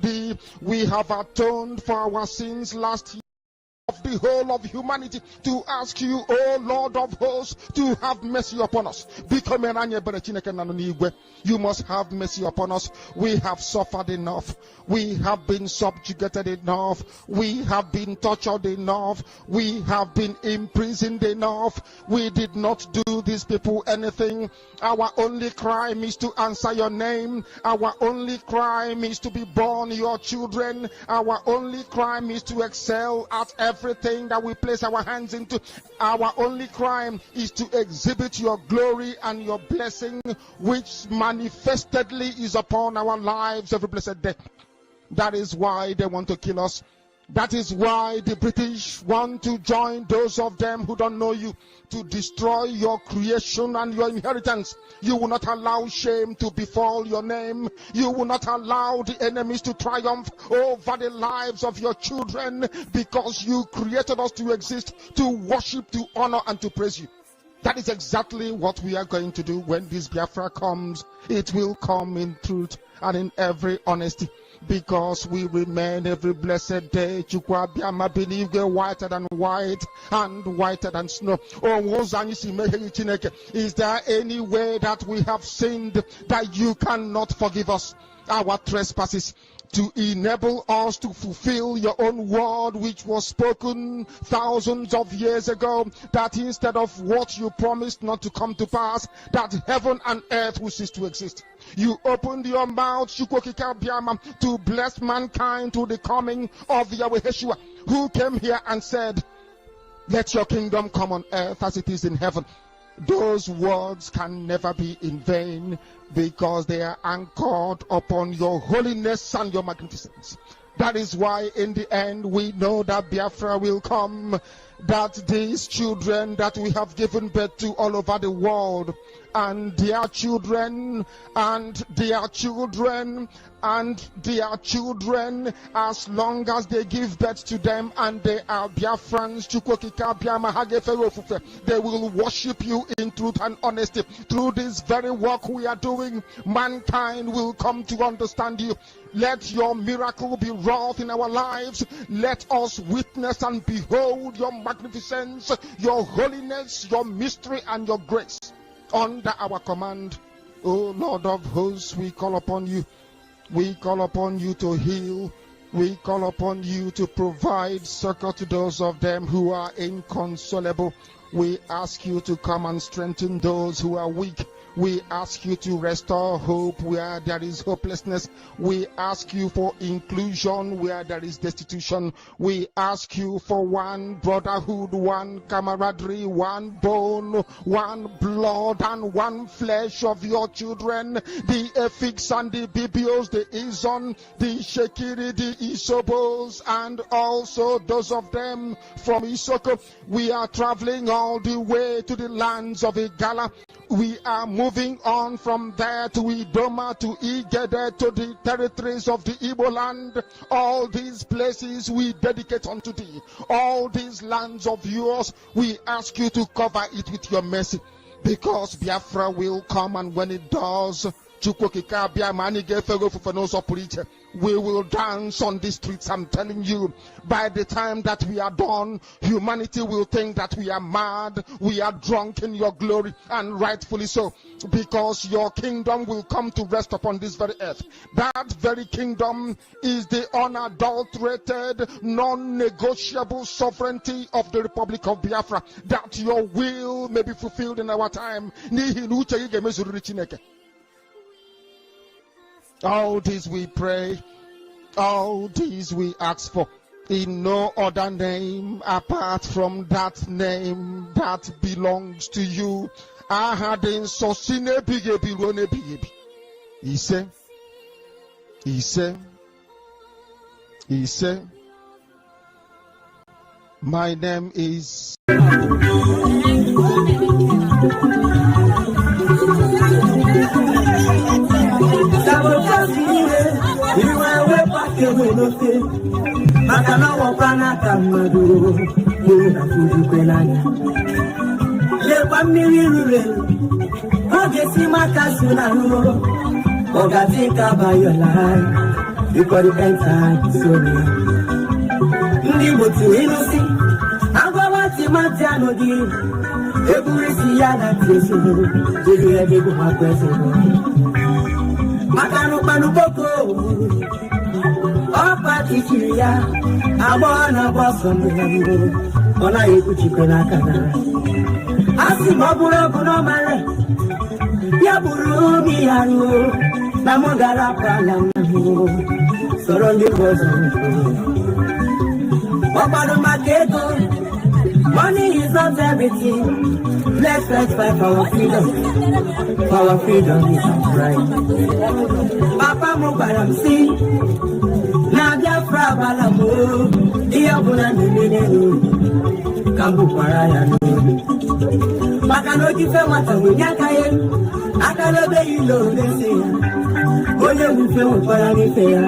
thee. We have atoned for our sins last year of the whole of humanity, to ask you, O Lord of hosts, to have mercy upon us. You must have mercy upon us. We have suffered enough. We have been subjugated enough. We have been tortured enough. We have been imprisoned enough. We did not do these people anything. Our only crime is to answer your name. Our only crime is to be born your children. Our only crime is to excel at everything that we place our hands into. Our only crime is to exhibit your glory and your blessing, which manifestedly is upon our lives every blessed day. That is why they want to kill us. That is why the British want to join those of them who don't know you, to destroy your creation and your inheritance. You will not allow shame to befall your name. You will not allow the enemies to triumph over the lives of your children, because you created us to exist, to worship, to honor, and to praise you. That is exactly what we are going to do when this Biafra comes. It will come in truth and in every honesty, because we remain every blessed day. Chukwu Abiyama, believe we're whiter than white and whiter than snow. Is there any way that we have sinned that you cannot forgive us our trespasses, to enable us to fulfill your own word, which was spoken thousands of years ago, that instead of what you promised not to come to pass, that heaven and earth will cease to exist? You opened your mouth, to bless mankind to the coming of Yahweh Yeshua, who came here and said, let your kingdom come on earth as it is in heaven. Those words can never be in vain, because they are anchored upon your holiness and your magnificence. That is why in the end we know that Biafra will come, that these children that we have given birth to all over the world, and their children, and their children, and their children, as long as they give birth to them and they are Biafrans, they will worship you in truth and honesty. Through this very work we are doing, mankind will come to understand you. Let your miracle be wrought in our lives. Let us witness and behold your magnificence, your holiness, your mystery, and your grace under our command. O Lord of hosts, we call upon you. We call upon you to heal. We call upon you to provide succor to those of them who are inconsolable. We ask you to come and strengthen those who are weak. We ask you to restore hope where there is hopelessness. We ask you for inclusion where there is destitution. We ask you for one brotherhood, one camaraderie, one bone, one blood, and one flesh of your children. The Efiks and the Bibios, the Izon, the Shekiri, the Isobos, and also those of them from Isoko. We are traveling all the way to the lands of Igala. We are moving on from there to Idoma, to Igede, to the territories of the Igbo land. All these places we dedicate unto thee. All these lands of yours, we ask you to cover it with your mercy, because Biafra will come, and when it does, we will dance on the streets. I'm telling you, by the time that we are done, humanity will think that we are mad, we are drunk in your glory, and rightfully so, because your kingdom will come to rest upon this very earth. That very kingdom is the unadulterated, non-negotiable sovereignty of the Republic of Biafra, that your will may be fulfilled in our time. All this we pray, all this we ask for, in no other name apart from that name that belongs to you. He said, my name is Because the end time is so near. Ndibo tu inusi, agwa timati anodi. Eburi siyana tisu, jiru ya bibu makwese. Makanu panu boko, opa tichiya, abona boso mwenye. Ona yeku chikona kana. Asi maburo kuno mare, ya buru miyaru, na mogara pala mwenye. Sorondi boso mwenye. Wapado maketo, money is not everything. Let's fight for our freedom. For our freedom is our right. Papa Mubaram see. Na Biafra balamo. Iya buna nene. Kambu paraya no. Makano jife mata winyakaye. Akalobe ilo leseya. Oye wife wapara nifeya.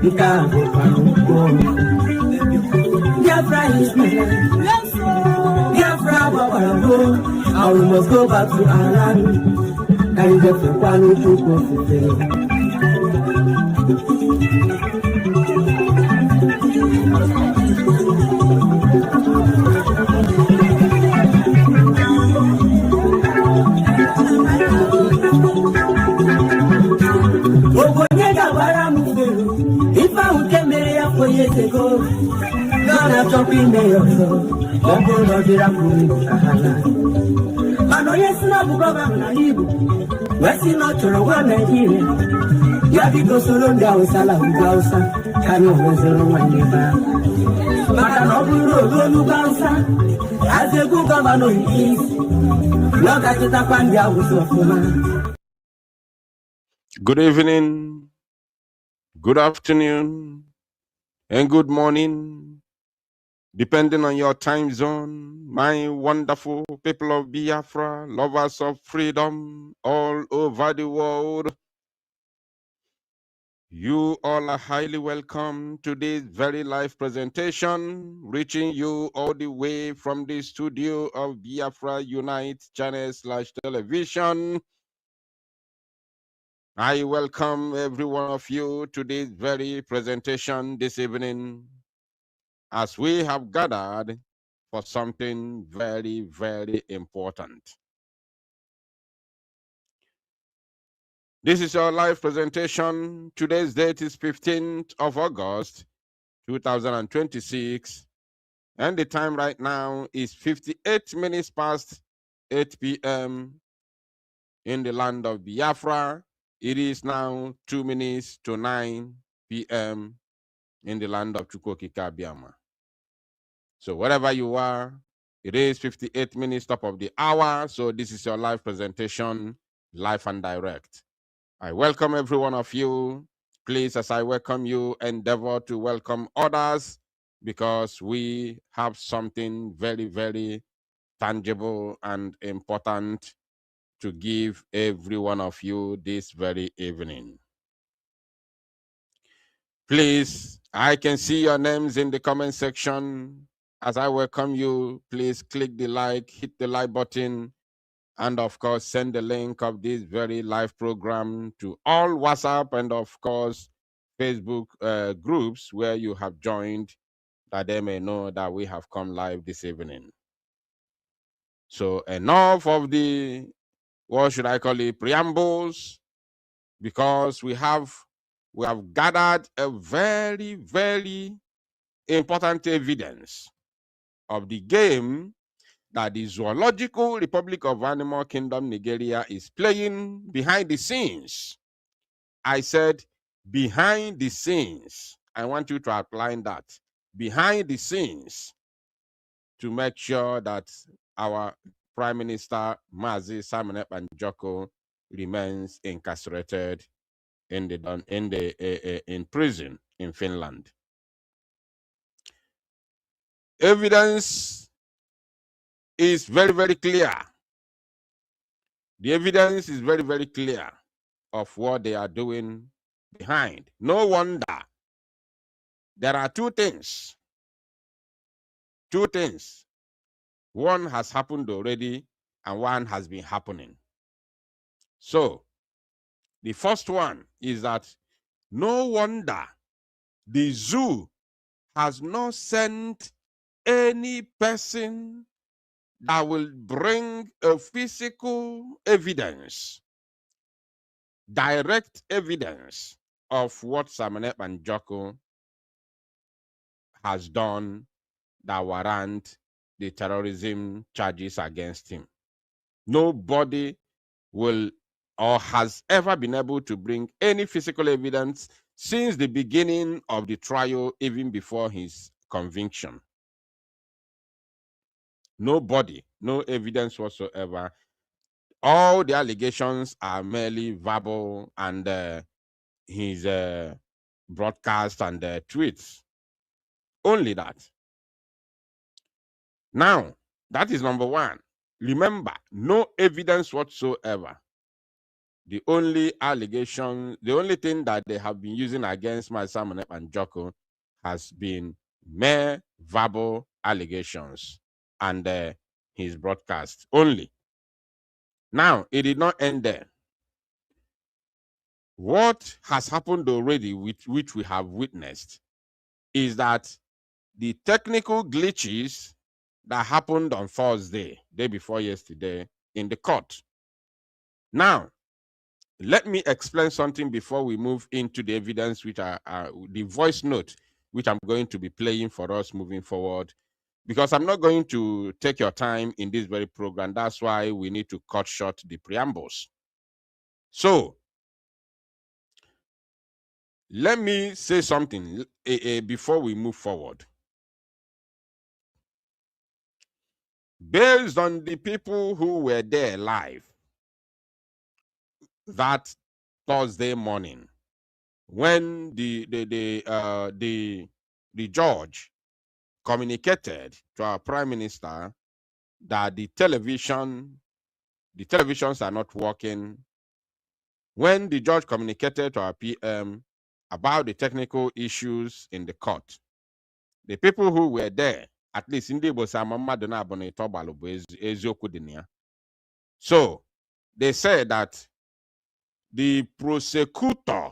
Ika wapara. Biafra is my land. Biafra, and we must go back to our land. And get the one to go to fail. If I would get married 4 years ago, gonna talk in there, I'm gonna get up with Sahara. Mano, yes, no, Baba, Naibu. West not to one Nigeria. Yabigo Solo down Salahausa, Kano was a Roman neighbor. Makano Gausa, as a good governor is. Not at the Tapandia was of woman. Good evening, good afternoon, and good morning, depending on your time zone, my wonderful people of Biafra, lovers of freedom all over the world. You all are highly welcome to this very live presentation, reaching you all the way from the studio of Biafra Unite channel/television. I welcome every one of you to this very presentation this evening, as we have gathered for something very, very important. This is our live presentation. Today's date is 15th of August, 2026, and the time right now is 58 minutes past 8 p.m. in the land of Biafra. It is now 2 minutes to 9 p.m. in the land of Chukwokika. So wherever you are, it is 58 minutes top of the hour. So this is your live presentation, live and direct. I welcome every one of you. Please, as I welcome you, endeavor to welcome others, because we have something very, very tangible and important to give every one of you this very evening. Please, I can see your names in the comment section. As I welcome you, please click the like, hit the like button, and of course, send the link of this very live program to all WhatsApp and of course, Facebook groups where you have joined, that they may know that we have come live this evening. So enough of the, what should I call it, preambles, because we have gathered a very, very important evidence of the game that the Zoological Republic of Animal Kingdom Nigeria is playing behind the scenes. I said behind the scenes. I want you to outline that. Behind the scenes, to make sure that our Prime Minister, Mazi Simon Ekpa-Njoko, remains incarcerated in prison in Finland. Evidence is very, very clear. The evidence is very, very clear of what they are doing behind. No wonder. There are two things. Two things. One has happened already, and one has been happening. So, the first one is that No wonder the zoo has not sent any person that will bring a physical evidence, direct evidence of what Simon and Joko has done that warrant the terrorism charges against him. Nobody will or has ever been able to bring any physical evidence since the beginning of the trial, even before his conviction. Nobody, no evidence whatsoever. All the allegations are merely verbal and his broadcast and tweets. Only that. Now, that is number one. Remember, no evidence whatsoever. The only allegation, the only thing that they have been using against my Simon and Joko has been mere verbal allegations and his broadcast only. Now, it did not end there. What has happened already, which we have witnessed, is that the technical glitches that happened on Thursday, day before yesterday, in the court. Now, let me explain something before we move into the evidence, which are the voice note, which I'm going to be playing for us moving forward, because I'm not going to take your time in this very program. That's why we need to cut short the preambles. So, let me say something before we move forward. Based on the people who were there live that Thursday morning, when the judge communicated to our prime minister that the televisions are not working, when the judge communicated to our PM about the technical issues in the court, the people who were there, at least in the so they said that the prosecutor,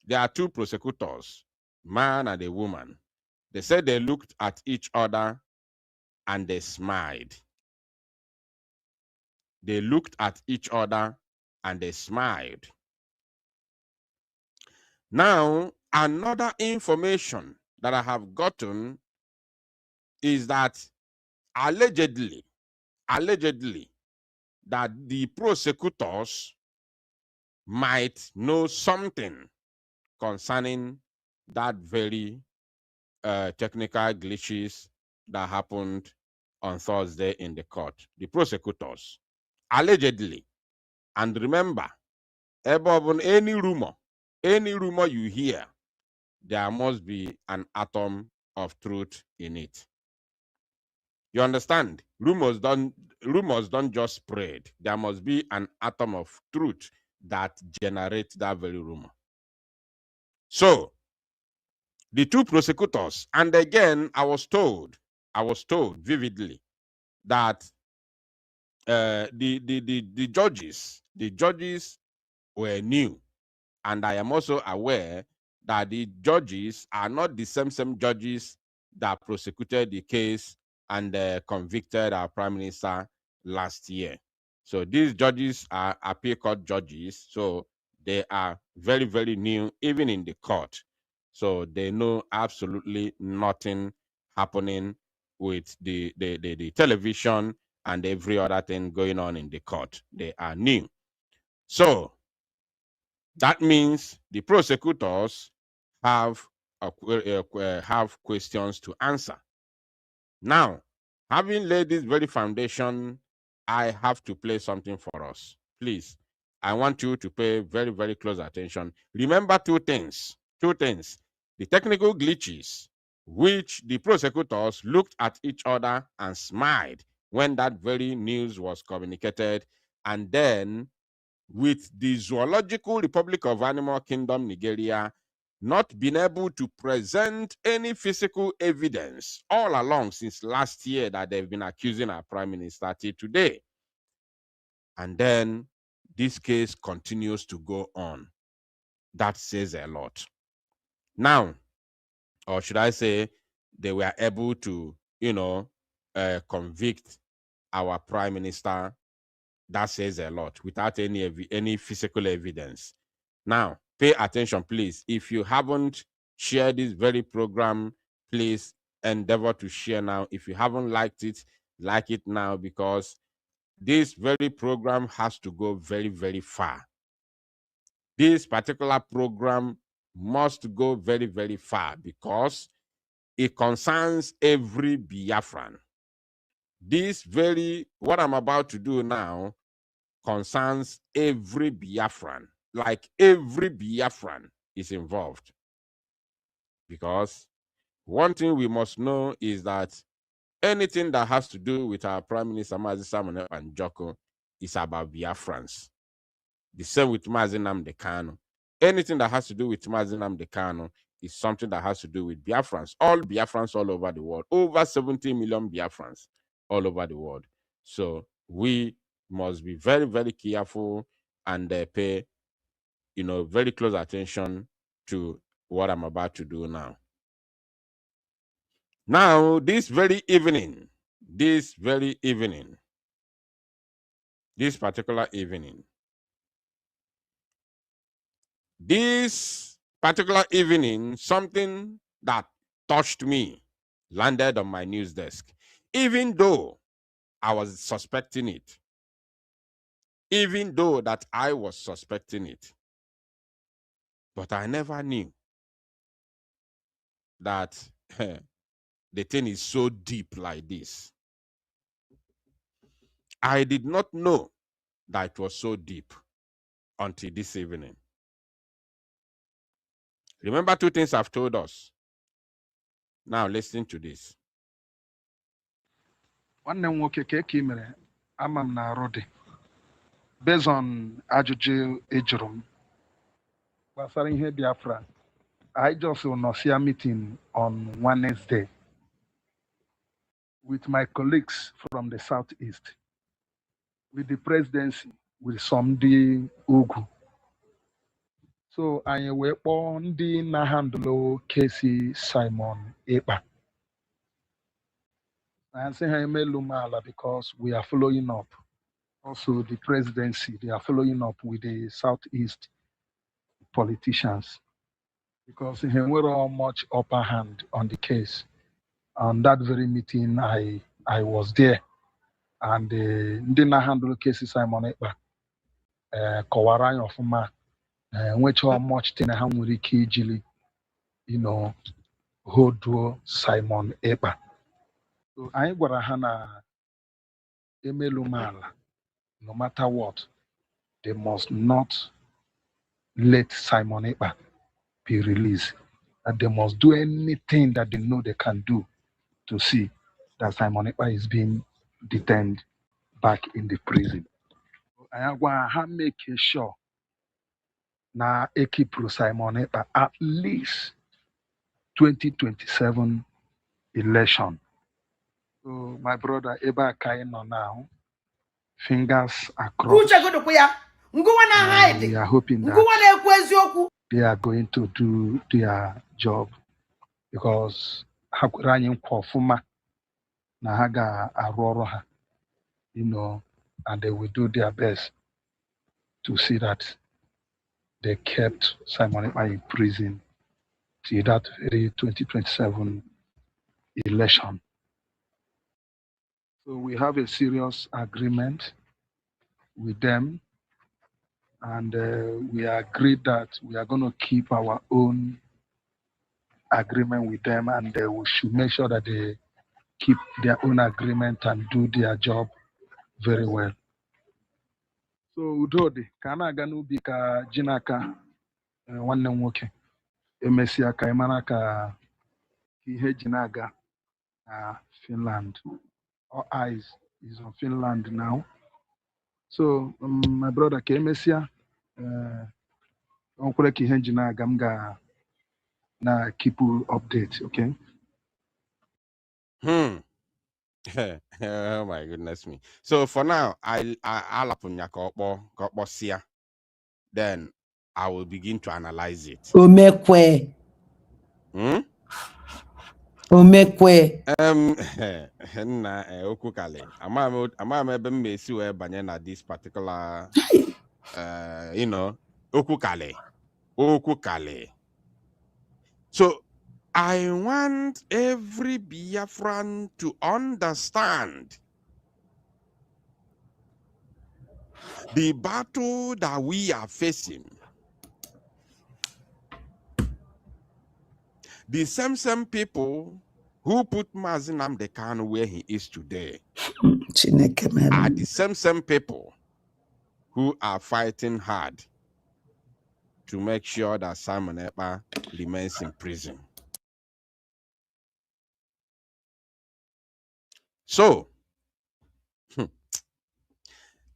there are two prosecutors, man and a woman. They said they looked at each other and they smiled. They looked at each other and they smiled. Now, another information that I have gotten is that allegedly, that the prosecutors might know something concerning that very technical glitches that happened on Thursday in the court. The prosecutors, allegedly. And remember, above any rumor you hear, there must be an atom of truth in it. You understand? Rumors don't just spread. There must be an atom of truth that generates that very rumor. So, the two prosecutors, and again, I was told vividly that the judges were new, and I am also aware that the judges are not the same judges that prosecuted the case and convicted our prime minister last year. So these judges are appeal court judges, so they are very, very new, even in the court. So they know absolutely nothing happening with the television and every other thing going on in the court. They are new. So that means the prosecutors have questions to answer. Now, having laid this very foundation, I have to play something for us. Please, I want you to pay very, very close attention. Remember two things. The technical glitches, which the prosecutors looked at each other and smiled when that very news was communicated, and then with the Zoological Republic of Animal Kingdom, Nigeria, not being able to present any physical evidence all along since last year that they've been accusing our prime minister till today. And then this case continues to go on. That says a lot. Now, or should I say, they were able to, convict our prime minister. That says a lot without any physical evidence. Now, pay attention, please. If you haven't shared this very program, please endeavor to share now. If you haven't liked it, like it now, because this very program has to go very, very far. This particular program must go very, very far because it concerns every Biafran. What I'm about to do now concerns every Biafran. Like every Biafran is involved. Because one thing we must know is that anything that has to do with our Prime Minister Mazi Simon and Joko is about Biafrans. The same with Mazi Nnamdi Kanu. Anything that has to do with Mazi Nnamdi Kanu is something that has to do with Biafrans. All Biafrans all over the world. Over 70 million Biafrans all over the world. So we must be very, very careful and pay, very close attention to what I'm about to do now. Now, this particular evening, something that touched me landed on my news desk, even though I was suspecting it. But I never knew that the thing is so deep like this. I did not know that it was so deep until this evening. Remember two things I've told us. Now listen to this. Nwanne m nwoke ka eke mere ama m na arụ dị based on ajụjụ ejụrụ m gbasara ihe Biafra. I just nọ see a meeting on Wednesday with my colleagues from the southeast, with the presidency, with some the Ugwu. So anyị wee kpọọ ndị na-handle kesi Simon Ekpa. I say ha emelu m ala because we are following up. Also the presidency, they are following up with the southeast politicians because he were much upper hand on the case. On that very meeting, I was there, and ndị na-handle kesi Simon Ekpa kọwara anyị ọfụma nwecha much thing ha nwere ike ijili hoduo Simon Ekpa. So anyị gwara ha na emelu m ala, no matter what, they must not let Simon Ekpa be released. That they must do anything that they know they can do to see that Simon Ekpa is being detained back in the prison. I want to make sure na ekipru Simon Ekpa at least 2027 election. So my brother Eba Kaino now, fingers across. We are hoping that they are going to do their job because Hakuranyim Kwafuma na haga aroro, and they will do their best to see that they kept Simon Ekpa in prison till that very 2027 election. So we have a serious agreement with them, and we agreed that we are going to keep our own agreement with them, and we should make sure that they keep their own agreement and do their job very well. So Udodi, kana aga n'ubi ka jinaka nwanne m nwoke emesia ka ịmara ka ihe jinaga Finland. All eyes is on Finland now. So my brother ka emesia onkwere ka ihe jinaga m ga na keep you update, okay? Oh my goodness me. So for now, then I will begin to analyze it. Omekwe. Na okukale. Ama ebe mmesi we banye na this particular okukale. So I want every Biafran to understand the battle that we are facing. The same people who put Mazi Nnamdi Kanu where he is today are the same people who are fighting hard to make sure that Simon Ekpa remains in prison. So,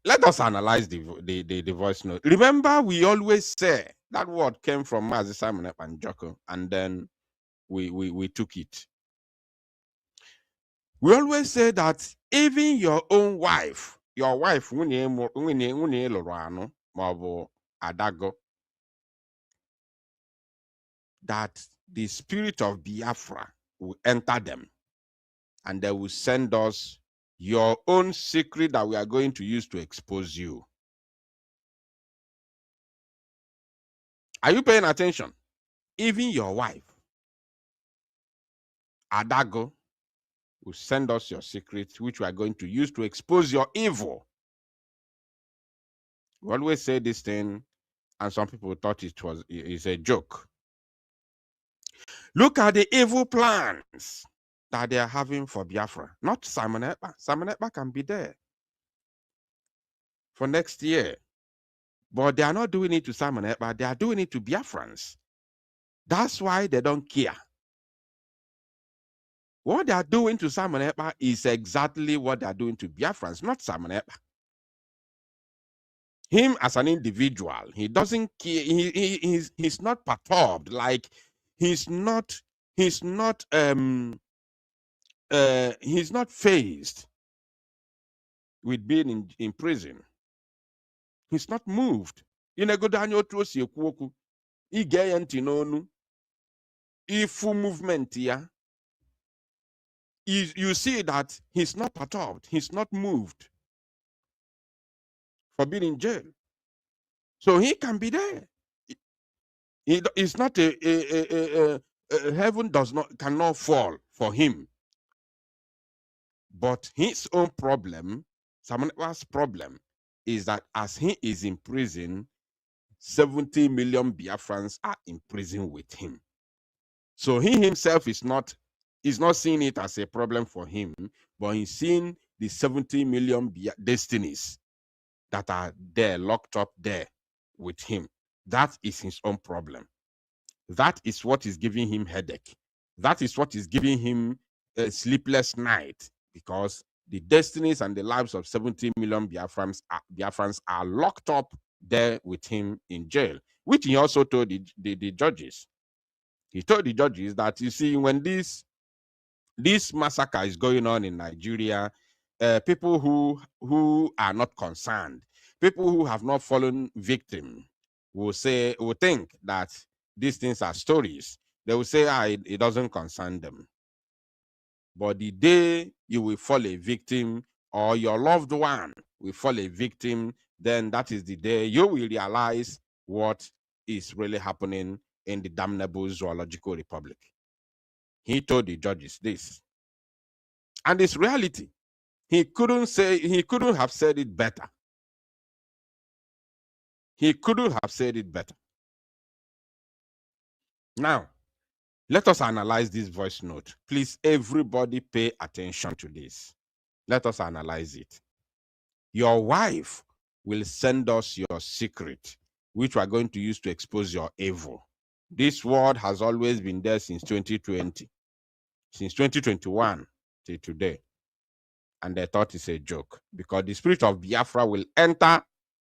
let us analyze the voice note. Remember, we always say that word came from Mazi Simon Ekpa and Joko, and then we took it. We always say that even your own wife, Adago, that the spirit of Biafra will enter them and they will send us your own secret that we are going to use to expose you. Are you paying attention? Even your wife, Adago, will send us your secrets, which we are going to use to expose your evil. We always say this thing, and some people thought it's a joke. Look at the evil plans that they are having for Biafra. Not Simon Ekpa. Simon Ekpa can be there for next year. But they are not doing it to Simon Ekpa. They are doing it to Biafrans. That's why they don't care. What they are doing to Simon Ekpa is exactly what they are doing to Biafrans, not Simon Ekpa. Him as an individual, he doesn't care. He's not perturbed. Like he's not fazed with being in prison. He's not moved. Ifu movement here. You see that he's not perturbed. He's not moved for being in jail. So he can be there. It's not heaven cannot fall for him. But his own problem, someone's problem, is that as he is in prison, 70 million Biafrans are in prison with him. So he himself is not seeing it as a problem for him, but he's seeing the 70 million destinies that are there, locked up there with him. That is his own problem. That is what is giving him headache. That is what is giving him a sleepless night, because the destinies and the lives of 70 million Biafrans are locked up there with him in jail, which he also told the judges. He told the judges that, you see, when this massacre is going on in Nigeria, people who are not concerned, people who have not fallen victim, will think that these things are stories. They will say, it doesn't concern them. But the day you will fall a victim, or your loved one will fall a victim, then that is the day you will realize what is really happening in the damnable zoological republic. He told the judges this. And it's reality. He couldn't have said it better. He couldn't have said it better. Now, let us analyze this voice note. Please, everybody pay attention to this. Let us analyze it. Your wife will send us your secret, which we are going to use to expose your evil. This word has always been there since 2020, since 2021 till today. And they thought it's a joke, because the spirit of Biafra will enter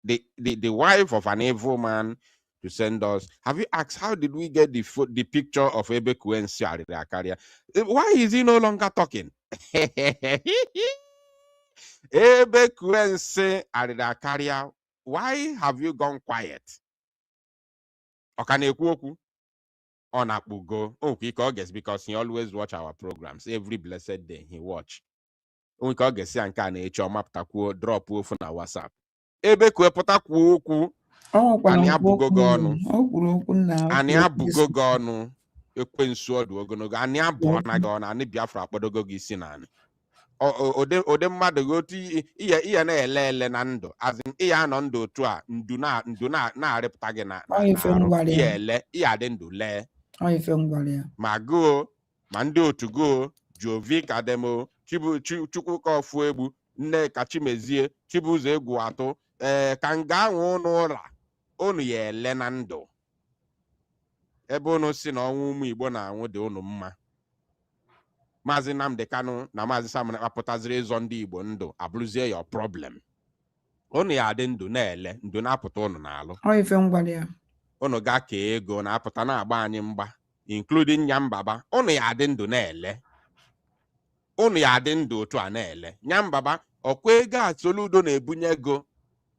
the wife of an evil man to send us. Have you asked, how did we get the picture of Ebe Kwensi Akaria? Why is he no longer talking? Ebe Kuense Arida, why have you gone quiet? Okanekwoku on Apugo. Okay, because he always watch our programs every blessed day. He watch. Onke guess and can map taku drop off on WhatsApp. Ebe Kuepota Kuku. Ani abugo gonu. Ani abugo gonu. Ekwensu odu ogonogo. Ani abo na gonu. Ani Biafra akpodogo gisi nani. Ode mmadụ gotu ihe na-ele na ndụ azin ihe anọ ndụ otu a ndu na-arịpụta gị na arụ ihe ele ihe adị ndụ lee ma gụọ ma ndị otu gụọ Jovic Ademo Chukwu ka ọfụ egbu nne Kachimezie Chibuzo egwu atụ ka nga anwụ n'ụlọ unu ya ele na ndụ ebe unu si na ọnwụ ụmụ Igbo na-anwụ dị unu mma Maazị Nnamdi Kanu na Maazị Sam apụtaziri ịzọ ndị Igbo ndụ abụrụzie your problem. Unu ya adị ndụ na-ele ndụ na-apụta unu n'alụ. Unu ga kee ego na-apụta na-agba anyị mgba including Nyambaba. Unu ya adị ndụ na-ele. Unu ya adị ndụ otu a na-ele. Nyambaba ọkwa ego a Soludo na-ebunye ego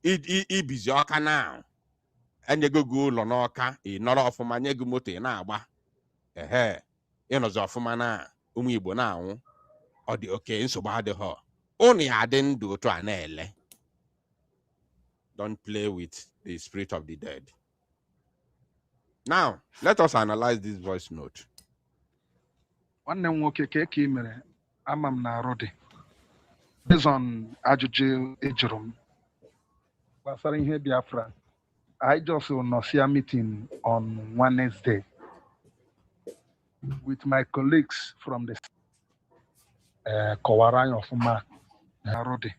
ibizi ọka na enyego gị ụlọ n'ọka ị nọrọ ọfụma nye gị moto ị na-agba ịnọzi ọfụma na ụmụ Igbo na-anwụ ọ dị oke nsogbu adịghị unu ya adị ndụ otu a na-ele. Don't play with the spirit of the dead. Now, let us analyze this voice note. Nwanne m nwoke ka ị mere ama m na arụ dị based on ajụjụ ejụrụ m gbasara ihe Biafra. I just nọsia meeting on Wednesday with my colleagues from the Kọwara ọfụma arụ dị.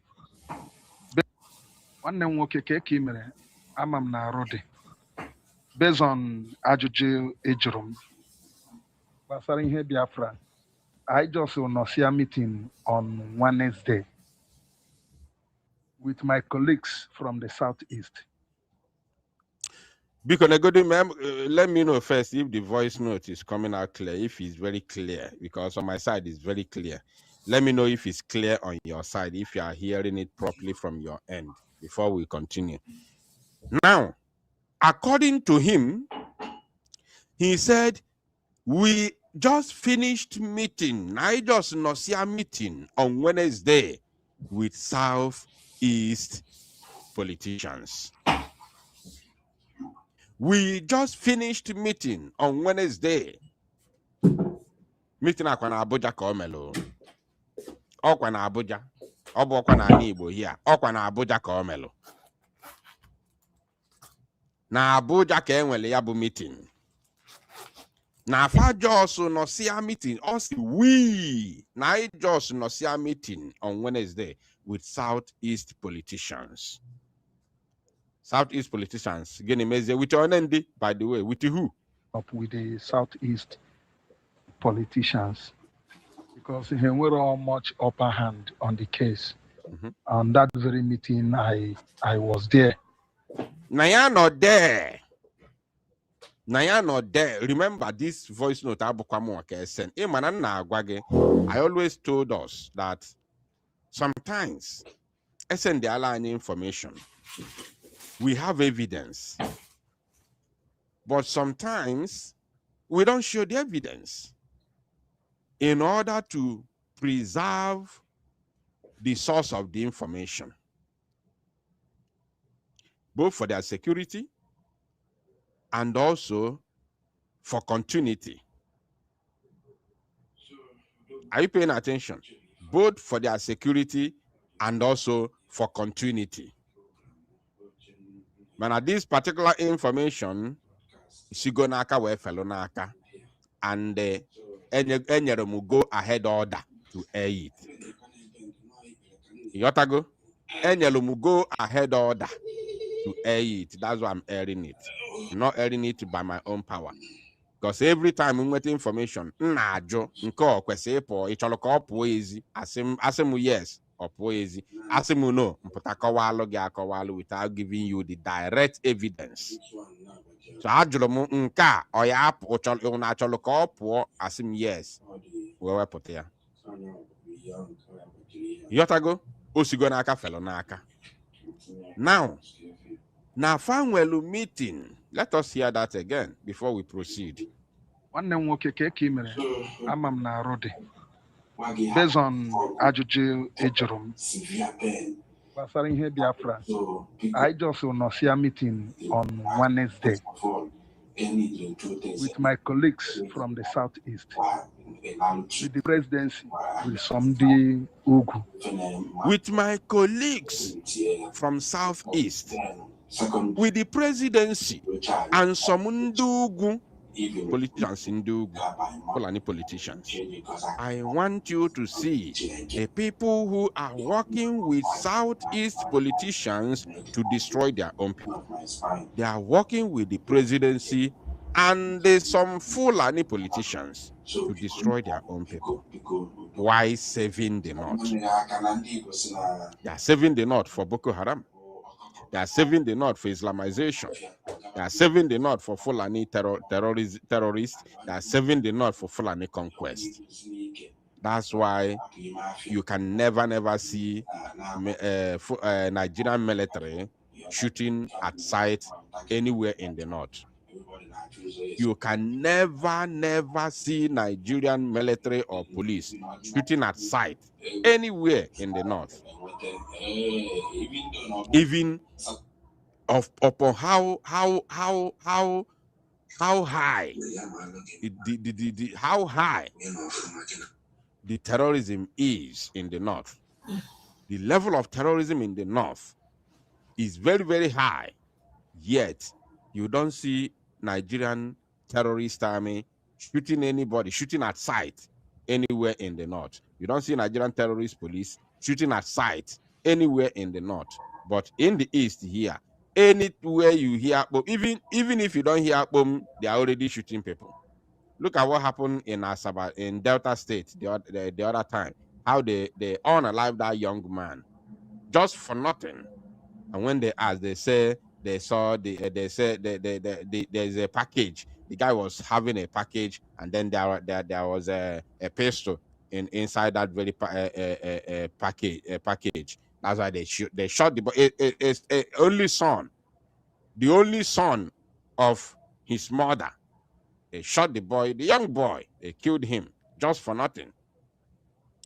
Nwanne m nwoke ka ị mere ama m na arụ dị based on ajụjụ ejụrụ m gbasara ihe Biafra. I just nọsia meeting on Wednesday with my colleagues from the southeast. Because let me know first if the voice note is coming out clear, if it's very clear, because on my side it's very clear. Let me know if it's clear on your side, if you are hearing it properly from your end, before we continue. Now, according to him, he said, we just finished meeting, I just Nosia meeting on Wednesday with Southeast politicians. We just finished meeting on Wednesday. Meeting akwana Abuja ka omelo. Okwa na Abuja. Obokwa na Igbo here. Okwa na Abuja ka omelo. Na Abuja ka enwele ya bụ meeting. Na afa just Nosia meeting. Us we. Na I just Nosia meeting on Wednesday with Southeast politicians. Southeast politicians, with your NND, by the way, with who? Up with the Southeast politicians, because he were much upper hand on the case. On that very meeting, I was there. Naya not there. Naya not there. Remember this voice note I always told us that sometimes send the align information. We have evidence, but sometimes we don't show the evidence in order to preserve the source of the information, both for their security and also for continuity. Are you paying attention? Both for their security and also for continuity. But this particular information, Sigonaka we felonaka, and Enyerum go ahead order to air it. Yotago, Enyerum go ahead order to air it. That's why I'm airing it. I'm not airing it by my own power. Because every time we get information, Najo, Nko, Kwesepo, Icholoko, Poezi, Asemu yes, or Poezi, Asemu no, Mpotakawalu, without giving you the direct evidence. So, Ajulomu, Nka, or Yap, or Choloko, Asem yes, we were put here. Yotago, Osigo n'aka fellow n'aka. Now, Fanwelu meeting. Let us hear that again before we proceed. Nwanne m nwoke ka eke mere ama m na arụ dị based on ajụjụ ejụrụ m gbasara ihe Biafrans. I just nọsia meeting on Wednesday with my colleagues from the southeast, with the presidency, with some the Ugu. With my colleagues from southeast, with the presidency and some Ndugu politicians in Fulani politicians. I want you to see the people who are working with Southeast politicians to destroy their own people. They are working with the presidency and some Fulani politicians to destroy their own people. Why saving the North? They are saving the North for Boko Haram. They are saving the North for Islamization. They are saving the North for Fulani terrorists. They are saving the North for Fulani conquest. That's why you can never see Nigerian military shooting at sight anywhere in the North. You can never see Nigerian military or police shooting at sight anywhere in the North. Even upon how high how high the terrorism is in the North. The level of terrorism in the North is very high, yet you don't see Nigerian terrorist army shooting anybody, shooting at sight anywhere in the North. You don't see Nigerian terrorist police shooting at sight anywhere in the North. But in the East here, anywhere you hear, even if you don't hear boom, they are already shooting people. Look at what happened in Asaba, in Delta State the other time. How they unalived that young man just for nothing. And when they asked, they say they saw there's a package. The guy was having a package, and then there was a pistol inside that very package. That's why they shot the boy. It's only son, the only son of his mother. They shot the boy, the young boy. They killed him just for nothing.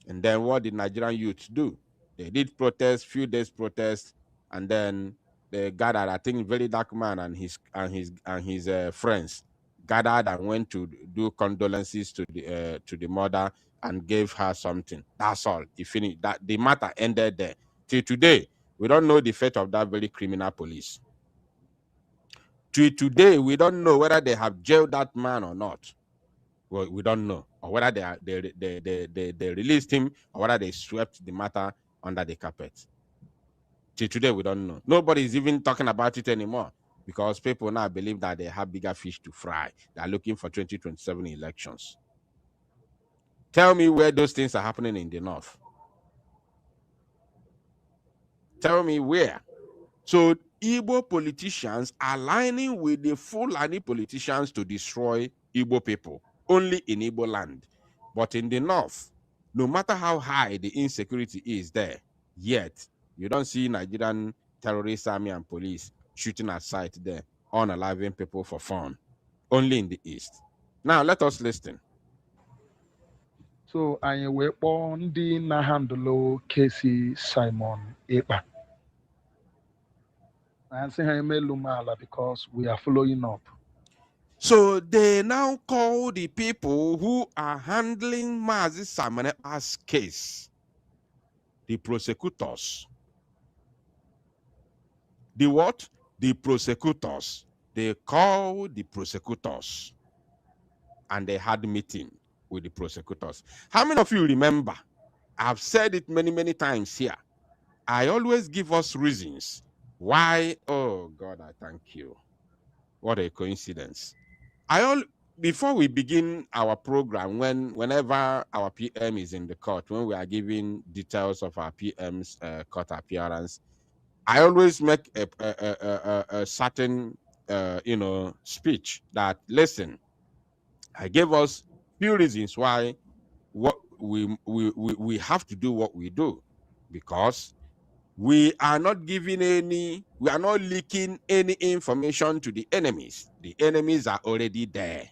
And then what did Nigerian youth do? They did protest, few days protest, and then they gathered. I think very dark man and his friends gathered and went to do condolences to the mother and gave her something. That's all. It finished. That the matter ended there. Till today, we don't know the fate of that very criminal police. Till today, we don't know whether they have jailed that man or not. Well, we don't know, or whether they released him, or whether they swept the matter under the carpet. Till today, we don't know. Nobody is even talking about it anymore because people now believe that they have bigger fish to fry. They are looking for 2027 elections. Tell me where those things are happening in the North. Tell me where. So Igbo politicians aligning with the Fulani politicians to destroy Igbo people only in Igbo land. But in the North, no matter how high the insecurity is there, yet you don't see Nigerian terrorist army and police shooting at sight there, unaliving people for fun. Only in the East. Now let us listen. So anyị wee kpọọ ndị na-handle Casey Simon Ekpa. I say ha emelu m ala because we are following up. So they now call the people who are handling Mazi Simon Ekpa's case the prosecutors. The what? The prosecutors. They call the prosecutors. And they had a meeting with the prosecutors. How many of you remember? I've said it many times here. I always give us reasons why. Oh God, I thank you. What a coincidence. Before we begin our program, whenever our PM is in the court, when we are giving details of our PM's court appearance, I always make a certain speech that, listen, I gave us few reasons why we have to do what we do, because we are not leaking any information to the enemies. The enemies are already there.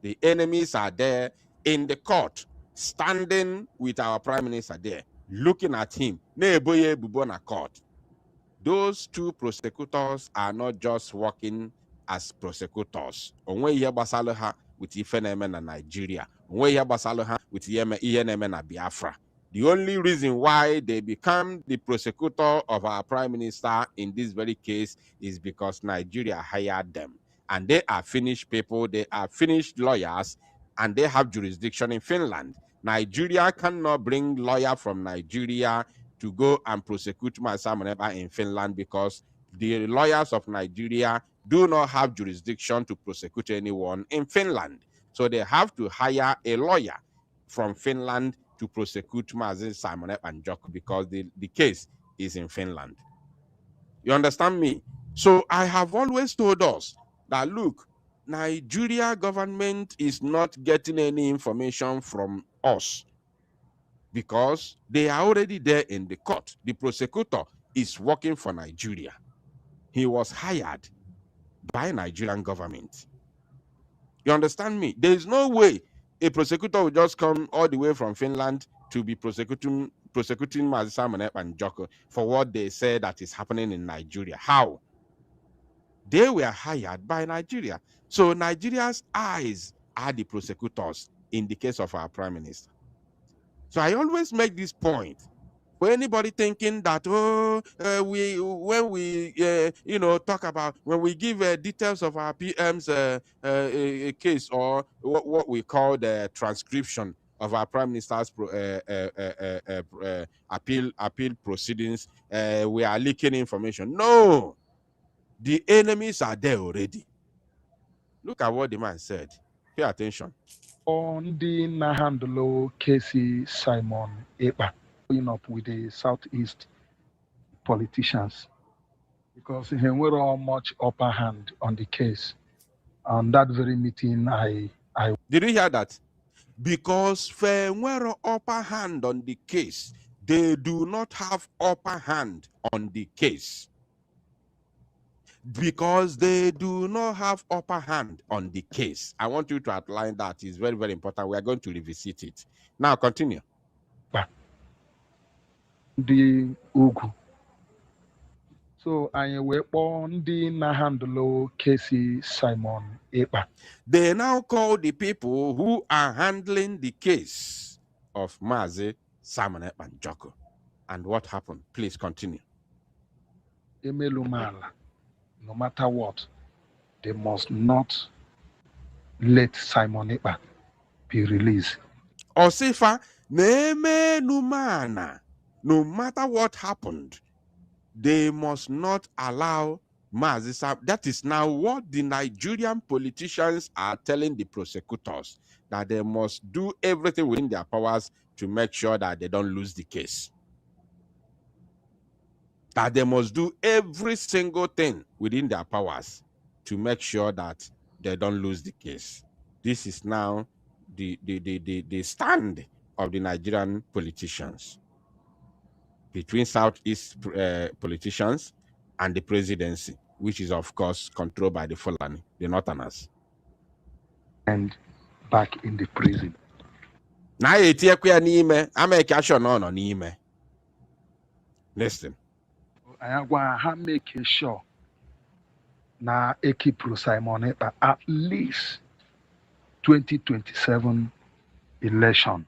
The enemies are there in the court, standing with our prime minister there, looking at him. Court. Those two prosecutors are not just working as prosecutors. Onwe ihe gbasara ha with ife na-eme na Nigeria. Onwe ihe gbasara ha with ihe na-eme na Biafra. The only reason why they become the prosecutor of our prime minister in this very case is because Nigeria hired them. And they are Finnish people, they are Finnish lawyers, and they have jurisdiction in Finland. Nigeria cannot bring lawyer from Nigeria to go and prosecute Simon Ekpa in Finland, because the lawyers of Nigeria do not have jurisdiction to prosecute anyone in Finland. So they have to hire a lawyer from Finland to prosecute Simon Ekpa and Joko, because the case is in Finland. You understand me? So I have always told us that, look, Nigeria government is not getting any information from us, because they are already there in the court. The prosecutor is working for Nigeria. He was hired by Nigerian government. You understand me? There is no way a prosecutor will just come all the way from Finland to be prosecuting Simon Ekpa and Joko for what they say that is happening in Nigeria. How? They were hired by Nigeria. So Nigeria's eyes are the prosecutors in the case of our prime minister. So I always make this point. For anybody thinking that, when we talk about, when we give details of our PM's a case, or what we call the transcription of our prime minister's appeal proceedings, we are leaking information. No, the enemies are there already. Look at what the man said. Pay attention. On the Nahandlo Casey Simon Ekpa, going up with the Southeast politicians, because he were much upper hand on the case. On that very meeting, I Did you hear that? Because Fenwero upper hand on the case, they do not have upper hand on the case. Because they do not have upper hand on the case. I want you to outline that. It's very, very important. We are going to revisit it. Now, continue. The Ugu. So I were on the Nahandlo Casey Simon Ekpa. They now call the people who are handling the case of Mazi Simon Ekpa and Joko. And what happened? Please continue. Emelumala, no matter what, they must not let Simon Ekpa be released. Osifa, Nemenumana, no matter what happened, they must not allow Mazi Sam. That is now what the Nigerian politicians are telling the prosecutors, that they must do everything within their powers to make sure that they don't lose the case. That they must do every single thing within their powers to make sure that they don't lose the case. This is now the stand of the Nigerian politicians, between Southeast politicians and the presidency, which is, of course, controlled by the Fulani, the Northerners. And back in the prison. Now, listen. I make sure na keep Simon Ekpa at least 2027 election.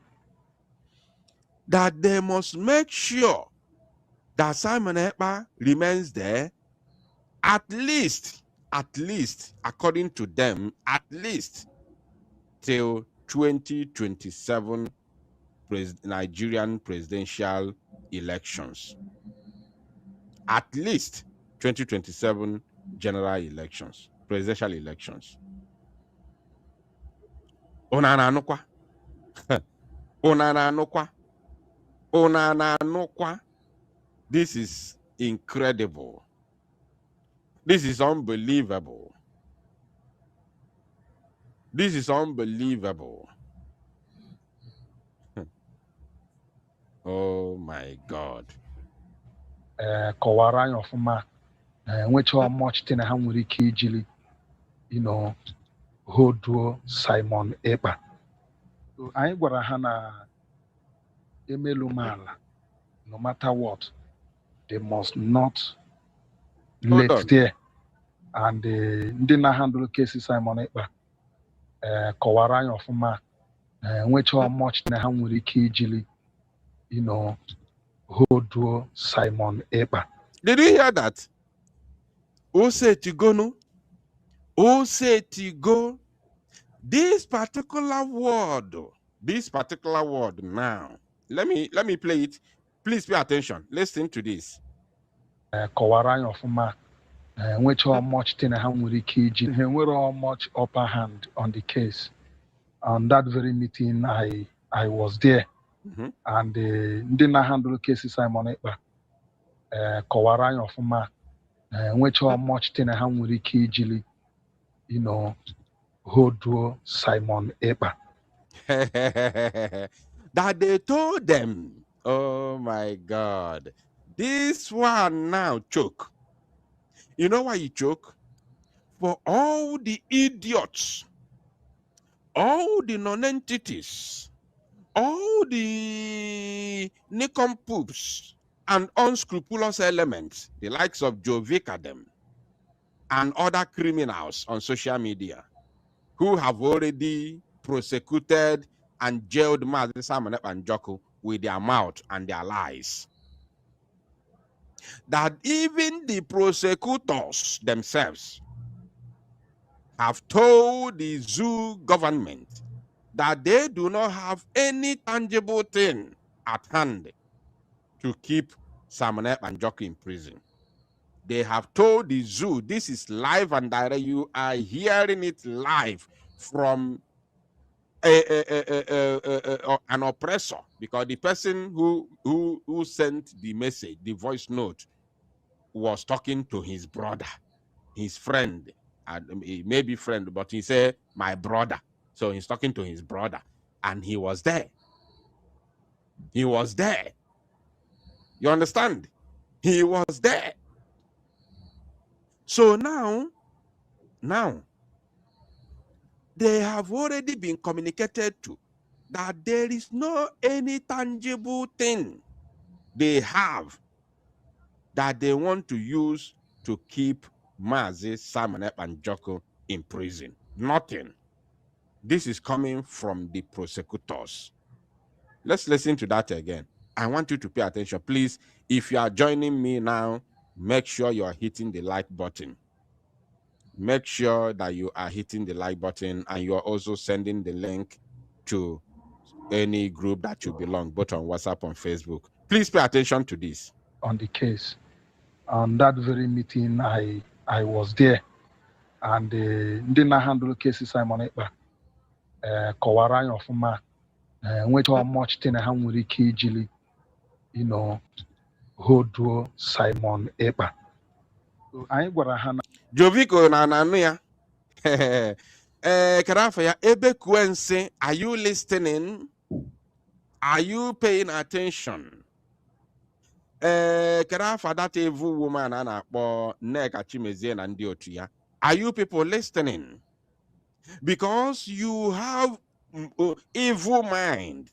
That they must make sure that Simon Ekpa remains there at least, according to them, at least till 2027 Nigerian presidential elections. At least 2027 general elections, presidential elections. Onana nukwa. This is incredible. This is unbelievable. This is unbelievable. Oh my God. Kọwara anyị ọfụma enwecha much thing ha nwere ike ijili hoduo Simon Ekpa. So anyị gwara ha na emelu ala, no matter what, they must not Hold let on. there. And ndị na-handle kesi Simon Ekpa kọwara anyị ọfụma enwecha much thing ha nwere ike ijili hoduo Simon Ekpa. Did you hear that? Who said to go no? Who said to go? This particular word now. Let me play it. Please pay attention. Listen to this. Kọwara anyị ọfụma enwecha much thing ha nwere ike iji ha nwere much upper hand on the case. On that very meeting, I was there. And ndị na-handle kesi Simon Ekpa kọwara anyị ọfụma enwecha much thing ha nwere ike ijili hoduo Simon Ekpa. That they told them, oh my God, this one now choke. You know why he choke? For all the idiots, all the non-entities, all the nincompoops and unscrupulous elements, the likes of Joe Vicadem and other criminals on social media who have already prosecuted and jailed Mazi Simon Ekpa and Joko with their mouth and their lies. That even the prosecutors themselves have told the zoo government that they do not have any tangible thing at hand to keep Simon Ekpa and Joko in prison. They have told the zoo, this is live and direct, you are hearing it live from an oppressor, because the person who sent the message, the voice note, was talking to his brother, his friend, maybe friend, but he said, my brother. So he's talking to his brother, and he was there. He was there. You understand? He was there. So now, they have already been communicated to that there is no any tangible thing they have that they want to use to keep Mazi Simon Ekpa and Joko in prison. Nothing. This is coming from the prosecutors. Let's listen to that again. I want you to pay attention. Please, if you are joining me now, make sure you are hitting the like button. Make sure that you are hitting the like button, and you are also sending the link to any group that you belong, both on WhatsApp and Facebook. Please pay attention to this. On the case. On that very meeting, I was there. And ndị na-handle kesi Simon Ekpa kọwara anyị ọfụma enwecha much thing ha nwere ike ijili hoduo Simon Ekpa. Anyị gwara ha na Joviko na anụ ya. Karafa ya, ebe kwense, are you listening? Are you paying attention? Karafa, that evil woman ana-akpọ Nneka Chimezie na ndị otu ya. Are you people listening? Because you have evil mind,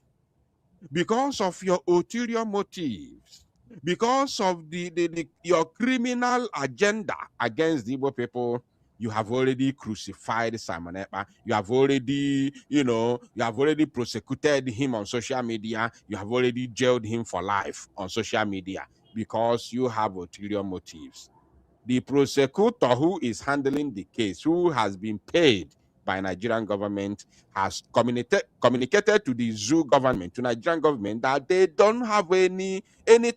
because of your ulterior motives, because of your criminal agenda against the Igbo people, you have already crucified Simon Ekpa. You have already prosecuted him on social media. You have already jailed him for life on social media because you have ulterior motives. The prosecutor who is handling the case, who has been paid by Nigerian government, has communicated to the zoo government, to Nigerian government, that they don't have any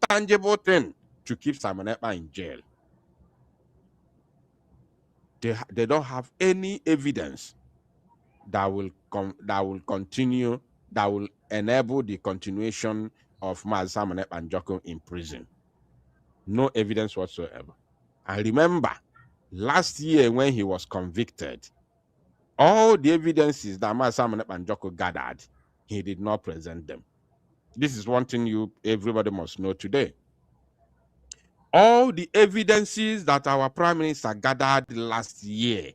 tangible thing to keep Simon Ekpa in jail. They don't have any evidence that will continue, that will enable the continuation of Mazi Simon Ekpa and Joko in prison. No evidence whatsoever. And remember, last year when he was convicted, all the evidences that Mazi Simon Ekpa and Joko gathered, he did not present them. This is one thing everybody must know today. All the evidences that our Prime Minister gathered last year,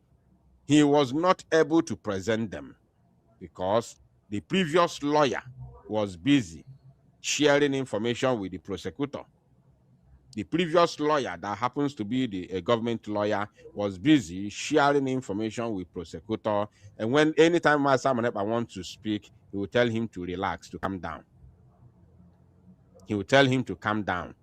he was not able to present them because the previous lawyer was busy sharing information with the prosecutor. The previous lawyer, that happens to be a government lawyer, was busy sharing information with prosecutor. And anytime Master Manepa wants to speak, he will tell him to relax, to calm down. He will tell him to calm down.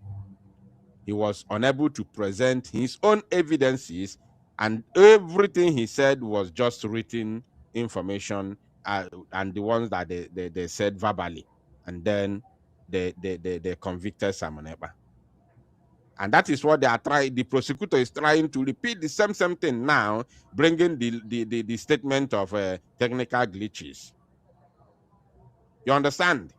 He was unable to present his own evidences, and everything he said was just written information, and the ones that they said verbally, and then they convicted Samonepa. And that is what they are trying. The prosecutor is trying to repeat the same thing now, bringing the statement of technical glitches. You understand?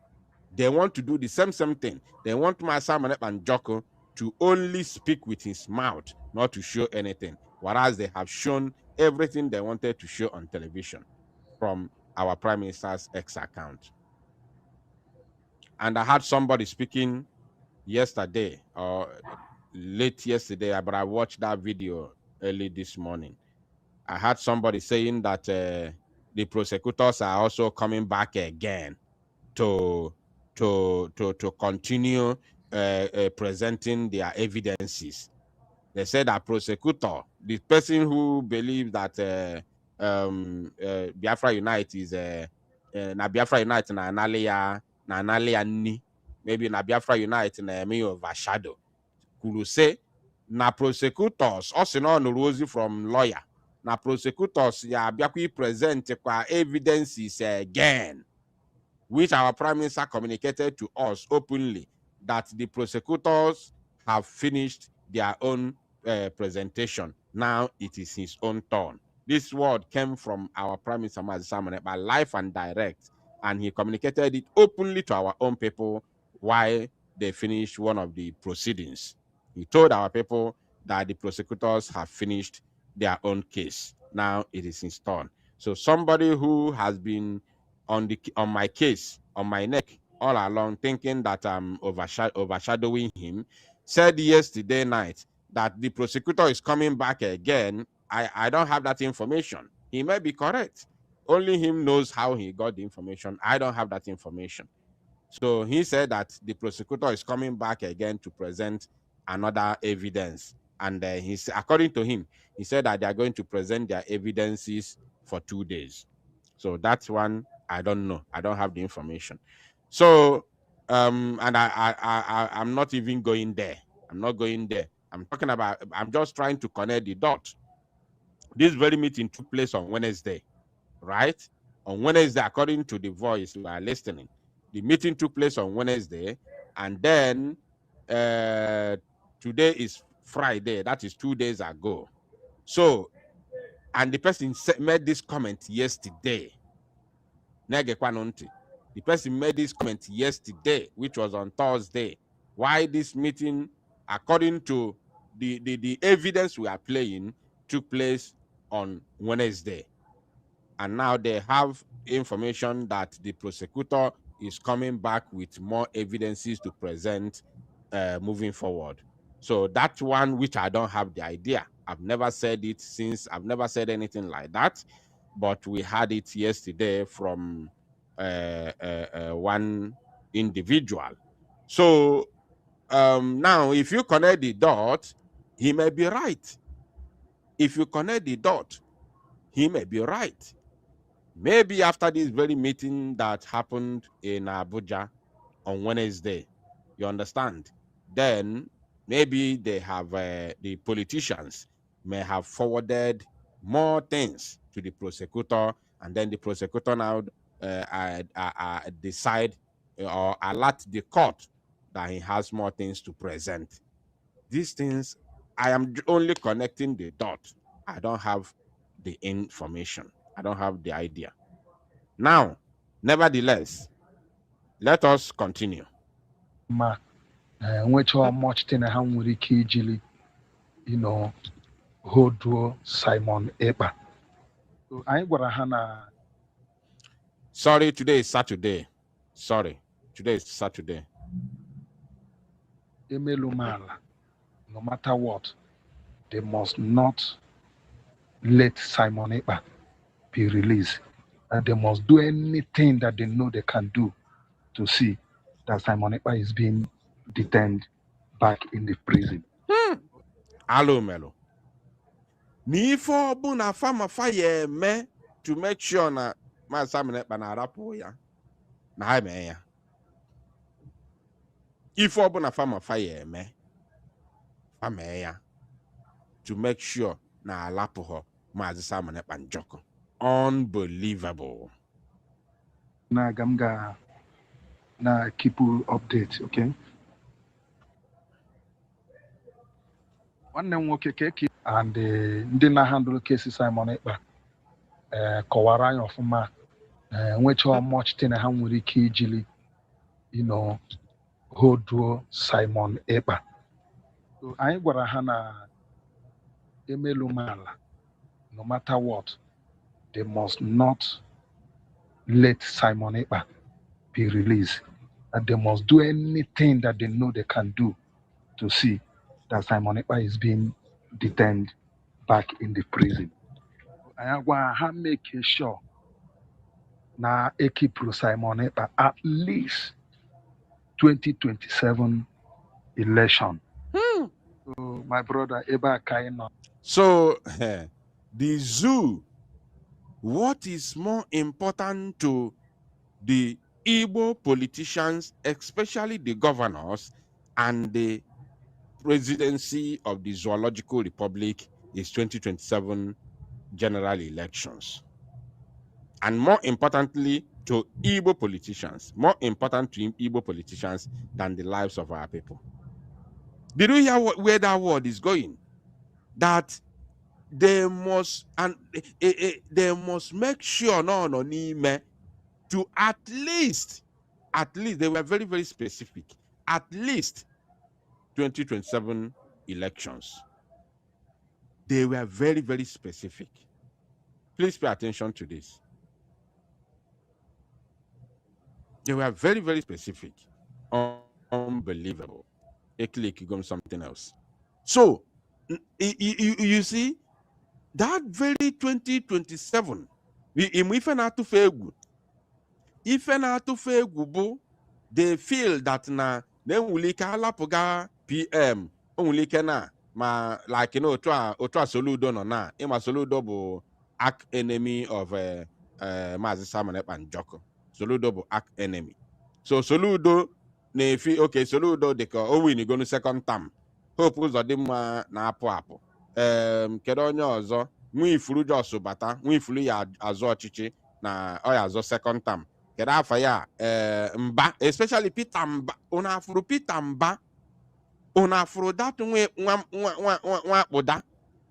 They want to do the same thing. They want Masa Manep and Joko to only speak with his mouth, not to show anything, whereas they have shown everything they wanted to show on television from our Prime Minister's X account. And I had somebody speaking yesterday, or late yesterday, but I watched that video early this morning. I had somebody saying that the prosecutors are also coming back again to continue presenting their evidences. They said that prosecutor, the person who believes that Biafra Unite is na Biafra Unite na analia ni, maybe na Biafra Unite na me overshadow, could say na prosecutors also no ozi from lawyer, na prosecutors ya biakwi present kwa evidences again, which our Prime Minister communicated to us openly that the prosecutors have finished their own presentation. Now it is his own turn. This word came from our Prime Minister by live and direct, and he communicated it openly to our own people while they finished one of the proceedings. He told our people that the prosecutors have finished their own case. Now it is his turn. So somebody who has been on my case, on my neck all along, thinking that I'm overshadowing him, said yesterday night that the prosecutor is coming back again. I don't have that information. He may be correct. Only him knows how he got the information. I don't have that information. So he said that the prosecutor is coming back again to present another evidence. And according to him, he said that they are going to present their evidences for 2 days. So that's one I don't know. I don't have the information. So and I'm not even going there. I'm not going there. I'm just trying to connect the dots. This very meeting took place on Wednesday, right? On Wednesday, according to the voice we are listening. The meeting took place on Wednesday, and then today is Friday. That is 2 days ago. So, and the person made this comment yesterday. The person made this comment yesterday, which was on Thursday. Why this meeting, according to the evidence we are playing, took place on Wednesday. And now they have information that the prosecutor is coming back with more evidences to present moving forward. So that's one which I don't have the idea. I've never said it since. I've never said anything like that. But we had it yesterday from one individual. So now, if you connect the dot, he may be right. If you connect the dot, he may be right. Maybe after this very meeting that happened in Abuja on Wednesday, you understand? Then maybe they have the politicians may have forwarded more things to the prosecutor, and then the prosecutor now decide or alert the court that he has more things to present. These things, I am only connecting the dot. I don't have the information. I don't have the idea. Now, nevertheless, let us continue. Which are much thing how we kijili, Hoduo Simon Eber. I got a hana. Sorry, today is Saturday. Sorry. Today is Saturday. Emelumala, no matter what, they must not let Simon Ekpa be released. And they must do anything that they know they can do to see that Simon Ekpa is being detained back in the prison. Alo melo. Nifo bu na fama faye me to make sure na ma Simon Ekpa na arapo ya. Na ha me ya. Ifo bu na fama faye me. Fama ya. To make sure na alapo ho ma Simon Ekpa njoko. Unbelievable. Na gamga na keep you update, okay? One nwoke keke and ndị na-handle case Simon Ekpa kọwara anyị ọfụma nwecha much thing ha nwere ike ijili hoduo Simon Ekpa. So anyị gwara ha na Emelumala, no matter what, they must not let Simon Ekpa be released. And they must do anything that they know they can do to see that Simon Ekpa is being detained back in the prison. I want to make sure na ekipru Simon Ekpa at least 2027 election. So my brother Eba Kaino. So the zoo, what is more important to the Igbo politicians, especially the governors and the presidency of the Zoological Republic, is 2027 general elections. And more importantly to Igbo politicians, more important to Igbo politicians than the lives of our people. Did you hear where that word is going? That they must they must make sure to at least they were very, very specific, at least 2027 elections. They were very, very specific. Please pay attention to this. They were very, very specific. Unbelievable. A click, you go something else. So you see, that very 2027, ife na-atụfe egwu bụ they feel that na enwere ike alapụga PM onwere ike na ma like otu a Soludo nọ na ịma Soludo bụ arch enemy of Maazị Simon Ekpa Njoko. Soludo bụ arch enemy. So Soludo na-efi okay, Soludo dịka o win go second term. Hope Uzodimma na-apụ kedu onye ọzọ Nwifuru Jos bata Nwifuru ya azụ ọchịchị na ọ ya azụ second term. Kedu afa ya Mba, especially Peter Mba. Unafuru Peter Mba, unafuru that nwa akpụda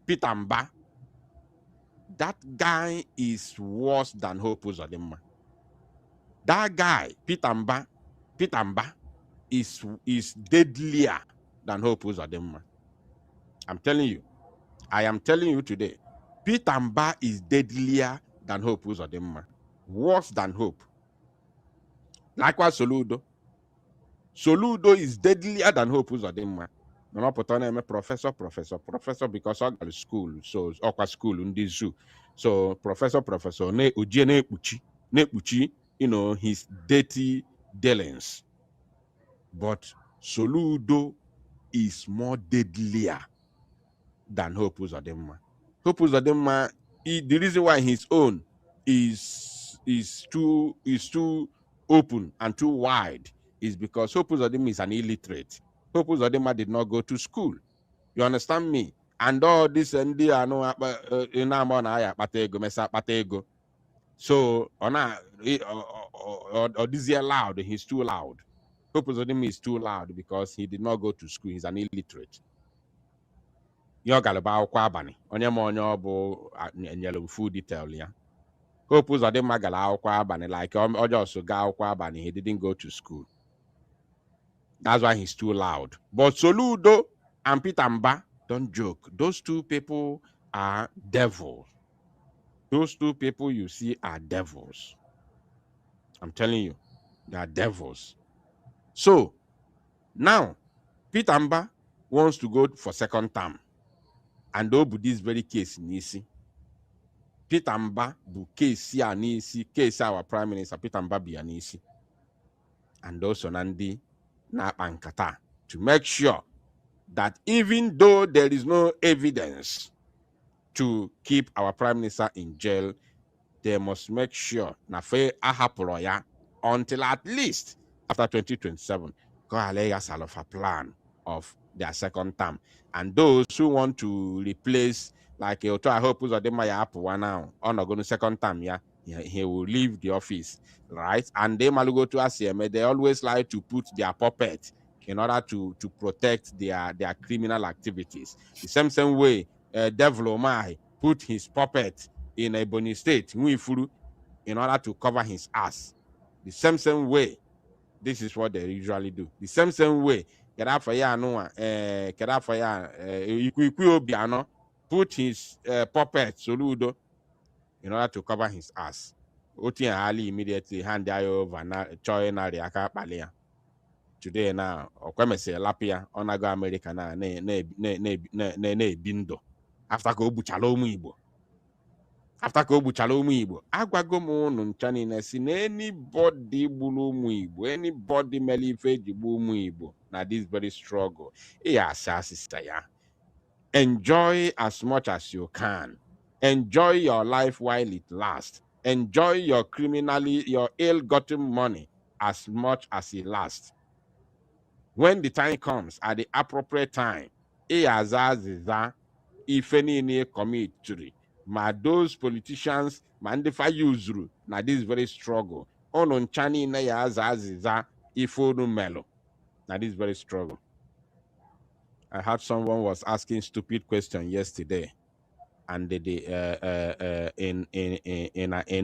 Peter Mba. That guy is worse than Hope Uzodimma. That guy Peter Mba is deadlier than Hope Uzodimma. I'm telling you. I am telling you today. Peter Mba is deadlier than Hope Uzodimma. Worse than Hope. Likewise, Soludo. Soludo is deadlier than Hope Uzodimma. No, professor because I got school, so okwa school in this zoo. So professor ne Nepuchi, his dirty dealings. But Soludo is more deadlier than Hope Uzodimma. Hope Uzodimma, the reason why his own is too open and too wide is because Hope Uzodimma is an illiterate. Hope Uzodimma did not go to school. You understand me? And all this and the so this year loud, he's too loud. Hope Uzodimma is too loud because he did not go to school. He's an illiterate. Yo galaba akwụkwọ abalị onye ma onye ọ bụ nyere full detail ya. Hope Uzodimma gala akwụkwọ abalị like Ojosu ga akwụkwọ abalị. He didn't go to school. That's why he's too loud. But Soludo and Peter Mba, don't joke. Those two people are devils. Those two people you see are devils. I'm telling you, they are devils. So now Peter Mba wants to go for second term, and Obu this very case nisi. Peter Mba bu case ya nisi, case our Prime Minister Peter Mba bi nisi. And also Nandi na Ankata to make sure that even though there is no evidence to keep our Prime Minister in jail, they must make sure na fe ahaporoya until at least after 2027. Go a plan of their second term. And those who want to replace, like I hope now, on going to second term, yeah, he will leave the office, right? And they malugo to ACM, they always like to put their puppet in order to protect their criminal activities. The same way Devil Omai put his puppet in Ebony State, in order to cover his ass. The same way, this is what they usually do. The same way, put his puppet Soludo in order to cover his ass. Oti Ali immediately hand over na choy na riaka palia. Today now, okwemese lapia onago America na ne bindo. After go buchalo umu Igbo. After ko buchala ụmụ Igbo, agwago m unu ncha niile si na anybody gburu ụmụ Igbo, anybody mere ife eji gbuo ụmụ Igbo na this very struggle, sister ya. Enjoy as much as you can. Enjoy your life while it lasts. Enjoy your ill-gotten money as much as it lasts. When the time comes, at the appropriate time, if any commit to it. Ma those politicians mandefa yuzuru na this very struggle. Ono nchani na ya aziza ifonu melo na this very struggle. I heard someone was asking stupid question yesterday, and in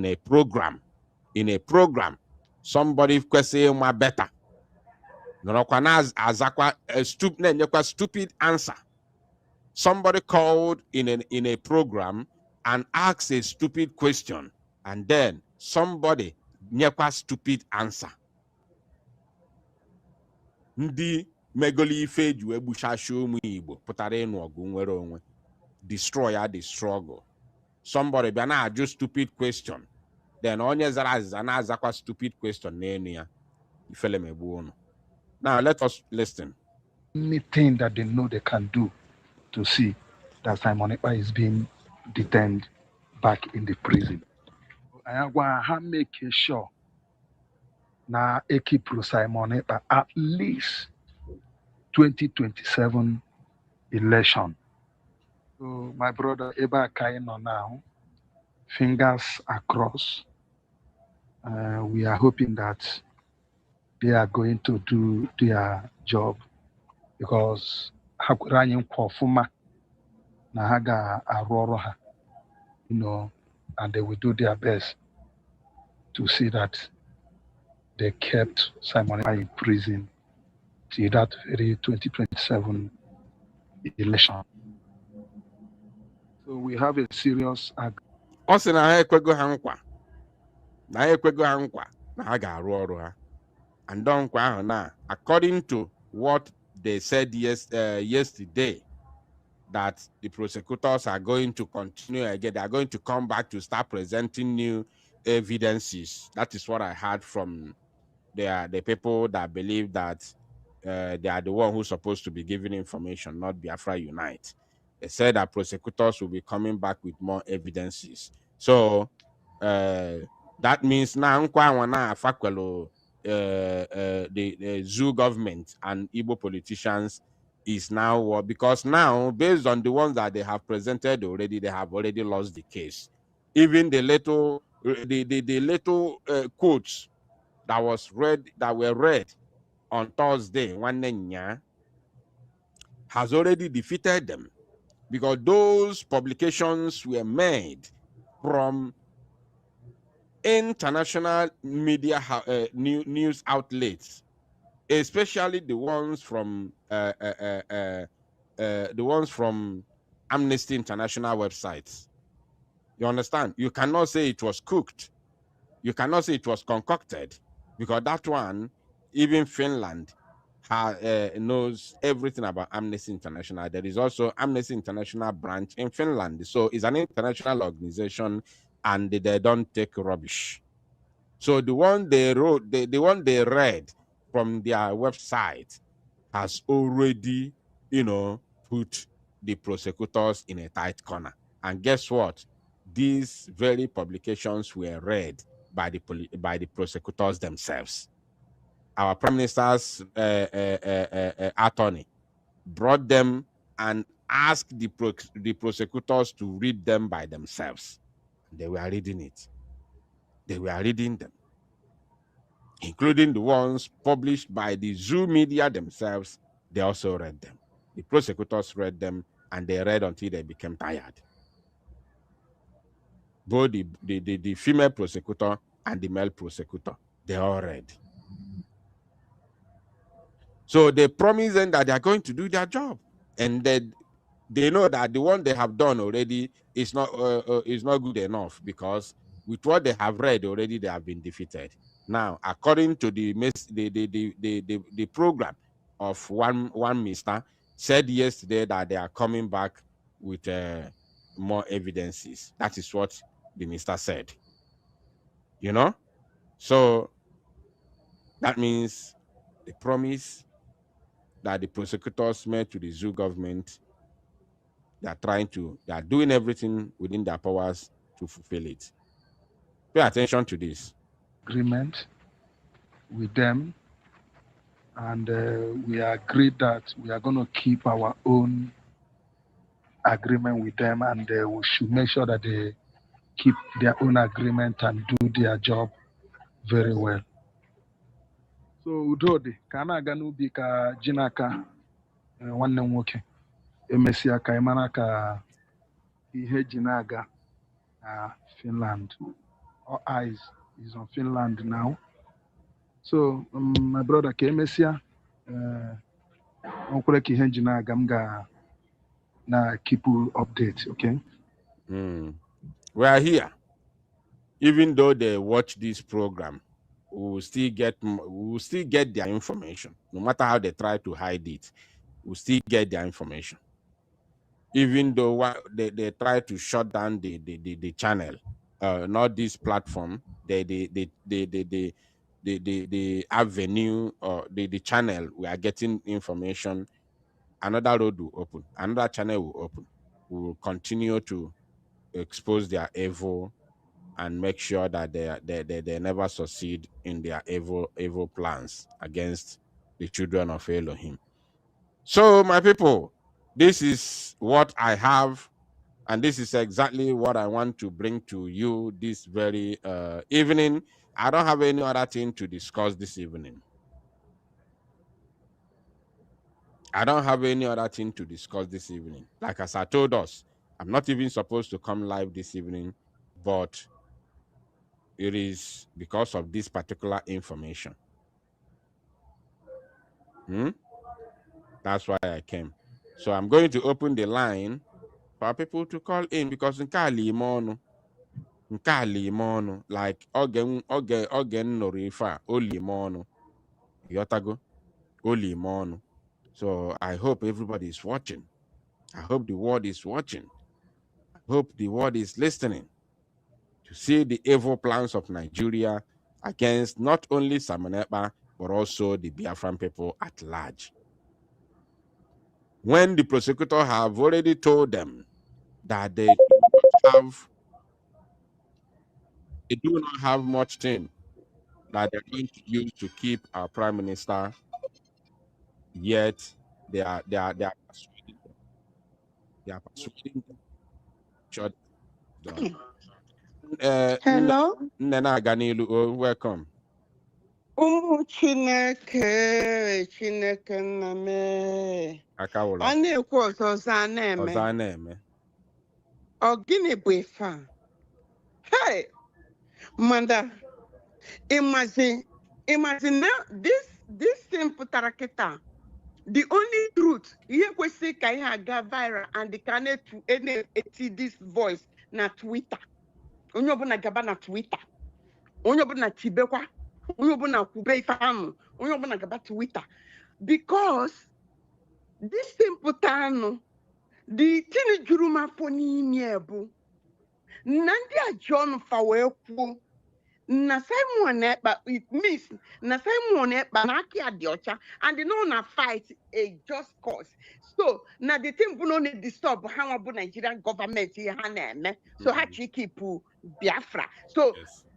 a program, somebody question ma better. No azakwa stupid answer. Somebody called in a program and asked a stupid question, and then somebody nyekwa stupid answer. Ndi megoli ife ju ebuchashi ụmụ Igbo pụtara ịnụ ọgụ nwere onwe, destroy the struggle. Somebody bịa na-ajụ stupid question, then onye zara azịza na-azakwa stupid question n'enu ya, ifele megbu unu. Now let us listen. Anything that they know they can do to see that Simon Ekpa is being detained back in the prison. I want to make sure na ekipru Simon Ekpa at least 2027 election. So my brother Eba Kaino now, fingers across. We are hoping that they are going to do their job, because Hakuranyim Kwafuma Nahaga Aroroha, and they will do their best to see that they kept Simon in prison till that very 2027 election. So we have a serious Also, na ekwego ha nkwa na ha ga-arụ ọrụ ha. And nkwa ahụ na, according to what they said yesterday, that the prosecutors are going to continue again. They are going to come back to start presenting new evidences. That is what I heard from the people that believe that they are the one who's supposed to be giving information, not Biafra Unite. They said that prosecutors will be coming back with more evidences. So that means now the zoo government and Igbo politicians is now, because now, based on the ones that they have presented already, they have already lost the case. Even the little quotes that were read on Thursday, one has already defeated them, because those publications were made from international media news outlets, especially the ones from Amnesty International websites. You understand? You cannot say it was cooked. You cannot say it was concocted, because that one even Finland knows everything about Amnesty International. There is also Amnesty International branch in Finland. So it's an international organization and they don't take rubbish. So the one they wrote, the one they read from their website has already, put the prosecutors in a tight corner. And guess what? These very publications were read by the prosecutors themselves. Our Prime Minister's attorney brought them and asked the prosecutors to read them by themselves. They were reading it. They were reading them, including the ones published by the Zoo media themselves. They also read them. The prosecutors read them, and they read until they became tired. Both the female prosecutor and the male prosecutor, they all read. So they promise them that they are going to do their job, and they know that the one they have done already is not good enough, because with what they have read already, they have been defeated. Now, according to the program of one minister, said yesterday that they are coming back with more evidences. That is what the minister said. So that means the promise that the prosecutors made to the Zoo government, they are doing everything within their powers to fulfill it. Pay attention to this. Agreement with them, and we agreed that we are going to keep our own agreement with them, and we should make sure that they keep their own agreement and do their job very well. So udodi ka na-aga n'ubi ka ji n'aka nwanne m nwoke emesịa ka ị mara ka ihe ji na-aga na Finland. All eyes is on Finland now. So my brother ka emesịa nkwere ka ihe ji na-aga, m ga na keep you update, okay? We are here. Even though they watch this program, we will still get their information. No matter how they try to hide it, we'll still get their information. Even though they try to shut down the channel, not this platform, the avenue or the channel we are getting information, another road will open, another channel will open. We will continue to expose their evil and make sure that they never succeed in their evil plans against the children of Elohim. So, my people, this is what I have, and this is exactly what I want to bring to you this very evening. I don't have any other thing to discuss this evening. Like as I told us, I'm not even supposed to come live this evening, but it is because of this particular information. That's why I came. So I'm going to open the line for people to call in, because in Kalimono, like Ogen Norifa, Olimono, Yotago, Olimono. So I hope everybody is watching. I hope the world is watching. I hope the world is listening to see the evil plans of Nigeria against not only Samanepa, but also the Biafran people at large. When the prosecutor have already told them that they do not have much thing that they're going to use to keep our prime minister, yet they are persuading them. They are persuading them. Shut down. Hello? Nena Ganilu, welcome. Chineke nna me. Akawula. A na-ekwu ọzọ a na-eme. Ọ gịnị bụ ife a? Hey! Manda, imagine now this thing pụtara kịta. The only truth, ihe kwesịrị ka ihe aga viral and ka na-eti this voice na Twitter. Onye ọbụla gaba na Twitter. Onye ọbụla chibekwa. Onye ọbụla kwube ife ahụ. onye ọbụla gaba Twitter, because this simple time, the thing juru m afọ n'ime bụ na ndị a John fa wee kwuo na Simon Ekpa, it means na Simon Ekpa na aka ya dị ọcha and they know na fight a just cause. So na the thing bụ no need disturb ha nwa bụ Nigerian government ihe ha na-eme, so ha chi keep Biafra. So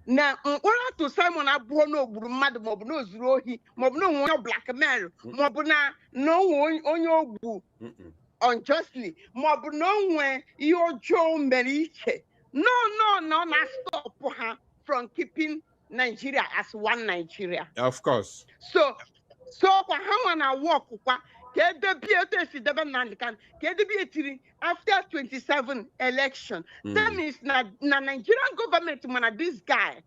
na mkpọrọ atụ Simon abụọ n'ogburu mmadụ maọbụ na ozuru ohi maọbụ na onwe blackmail maọbụ na onye ogbu unjustly maọbụ na onwe ihe ọjọọ mere iche. No, na stop her from keeping Nigeria as one Nigeria. Of course. So kwa how na work kwa after 27 election. That means na Nigerian government man this guy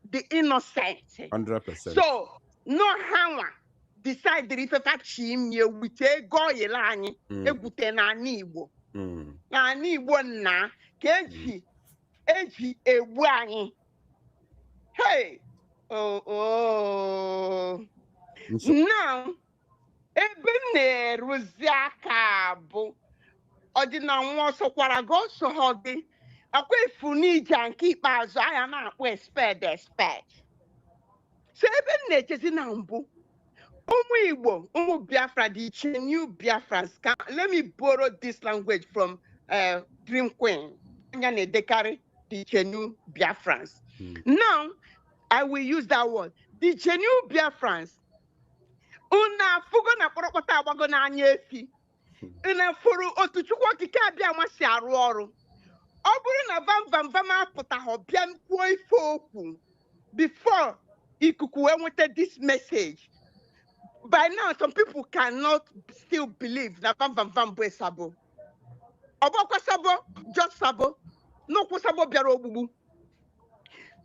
the innocent. 100%. So no how decide if him ye with a go yelani egute na Igbo. Na Igbo na keji eji egbu anyị. Hey, now ebe na-eruzi aka bụ ọdịna nwa ọsọkwara gị ọsọ ha dị akwa efu n'ije nke ikpeazụ anya na-akpọ expect. So ebe na-echezi na mbụ ụmụ Igbo, ụmụ Biafra dị iche, new Biafrans. Let me borrow this language from Dream Queen. Anya na-edekarị the genuine Biafrans. Now, I will use that word. The genuine Biafrans. Una fugo na porokota abago na anya efi. Una furu otuchukwu okike abịa nwasi arụ ọrụ. Ọ bụrụ na vam apụta ho bịa kwuo ife okwu before ikuku enweta this message. By now, some people cannot still believe that vam bụ esabo. Ọbọkwa sabo, just sabo. No kwasabo biara ogbugbu.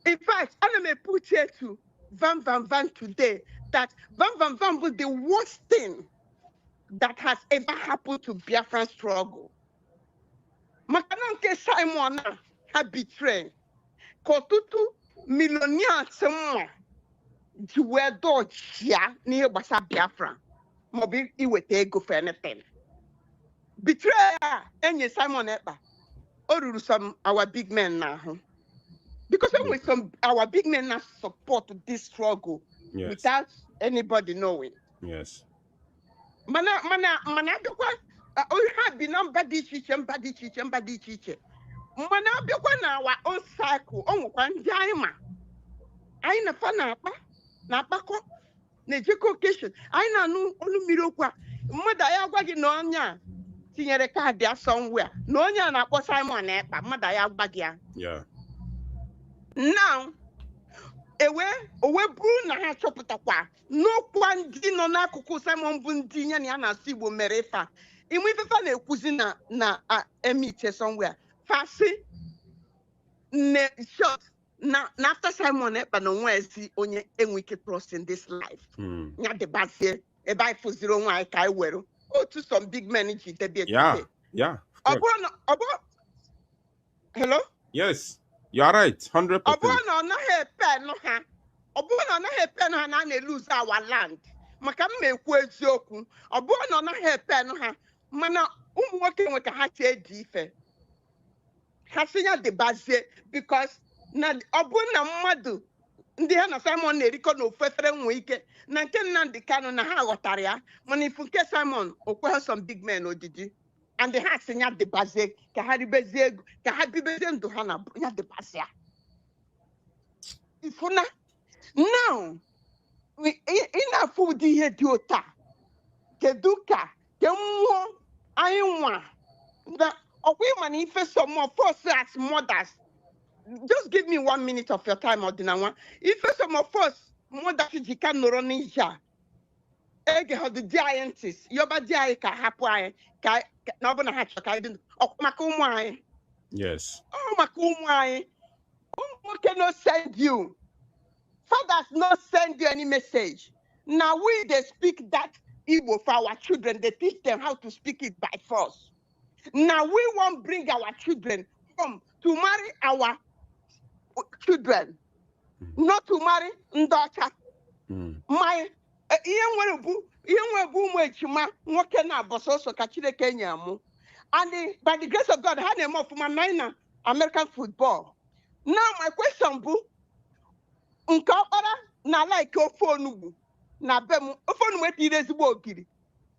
In fact, I may put here to Van today that Van was the worst thing that has ever happened to Biafran struggle. Makananke Simon had betrayed. Kotutu millionaire semwa jiwe do chia ni basa Biafran. Mobi iwete ego for anything. Betrayer enye Simon Ekpa. Or some our big men now. Because when our big men now support this struggle without anybody knowing. Yes. Mana because we have been on body chiche. Mana because na our own cycle on one jaima. I na fa na ko na jeko occasion. I na nu olu mirokwa. Mother ya gwa gi no anya. Tinyere card there somewhere. No anya na akpọ Simon Ekpa. Mother ya gwa gi ya. Yeah. Now, ewe buru na ha chọpụtakwa n'okwu ndị nọ n'akụkụ Simon bụ ndị nye na ya na-asụ Igbo mere ife inwe ifefa na-ekwuzi na emite somewhere fasi ne short na after Simon Ekpa na onwe ezi onye enwe ike trust in this life ya debazie ebe anyị fụziri onwe anyị ka anyị were otu some big men ji debie yeah hello yes. You are right, 100%. Obono na pen ha na lose our land. Maka mmekwu eziokwu. Obono na pen ha mana ụmụ nwoke nwe ka ha tie dị ife. Ha sinya de base because na obuna mmadụ ndị ha na Simon na-erikọ na ofefere nwe ike na nke Nnamdi Kanu na ha ghọtara ya mana ifu nke Simon okwe some big men odidi. And the heart in the basic, Kaharibezieg, Kahabibezem to Hana, not the Basia. If now, we in a food here to ta, Keduka, Kemo, Iowa, the women, if some more first as mothers. Just give me 1 minute of your time, Ordinawa. If some of us, mothers, you can no run Ege ho the giants, yoba jai ka hapwa ka na obona ha chaka idin maka umu anyị. Yes. Oh maka umu anyị. Umu cannot send you. Fathers not send you any message. Now we they speak that Igbo for our children. They teach them how to speak it by force. Now we won't bring our children home to marry our children, not to marry Ndocha. And by the grace of God, I had a more for my minor American football. Now my question bu nka ora na like phone na bem phone we ti ezigbo ogiri.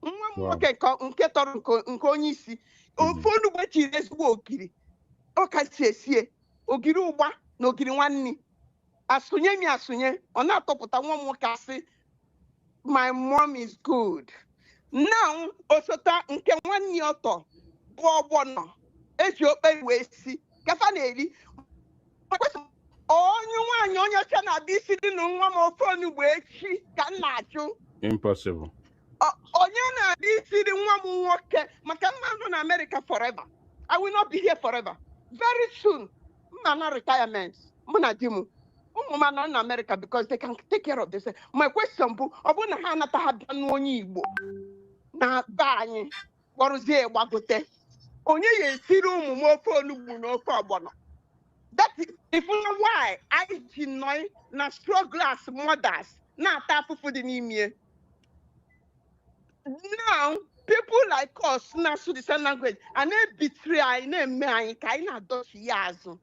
Nwa m nwoke nke tọrọ nke onye isi. Phone we ti ezigbo ogiri. O ka sie ogiri ụgba na ogiri nwanni. Asunye mi asunye, ọ na-atọpụta nwa m nwoke asị my mom is good. Now osota nke nwanni ọtọ bụ ọgbọnọ eji okpe wee si gafa na-eri onye nwaanyị onye ọcha na-abịa isi dị na nwa m ofe onugbu echi ka m na-ajụ impossible. onye na-abịa isi dị nwa m nwoke maka mmadụ na America forever. I will not be here forever. Very soon mma na retirement mụ na di m ụmụ m nọ na America because they can take care of this. My question bụ ọ bụrụ na ha anata ha bịa n'onye Igbo na be anyị kpọrụzie gbagote onye ya esiri ụmụ m ofe onugbu na ofe ọgbọnọ. That is if you know why I deny na struggle as mothers na ata afụfụ dị n'ime. Now people like us na so the same language and they betray anyị na-eme anyị ka anyị na-adọchi ya azụ.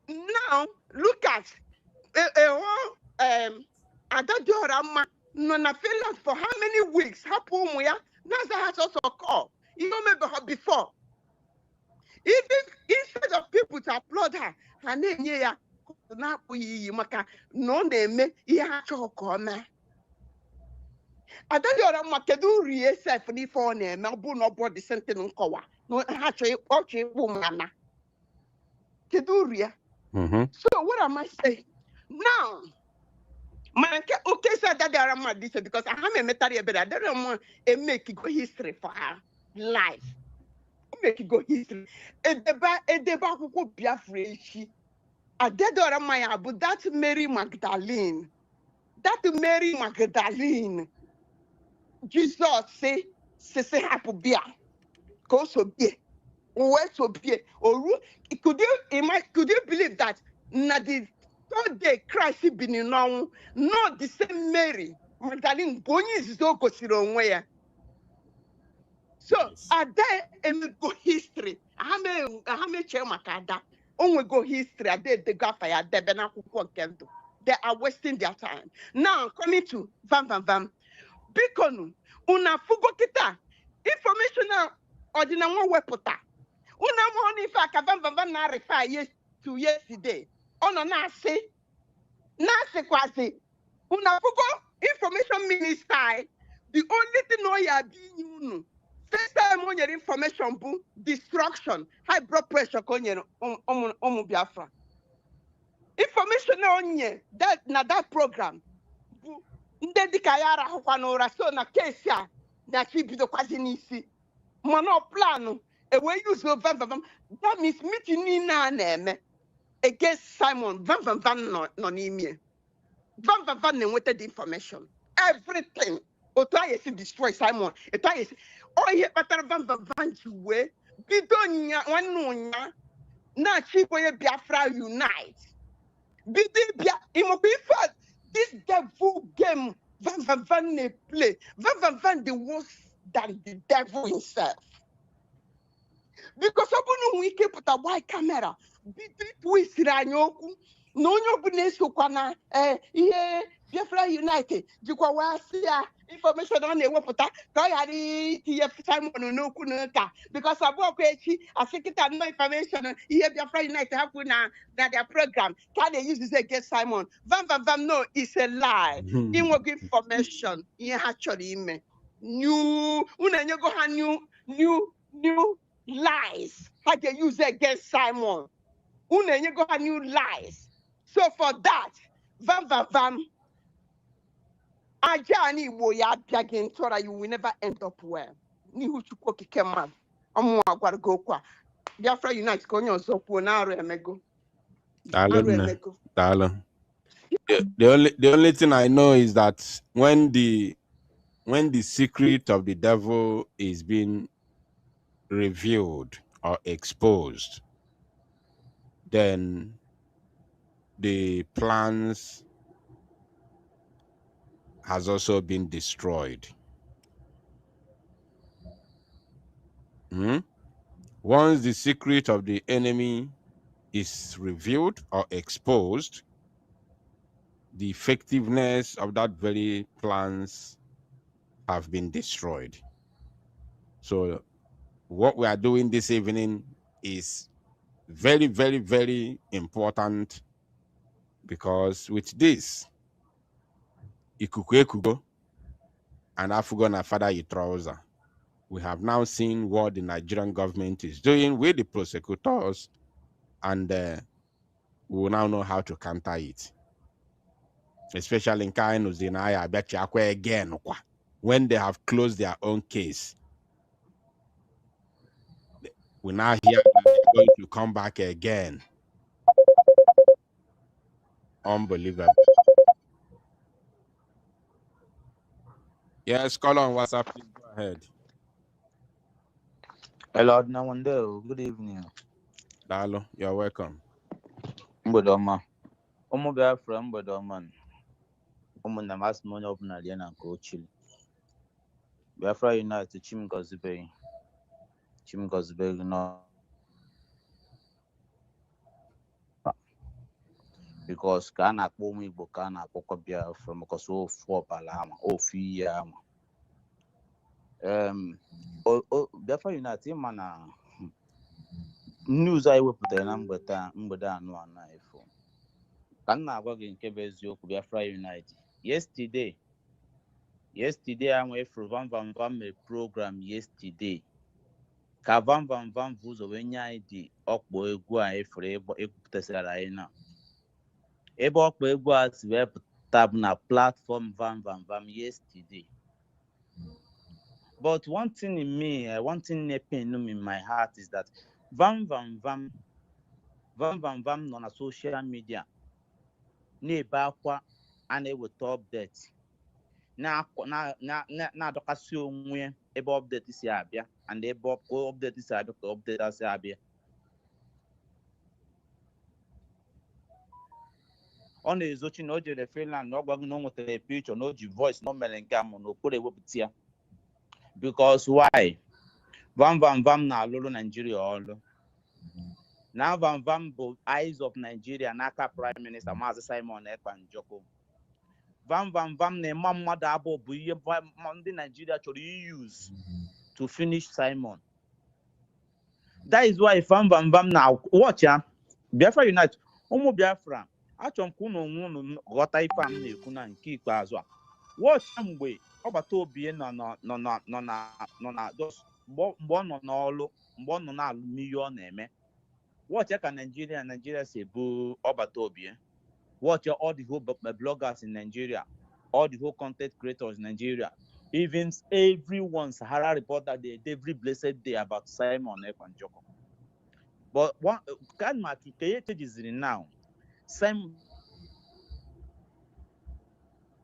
Now look at Adadiorama no na Finland for how many weeks? Hapụ ụmụ ya Naza has also called. You know maybe before. Even instead of people to applaud her, her name ya na maka no name ihe ha chọrọ ka ọ mee. Adadiorama kedu rie self n'ife ọ na-eme ọ bụ na ọ bụ the same thing nkọwa no ha chọrọ ọchị ịkpụ mana. Kedu rie? So what am I saying? Now, man, okay, so that there are my this because I have a material, but I don't want to make go history for her life. Make it go history. A deba who Biafrans. I did or my abu that Mary Magdalene. That Mary Magdalene. Jesus say happy bia. Go so be. Where so be. Or could you believe that na the third day Christ been in now, not the same Mary Magdalene Boni is so considered. So at that go history. I have chair makada. Only go history. I did the gafaya kendo. They are wasting their time. Now coming to Vam. Bikonu una fugo kita information ordina one wepota. Una money fa ka Vam na refer to yesterday. Ono na say quasi una fugo information minister. The only thing no ya be you. First time on your information boom, destruction, high blood pressure konye Biafra. Information on ye that program. Ndedi kayara hokwanora so na case ya na chibido kwazi nisi. Mono plano e we use Vam. That means meeting ni na eme against Simon Vam no nimie. Vam ne wanted the information. Everything. Otwa yesi destroy Simon. Etwa yesi oh ye better Vam way. Bidonya wanunya na chipo ye Biafra unite. Bidibia imobifa this devil game Van ne play. Van the worse than the devil himself. Because abunu wike put a white camera. Bidipu isiranyoku. No nyobunesu kwana iye Biafra United. Jikwa wasia information on the wapota. Kayari TF Simon no kunaka. Because abu kwechi asikita no information iye Biafra United have that their program. Can they use this against Simon? Vam no, it's a lie. He will give information. He actually new lies. How they use it against Simon? New lies. So for that, Vam. Ajani woya biagin tora you will never end up well. Ni huchuko kikema. Omo agwar go kwa. Biafra Unite konyo zopo na aru emego. The only thing I know is that when the secret of the devil is being revealed or exposed, then the plans has also been destroyed. Once the secret of the enemy is revealed or exposed, the effectiveness of that very plans have been destroyed. So what we are doing this evening is very, very, very important, because with this, ikuku and afugo na father you trouser, we have now seen what the Nigerian government is doing with the prosecutors, and we will now know how to counter it. Especially in Kainuzina, I bet you again when they have closed their own case. We now hear that they're going to come back again. Unbelievable. Yes, call on WhatsApp, please go ahead. Hello, Nawando. Good evening. Dalo, you're welcome. Mbodoma. Biafra Mbodoma. Na masmonye open aliena ko chili. Biafra United Chim Gozibe no. Because kana akpọ ụmụ Igbo ka na-akpọkọ Biafra maka so ofu ọbala ama ofu ihe ama. Biafra United mana news anyị wepụtara na mgbede anụ ifo. Ka m na-agwa gị nke bụ eziokwu Biafra United. Yesterday I went for Vam program yesterday. Ka Vam bụ ụzọ wee nye anyị dị ọkpọ egwu a efere ekwupụtasịrị anyị na. Ebe ọkpọ egwu a si wee pụta bụ na platform Vam yesterday. But one thing in me, one thing in my heart is that Vam nọ na social media na-ebe akwa a na-eweta update na-adọkasị onwe ebe update si abịa and ebe update si abịa ka update si abịa. Ọ na-ezochi na o jere Finland na ọ gwaghị na o nwetara picture na o ji voice na o mere nke amụ na okporo ewepụta ya. Because why? Vam na-alụrụ Nigeria ọlụ. Na Vam bụ eyes of Nigeria n'aka Prime Minister Maazị Simon Ekpa Njoko. Vam na-ema mmadụ abụọ bụ ihe ndị Nigeria chọrọ use to finish Simon. That is why Vam na watch ya Biafra Unite. Ụmụ Biafra achọrọ m ka unu ghọta ife a m na-ekwu na nke ikpeazụ a. Watch mgbe ọgbata obi nọ na mgbe ọ nọ n'ọlụ mgbe ọ nọ na-alụ n'ihe ọ na-eme. Watch ka Nigeria si ebu ọgbata obi. Watch all the whole bloggers in Nigeria, all the whole content creators in Nigeria, even everyone Sahara report that day, every blessed day about Simon Ekpa Njoko. But one can match is now.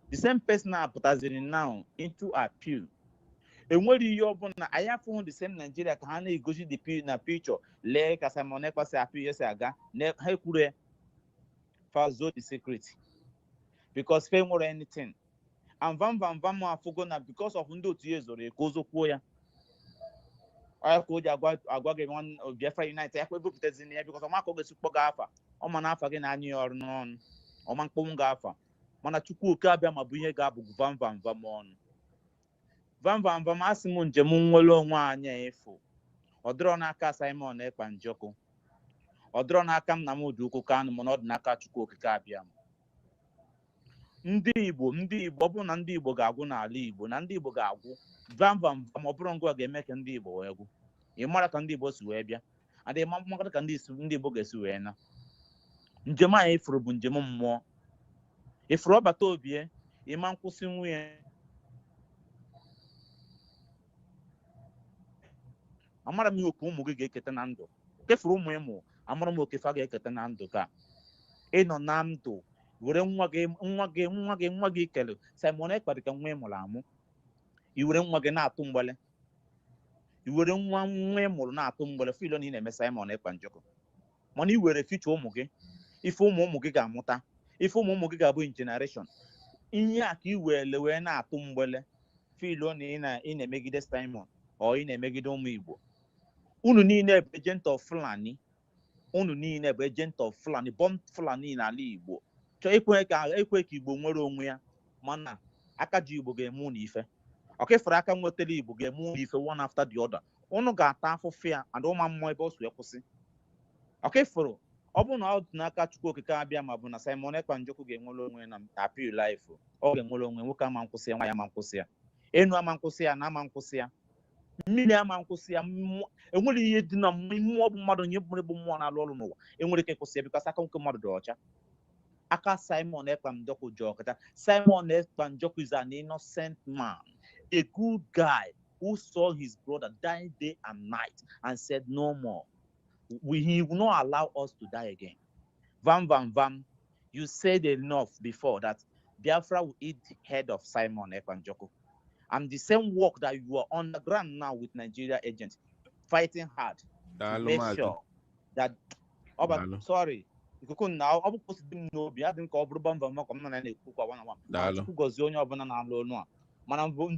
The same person now put us in now into appeal. And when you open, I have found the same Nigeria can negotiate the na picture. Like as Simon Ekpa say appeal yes aga. Ne could first the secret because fame or anything. And Vam forgona because of Ndo 2 years or a Kozo Koya. I could agwa one of Biafra United. I could book it in here because I'm not going to super gafa. I'm an alpha again, I knew or none. I'm on Gafa. Manachukwu Kabia Mabuye Gabu Vam on. Vam Asimun Jamunwelo Wanya Efo. Odrona Ka Simon Ekpa Njoko. Odrona Kam Namudu Kukan Monod Akachukwu Kabia. Ndị Igbo ọ bụ na ndị Igbo ga-agwụ n'ala Igbo na ndị Igbo ga-agwụ Vam ọ bụrụ ngwa ga-eme ka ndị Igbo wee gwụ. Ị mara ka ndị Igbo si wee bịa adị mmakọta ka ndị Igbo ga-esi wee na. Njem a ifuru bụ njem mmụọ. Ifuru ọbata obi ịma nkwụsị nwunye. Amara m oke ụmụ gị ga-eketa na ndụ. Kefuru ụmụ ịmụ amara m oke fa ga-eketa na ndụ ka ịnọ na ndụ. Were nwa gị kele Simon Ekpa dị ka nwa ịmụrụ amụ. I were nwa gị na-atụ mgbele. I were nwa ịmụrụ na-atụ mgbele filo na ị na-eme Simon Ekpa Njoko. Mana i were ficha ụmụ gị ife ụmụ gị ga-amụta ife ụmụ gị ga-abụ in generation. ihe a ka I wee na-atụ mgbele filo na ị na-emegide Simon ọ ị na-emegide ụmụ Igbo. Unu niile bụ agent of Fulani. Unu niile bụ agent of Fulani, bomb Fulani n'ala Igbo. Chọọ ekwe ka Igbo nwere onwe ya, mana aka ji Igbo ga-eme unu ife. Ọkefere aka nwetara Igbo ga-eme unu ife one after the other. Unu ga-ata afụfụ ya and ụma mmụọ ebe o si kwụsị. Ọkefere ọ bụ na ọ dị n'aka Chukwu Okike abịa ma bụ na Simon Ekpa Njọkụ ga-enwere onwe na appeal life. Ọ ga-enwere onwe, nwoke ama nkwụsị ya, nwa ya ama nkwụsị ya, enu ama nkwụsị ya, na ama nkwụsị ya, mmiri ama nkwụsị ya. Enwere ihe dị na mmụọ bụ mmadụ nye bụ mmụọ na-alụ ọrụ n'ụwa enwere ike kwụsị ya because aka nwoke mmadụ dị ọcha. Aka Simon Ekpa Njọkụ dị ọcha. Simon Ekpa Njọkụ is an innocent man, a good guy who saw his brother die day and night and said no more. He will not allow us to die again. Vam, you said enough before that Biafra will eat the head of Simon Ekpa Njọkụ. And the same work that you are on the ground now with Nigeria agents, fighting hard to make sure that. Oh, but sorry, you could now. I was no be. I think I'll bring Vam come on and cook one one. Who goes on your banana alone? Man, I'm one.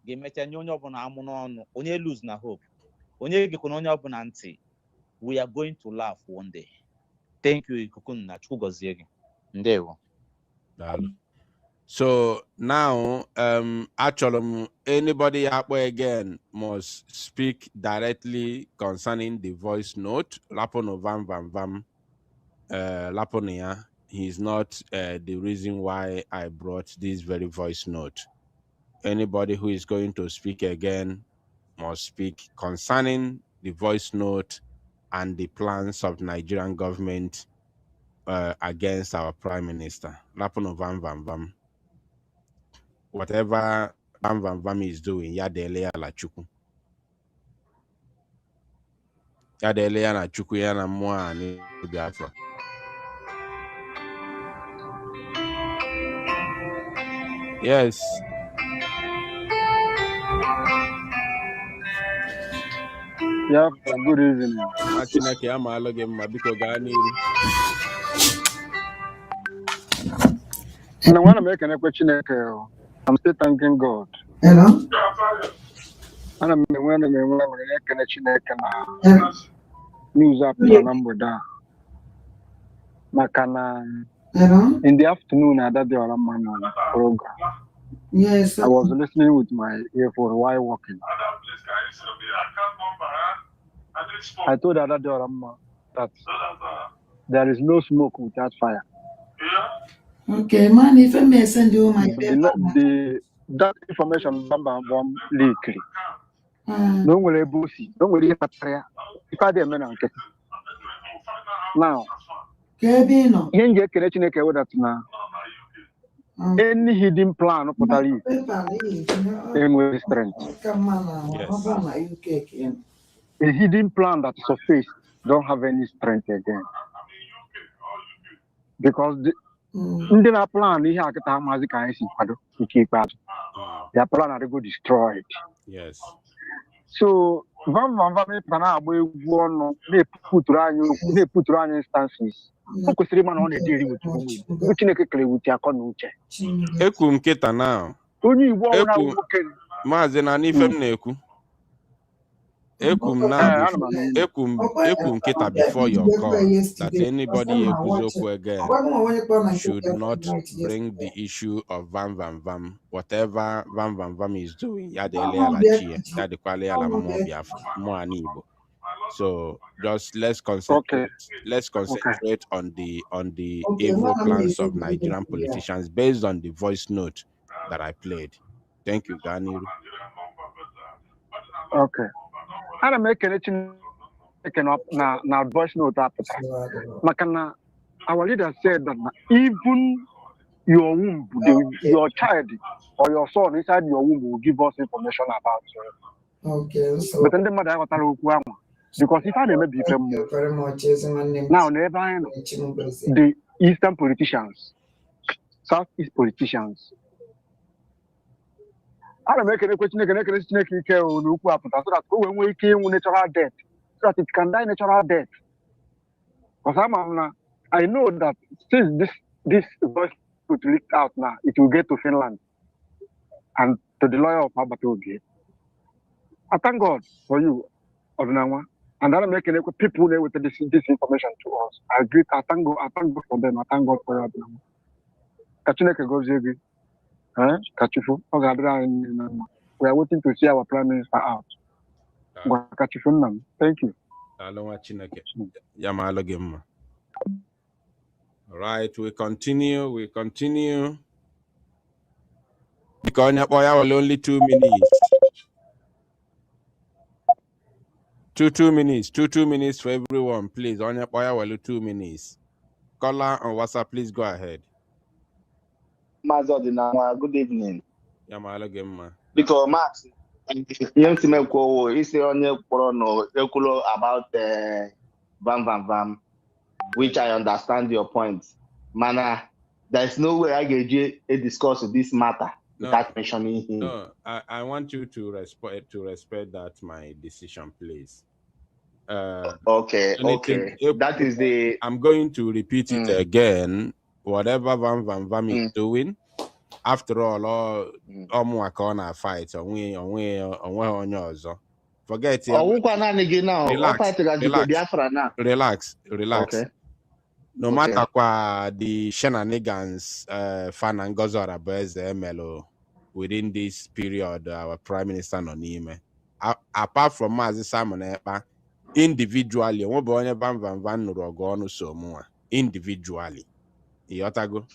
Game met a new on Amunon. Only lose na hope. Only Gikononia Bonanti. We are going to laugh one day. Thank you, Kukuna. Chugoziegi. Ndewo. So now, actually, anybody out there again must speak directly concerning the voice note. Lapono Vam, Laponia. He's not the reason why I brought this very voice note. Anybody who is going to speak again must speak concerning the voice note and the plans of Nigerian government against our Prime Minister. Lapono Vam. Whatever Vam is doing, Yadele Akachukwu. Yadele Akachukwu yana mwa ani Biafra. Yes. Yeah, good evening. Machineke ya maaloge mabiko gani. I want to make an Chineke. I'm still thanking God. Hello? And I'm going to make a Chineke news up to number down. Makana in the afternoon, I did the program. Yes. I was listening with my earphone while walking. I told Adadorama that there is no smoke without fire. Okay, man, if I may send you my paper. That information bomb leak. No one will see. Don't worry about prayer. If I did now, any hidden plan of any strength. Yes. A hidden plan that surfaced don't have any strength again. Because the plan he had their plan are go destroyed. Yes. So Van they put around instances. Focus man on a deal with with your connuche. Ekum keta now. Only one Mazena ni femneku. Ekum now, Ekum keta before your call that anybody Ekuzoku again should not bring the issue of Vam. Whatever Vam is doing, so just let's concentrate. Let's concentrate on the evil plans of Nigerian politicians based on the voice note that I played. Thank you, Ganiru. Okay. I make anything taken up now voice note after. Makana, our leader said that even your womb, your child or your son inside your womb will give us information about you. Okay. So but then the mother because if I never be very much now never the Eastern politicians, Southeast politicians. I don't make any question so that when we came natural death, so that it can die natural death. Because I know that since this voice people to leak out now, it will get to Finland and to the lawyer of Abatoge. I thank God for you, Ordinawa. And I'm making people there with this information to us. I agree. I thank God for them. I thank God for you, Ordinawa. Kachineke goes again. Kachifu. We are waiting to see our Prime Minister out. Thank you. All right, we continue. Because only 2 minutes. 2 minutes. 2 minutes for everyone, please. On 2 minutes. Caller on WhatsApp, please go ahead. Good evening. Because Max, is only about Vam, which I understand your point. Mana, there's no way I get a discuss this matter without mentioning him. No, I want you to respect that my decision, please. Okay. That is the. I'm going to repeat it again. Whatever Vam is doing, after all fight forget it. Relax. Okay. No matter what the shenanigans Fan and Gozora Beze Melo within this period, our Prime Minister Nonime, apart from Mazi Simon Epa, individually, individually.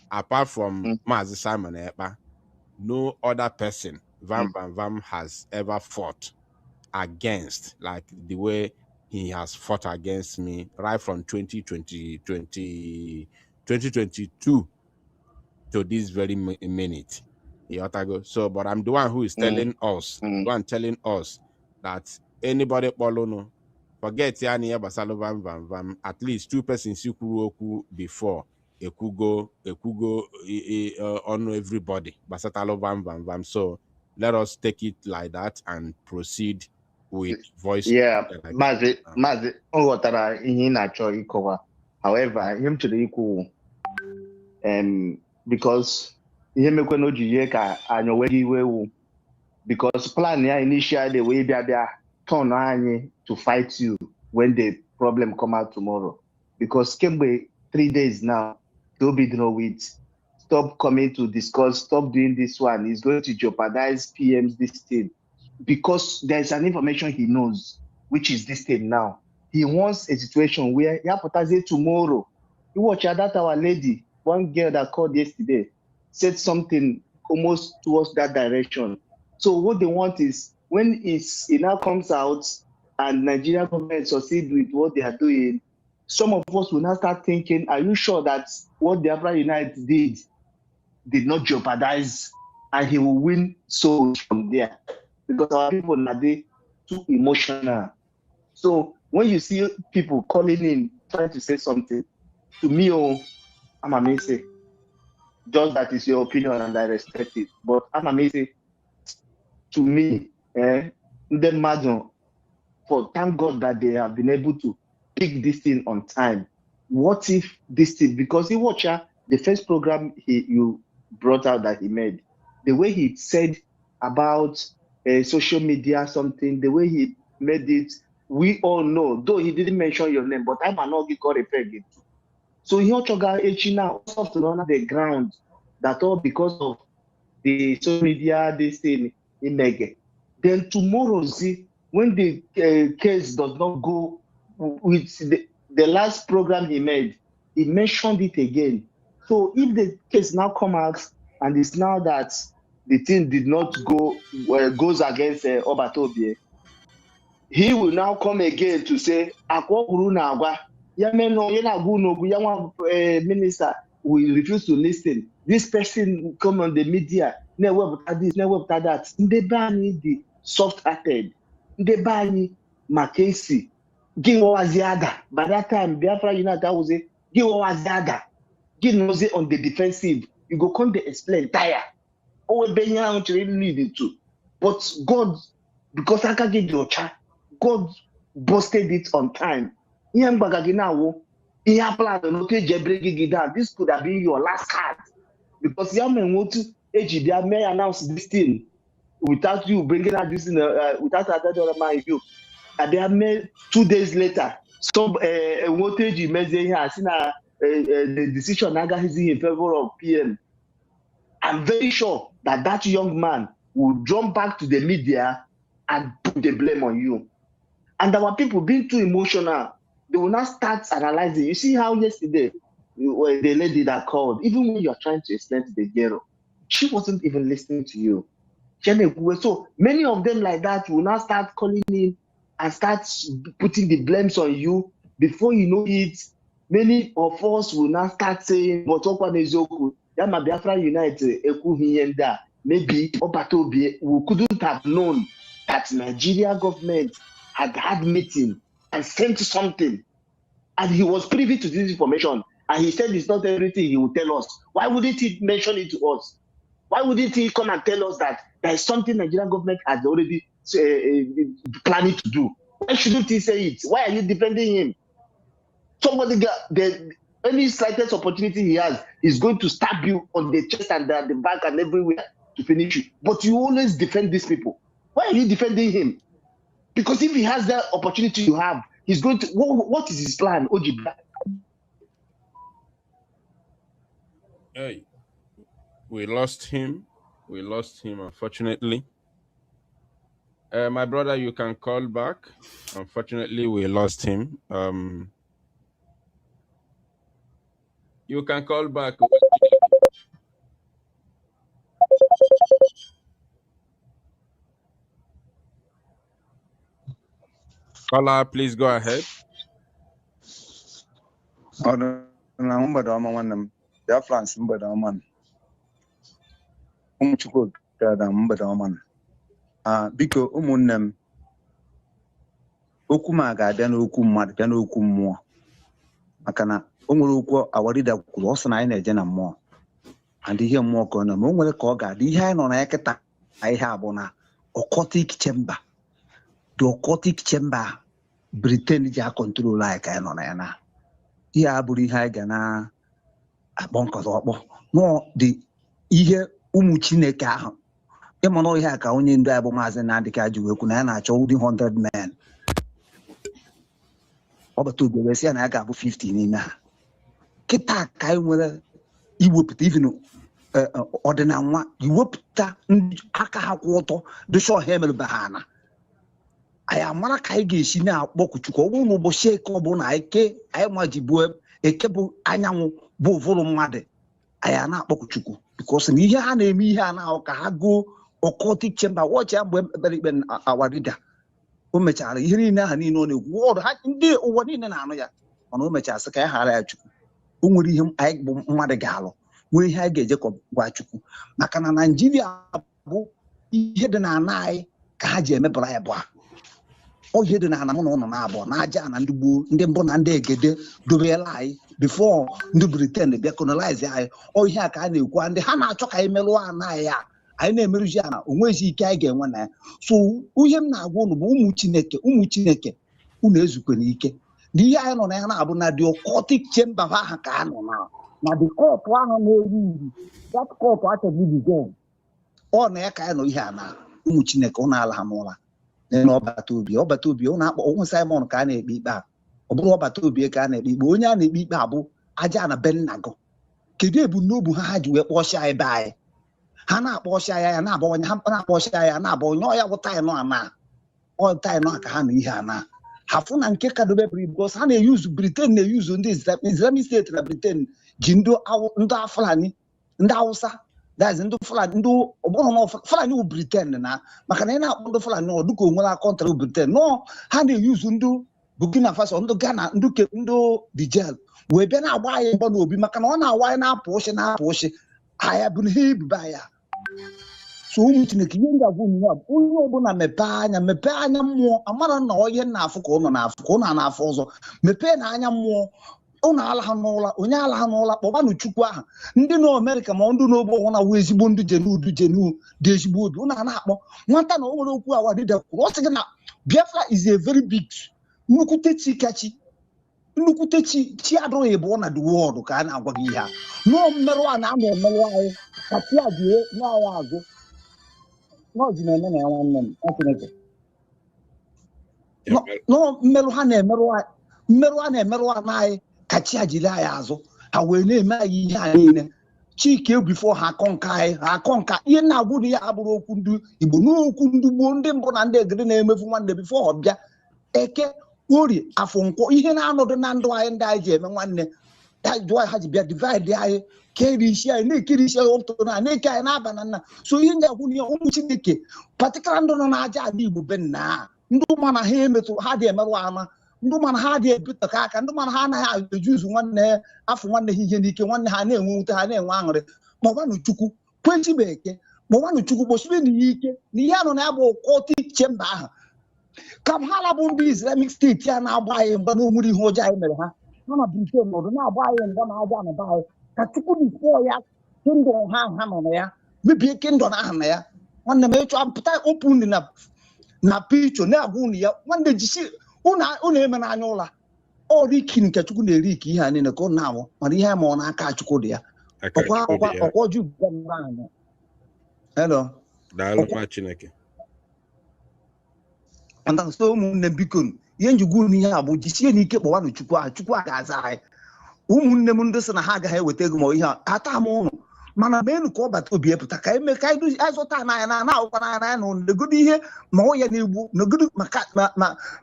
Apart from Mazi Simon Epa, no other person Vam has ever fought against like the way he has fought against me right from 2022 to this very minute. So, but I'm the one who is telling us, that anybody forget Vam, at least 2 persons before Ekugo on everybody. Vam. So let us take it like that and proceed with voice. Yeah, Mazi, however, him to the equal, because because plan initially the way they turn to fight you when the problem come out tomorrow. Because Kembe 3 days now, don't be with. Stop coming to discuss, stop doing this one. He's going to jeopardize PM's this thing. Because there's an information he knows, which is this thing now. He wants a situation where he has tomorrow. You watch that our lady, one girl that called yesterday, said something almost towards that direction. So what they want is when it now comes out and Nigerian government succeed with what they are doing, some of us will now start thinking, are you sure that what the Biafra United did not jeopardize and he will win souls from there? Because our people are too emotional. So when you see people calling in, trying to say something, to me, I'm amazing. Just that is your opinion and I respect it. But I'm amazing. To me, for thank God that they have been able to pick this thing on time. What if this thing, because you watch the first program you brought out that he made, the way he said about social media, something, the way he made it, we all know, though he didn't mention your name, but I'm not going to. So he also got now off to run the ground that all because of the social media, this thing in Mege. Then tomorrow, see, when the case does not go with the last program he made, he mentioned it again. So if the case now comes out and it's now that the thing did not go goes against Obatobie, he will now come again to say, minister will refuse to listen. This person come on the media, never this, never that. They ban the soft-hearted. They ban Mackenzie. Give Owaziada. By that time, Biafra United was a give Owaziada. Give Nose on the defensive. You go come to explain tire. Oh, Benya really need it too. But God, because I can't get your child, God busted it on time. This could have been your last card. because young men want to HBA may announce this thing without you bringing out this without my you. And they have made 2 days later. So what you measure has seen the decision Naga is in favor of PM. I'm very sure that young man will jump back to the media and put the blame on you. And our people being too emotional, they will not start analyzing. You see how yesterday the lady that called, even when you're trying to explain to the girl, she wasn't even listening to you. So many of them like that will now start calling in and start putting the blames on you. Before you know it, many of us will now start saying, but Biafra United, maybe we couldn't have known that Nigeria government had meeting and sent something. And he was privy to this information. And he said it's not everything he will tell us. Why wouldn't he mention it to us? Why wouldn't he come and tell us that there is something Nigerian government has already planning to do? Why shouldn't he say it? Why are you defending him? Somebody any slightest opportunity he has is going to stab you on the chest and the back and everywhere to finish you. But you always defend these people. Why are you defending him? Because if he has that opportunity you have, he's going to. What is his plan, Ojibla? Hey, we lost him. We lost him, unfortunately. My brother, you can call back. Unfortunately, we lost him. You can call back. Caller, please go ahead. Biafrans Mbadaman. Akachukwu Mbadaman. Biko ụmụnne okwu ma ga-abịa n'okwu mmadụ bịa n'okwu mmụọ maka na o nwere okwu awarida kwuru ọ sị na anyị na-eje na mmụọ and ihe mmụọ ka ọ nọ ma o nwere ka ọ ga-adị ihe anyị nọ na ya kịta ihe abụ na occultic chamber the occultic chamber Britain ji control anyị ka anyị nọ na ya na ihe abụrụ ihe anyị ga na akpọ nkọta ọkpọ nọ dị ihe ụmụ Chineke ahụ ịma na ihe ka onye ndu abụ maazị Nnamdi Kanu wee kwu na ya na-achọ ụdị 100 men ọ bata obodo si ya na ya ga-abụ 50 n'ime ha kịta ka anyị nwere iwepụta even ọdịna nwa iwepụta aka ha kwụ ọtọ dịcha ọha emerebe ha na anyị amara ka anyị ga-esi na-akpọku Chukwu ọ bụrụ na ụbọchị eke ọ bụla anyị maji bụ eke bụ anyanwụ bụ ụvụrụ mmadụ anyị na-akpọku Chukwu because na ihe ha na-eme ihe a na-ahụ ka ha gụọ occultic chamber watch ya mgbe ekpere ikpe awarida o mechara ihe niile aha niile ọ na-ekwu ọdụ ha ndị ụwa niile na-anụ ya mana o mechara sị ka ya ghara ya Chukwu o nwere ihe anyị bụ mmadụ ga-alụ nwere ihe anyị ga-eje gwa Chukwu maka na Naijiria bụ ihe dị na ana anyị ka ha ji emebara ya bụ ọ ihe dị na ana mụ na ụlọ na-abụọ na aja na ndị gboo ndị mbụ na ndị egede dobela anyị before ndị Britain bịa colonize anyị ọ ihe a ka a na-ekwu ndị ha na-achọ ka anyị merụọ ana anyị anyị na-emerụzi ana onwezi ike anyị ga-enwe na ya so ihe m na-agwa unu bụ ụmụ Chineke unu ezukwe n'ike na ihe anyị nọ na ya na-abụ na the occultic chamber ahụ ka a nọ na the court ahụ na-eru uru that court achọghị ibido ọ na ya ka anyị nọ ihe a na ụmụ Chineke ụnụ ala ha n'ụla na ọbata obi ụnụ akpọ onwe Simon ka a na-ekpe ikpe a ọ bụrụ ọbata obi ka a na-ekpe ikpe onye a na-ekpe ikpe abụ aja na be nna gị kedu ebumnobi ha ji wee kpọchie anyị be anyị ha na-akpọchi ya na-abawanye ha na-akpọchi ya na-abawanye ọ ya bụ taịnụ ana ọ taịnụ ka ha na ihe ana ha fụ na nke kadobe bikos ha na-eyuzu Britain na-eyuzu ndị Islamic State na Britain ji ndị Fulani ndị Hausa dazi ndị Fulani ndị ọbụrụ na Fulani wụ Britain na maka na ị na-akpọ ndị Fulani ọ dịka onwere kọntrị Britain nọ ha na-eyuzu ndị Burkina Faso ndị Ghana ndị Niger wee bịa na-agba anyị mgba n'obi maka na ọ na-awa anyị na-apụ ụchị anya bụ na ha ebubo anya so ụmụ Chineke ihe ga-agwa onye ọbụla mepee anya mmụọ amara na ihe na-afụ ka ụnọ na-afụ ka ụnọ na-afụ ọzọ mepee na anya mmụọ ụnọ ala ha n'ụla onye ala ha n'ụla kpọbanụ Chukwu ahụ ndị nọ Amerịka ma ndị n'ogbe ọnwụna wụ ezigbo ndị jenu dị ezigbo obi ụnọ na-akpọ nwata na o nwere okwu awadida kwuru ọ sị gị na Biafra is a very big nnukwute chikachi nnukwute chi adịghị bụ na the world ka a na-agwa gị ihe a nọọ mmerụ a na-amụ emerụ anyị ka chi a jiri nye anyị azụ n'ọjị na-eme na ya nwanne m Chineke nọọ mmerụ ha na-emerụ anyị ka chi a jiri anyị azụ ha wee na-eme anyị ihe a niile chike bifo ha akọ nka anyị ha akọ nka ihe na-agwụ dị ya abụrụ okwu ndị Igbo n'okwu ndị gboo ndị mbụ na ndị egede na-emefu nwanne bifo ọ bịa Eke Orie Afọ Nkwọ ihe na-anọdụ na ndụ anyị ndị anyị ji eme nwanne ha ji bịa divide anyị keri isi anyị na-ekiri isi anyị ọpụtụ na-eke anyị na-aba na nna so ihe ndị agwụ ihe ụmụ Chineke patikala ndụ nọ n'aja ala Igbo be nna ndị mana ha emetụ ha dị emerụ ama ndị mana ha dị ebitaka aka ndị mana ha anaghị ejuzu nwanne afọ nwanne ha ihe n'ike nwanne ha na-enwe nwute ha na-enwe aṅụrị ma ọgbanụ Chukwu kwechi Bekee ma ọgbanụ Chukwu gbochibe na ihe ike na ihe anọ na ya bụ ụkọtụ iche mba ahụ ka ha labụ ndị Islamic steeti a na-agba anyị mgba n'onwere ihe ọjọọ anyị mere ha na Britain nọdụ na-agba anyị mgba na aja na be anyị ka Chukwu dịpụọ ya kendụ ha nọ na ya mebie kendụ na aha na ya nwanne m ịchọ mpụta okwu ndị na picho na-agwa unu ya nwanne jisi unu eme n'anya ụla ọriki nke Chukwu na-eri ike ihe a niile ka ọ na-awụ mana ihe ma ọ n'aka Chukwu dị ya ọkwa ju anyị hello daalụkwa Chineke so ụmụnne biko ihe njigwu n'ihe a bụ jisie n'ike kpọwanụ Chukwu ahụ Chukwu a ga-aza anyị ụmụnne m ndị sị na ha agaghị eweta ego ma ihe a ata m ụnụ mana meenụ ka ọ bata obi epụta ka eme ka anyị zụta n'anya na akwụkwa n'anya na negodo ihe ma ọ ya na-egbu negodo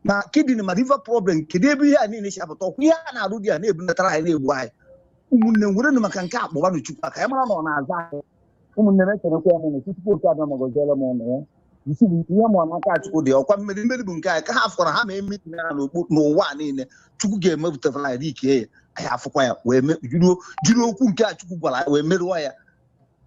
ma kidney ma liver problem kedu ebe ihe a niile si apụta ọkwa ihe a na-arụ dị ya na-ebunatara anyị na-egbu anyị ụmụnne m werenụ maka nke akpọwanụ Chukwu ka anyị mara na ọ na-aza anyị ụmụnne m ekenekwa ya mụnụ tupu oke abịa magoziere m ụnụ ya isi bụ ihe mụ amaka Chukwu dị ọkwa mmeri bụ nke anyị ka ha fọrọ ha ma emeti ya n'ụwa niile Chukwu ga-emepụtara anyị ike ya anyị afụkwa ya wee jiri okwu nke a Chukwu gwara wee merụọ ya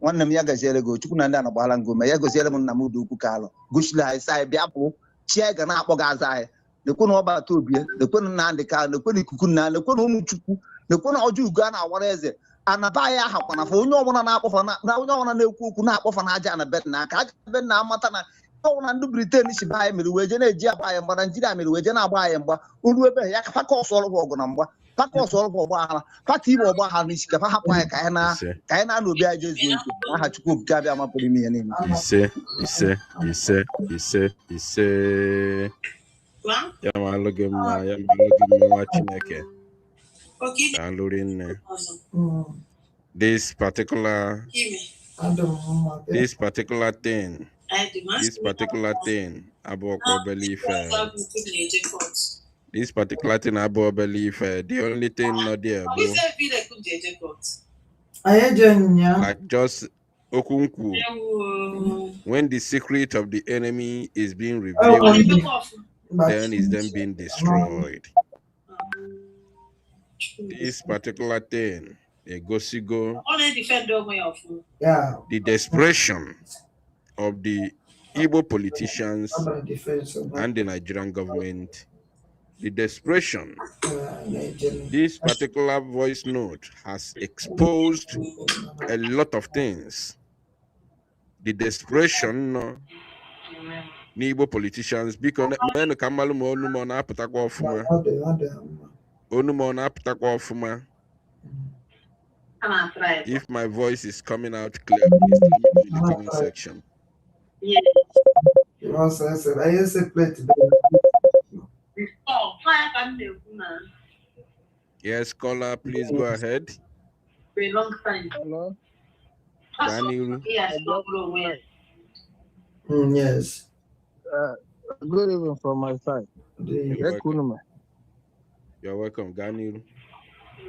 nwanne m ya gaziere gị Chukwu na ndị anagbaala ngome ya goziere m nna m dị ukwu Kalụ gosiri anyị sị anyị bịa pụrụ chi anyị ga na-akpọ gị aza anyị lekwenụ ọgbata obi lekwenụ Nnamdị Kalụ lekwenụ ikuku nna lekwenụ ụmụ Chukwu lekwenụ ọjọọ ugo a na-awara eze anaba anyị aha kwana onye ọbụla na-akpọfa na onye ọbụla na-ekwu okwu na-akpọfa na aja na be na aka aja be na amata na ọbụla ndị Britain si ba anyị mere wee je na-eji agba anyị mgba Naijiria mere wee je na-agba anyị mgba olu ebe ya ka ọsọ ọrụ ọgụ na mgba pakọs ọrụ ọgbaghara pati Igbo ọgbaghara n'isi ka hapụ anyị ka anyị na-anọ obi anyị jezuo ike aha Chukwu okike abịa mapụrụ ime ihe niile ise ya ma alụ gị mma nwa Chineke alụrị nne this particular thing about belief this particular thing about belief the only thing not there like just Okunku when the secret of the enemy is being revealed then is then being destroyed. This particular thing the desperation of the Igbo politicians and the Nigerian government, the desperation. This particular voice note has exposed a lot of things. The desperation Igbo politicians because if my voice is coming out clear, please tell me in the comment section. Yes, caller, please go ahead. For a long time. Hello. Daniel. Yes. Good evening from my side. You're welcome, Daniel.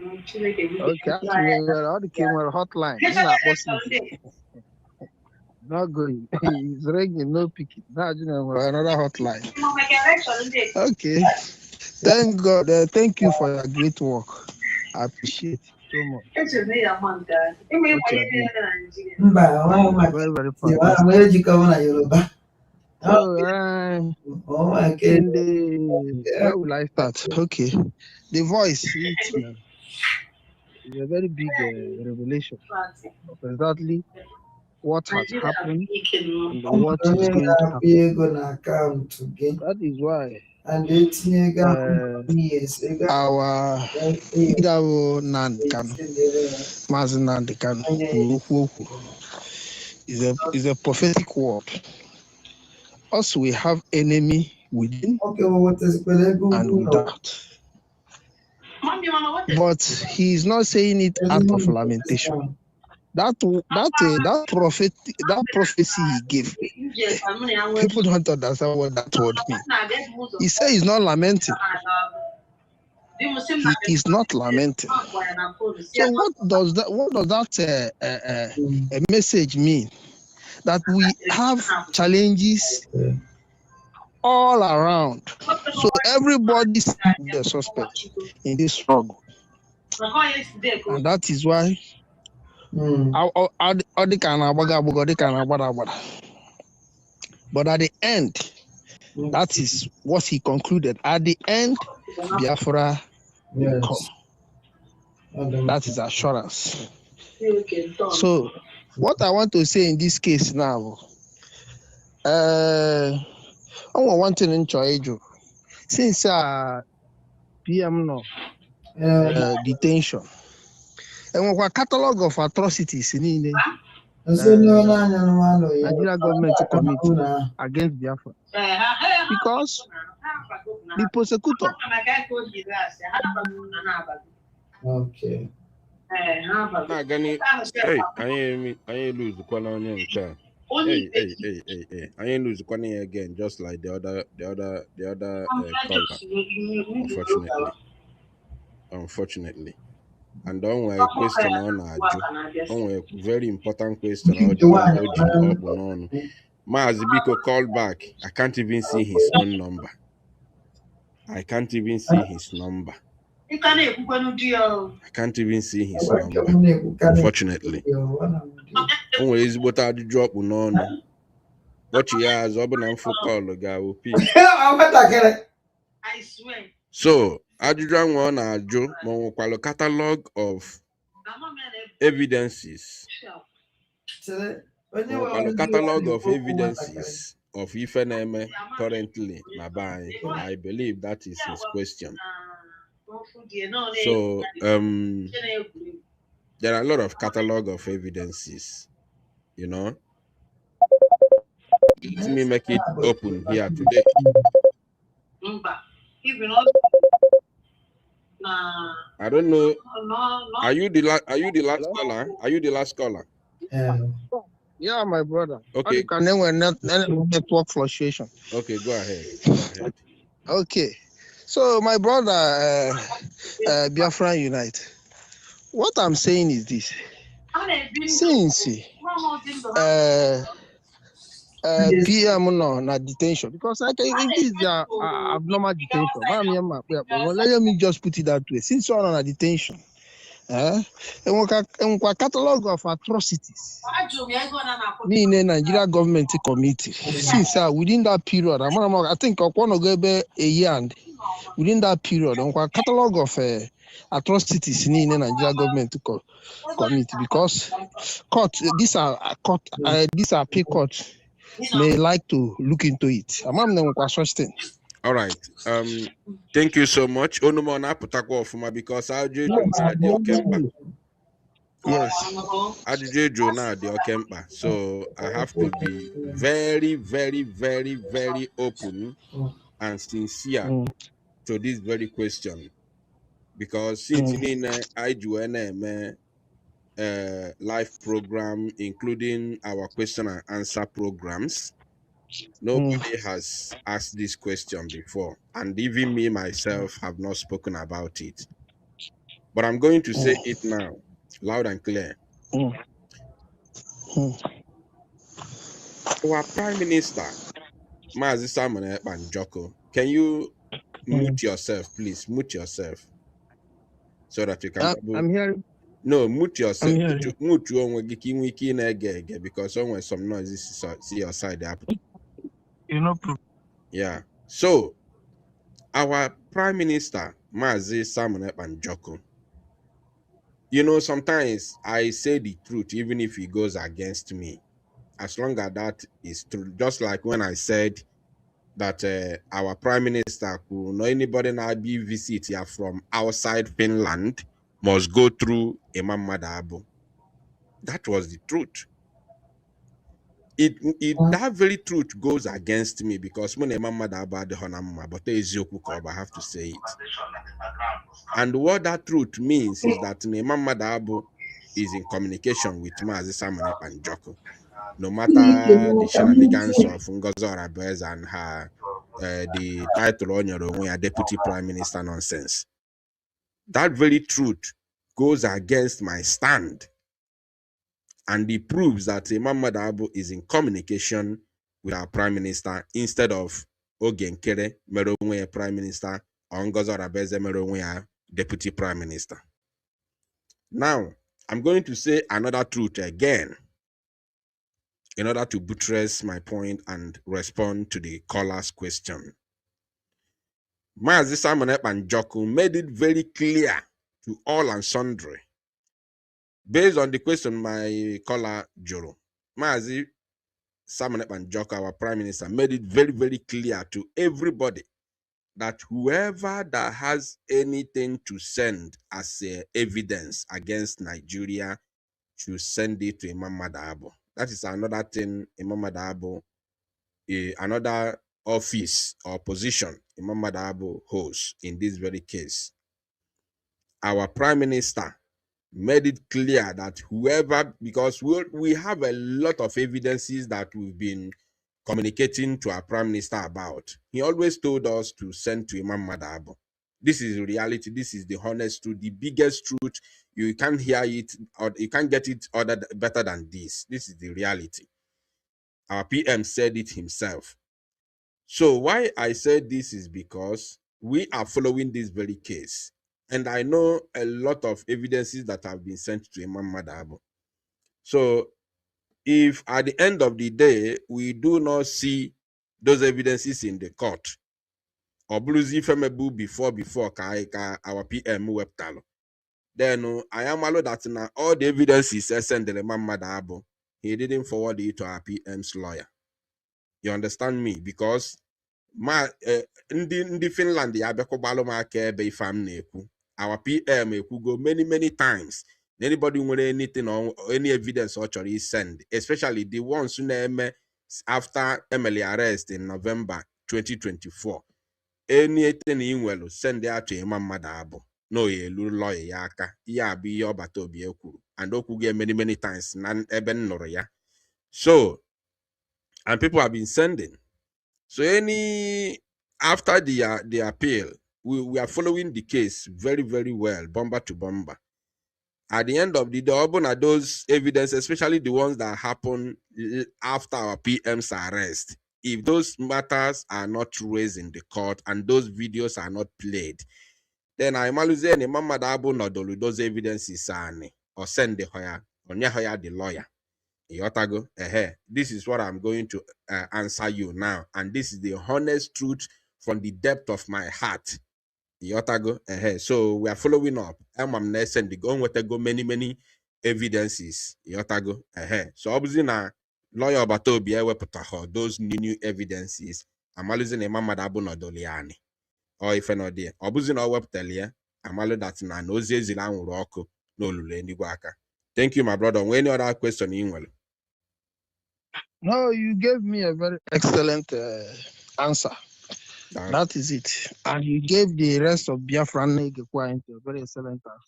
Okay, actually, all the camera hotline. Not going. It's ringing, no picking. Now, another hotline. Okay. Thank God. Thank you for your great work. I appreciate it so much. Very, very fantastic. Where will I start? Okay. The voice is a very big revelation of exactly what has happened and what is going to happen. That is why And it's our Igabo Nandekano, Mazi Nandekano, is a prophetic word. Also, we have enemy within and without. But he is not saying it out of lamentation. That prophecy he gave, people don't understand what that word means. He said he's not lamenting. He is not lamenting. So what does that a message mean? That we have challenges all around. So everybody's the suspect in this struggle. And that is why but at the end, that is what he concluded. At the end, Biafra will come. That is assurance. So what I want to say in this case now, I want one thing in Choejo. Since PM no detention, and we catalog of atrocities in Nigeria government to commit against Biafra, because the prosecutor. Okay. Hey, I lose the colony. Hey, I ain't lose the colony again, just like the other caller. Unfortunately. And on a question on a very important question Maazibiko called back. I can't even see his own number. I can't even see his number. Unfortunately. Always what I drop on. What he has open for call the guy will pick. I swear. So Adjudan one Ajo Monkwalo catalog of evidences. Catalog of evidences of Ifeneme currently Nabai. I believe that is his question. So there are a lot of catalog of evidences, you know. Let me make it open here today. I don't know. Are you the last caller? Are you the last caller? Yeah, my brother. Okay. Network fluctuation. Okay, go ahead. Okay. So my brother, Biafran Unite. What I'm saying is this. Since PM no detention, because this is abnormal detention. Let me just put it that way. Since you're on a detention, and catalog of atrocities, meaning Nigeria government committee. Since within that period, I think one of a year, and within that period, catalog of atrocities in Nigeria government committee, because these are pay courts may like to look into it. All right. Thank you so much. Because I'll do yes. So I have to be very, very, very, very open and sincere to this very question. Because since in IJUNM live program, including our question and answer programs, nobody has asked this question before. And even me myself have not spoken about it. But I'm going to say it now, loud and clear. Our Prime Minister, Mazi Simon Banjoko, can you mute yourself, please? Mute yourself. So that you can... I'm hearing. No, mute yourself. Mute you because somewhere some noises see your side happen. You know. Yeah. So our Prime Minister, Mazi Simon Banjoko, you know, sometimes I say the truth even if it goes against me, as long as that is true. Just like when I said that our prime minister, who know anybody now be visit here from outside Finland, must go through Imam Madabo. That was the truth. That very truth goes against me because when Imam Madabo the Honamma, but I have to say it. And what that truth means is that Imam Madabo is in communication with Mazi Samane and Joko. No matter the shenanigans of Ngozi Arabez and her the title on your own deputy prime minister nonsense. That very truth goes against my stand. And it proves that Imam Madabo is in communication with our prime minister instead of Ogenkere Meronwe prime minister or Ngozi Arabeze Meronwe deputy prime minister. Now, I'm going to say another truth again in order to buttress my point and respond to the caller's question. Mazi Simon Ekpanjoku made it very clear to all and sundry. Based on the question my caller Joro, Mazi Simon Ekpanjoku, our Prime Minister, made it very, very clear to everybody that whoever that has anything to send as evidence against Nigeria should send it to Imam Madabo. That is another thing Imam Madabo, another office or position Imam Madabo holds in this very case. Our Prime Minister made it clear that whoever, because we have a lot of evidences that we've been communicating to our Prime Minister about. He always told us to send to Imam Madabo. This is reality. This is the honest truth, the biggest truth. You can't hear it or you can't get it better than this. This is the reality. Our PM said it himself. So why I said this is because we are following this very case. And I know a lot of evidences that have been sent to Imam Madabo. So if at the end of the day, we do not see those evidences in the court, or bluesy femebu before our PM webtalo, then I am allowed that now all the evidences sent to Imam Madabo, he didn't forward it to our PM's lawyer. You understand me? Because ndị Finland ya bịakọgbalụ m aka ebe ife m na-ekwu. Our PM go many times. Anybody with anything or any evidence or chọrọ send, especially the ones who na-eme after Emily arrest in November 2024. Anything in well send it to Imam Madabo. No elu lawyer ya aka. Ya bụ ihe ọbata obi ekwuru. And okwu get many times na ebe nọrọ ya. So, and people have been sending. So after the appeal, we are following the case very, very well, bomber to bomber. At the end of the day, open are those evidence, especially the ones that happen after our PM's arrest. If those matters are not raised in the court and those videos are not played, then I'm always Mama Dabo Nodolu those evidences or send the lawyer, or the lawyer. Yotago, this is what I'm going to answer you now. And this is the honest truth from the depth of my heart. Yotago, so we are following up. I'm send the go with go many evidences. Yotago, so obviously now lawyer Batobi weputaho those new evidences. I'm using a mama dabu no doliani. Or if no dear, obviously no weptelia. I'm all that na no zezilan uroko no lule niguaka. Thank you, my brother. Any other question in well? No, you gave me a very excellent answer. That is it. And you gave the rest of Biafran a very excellent answer.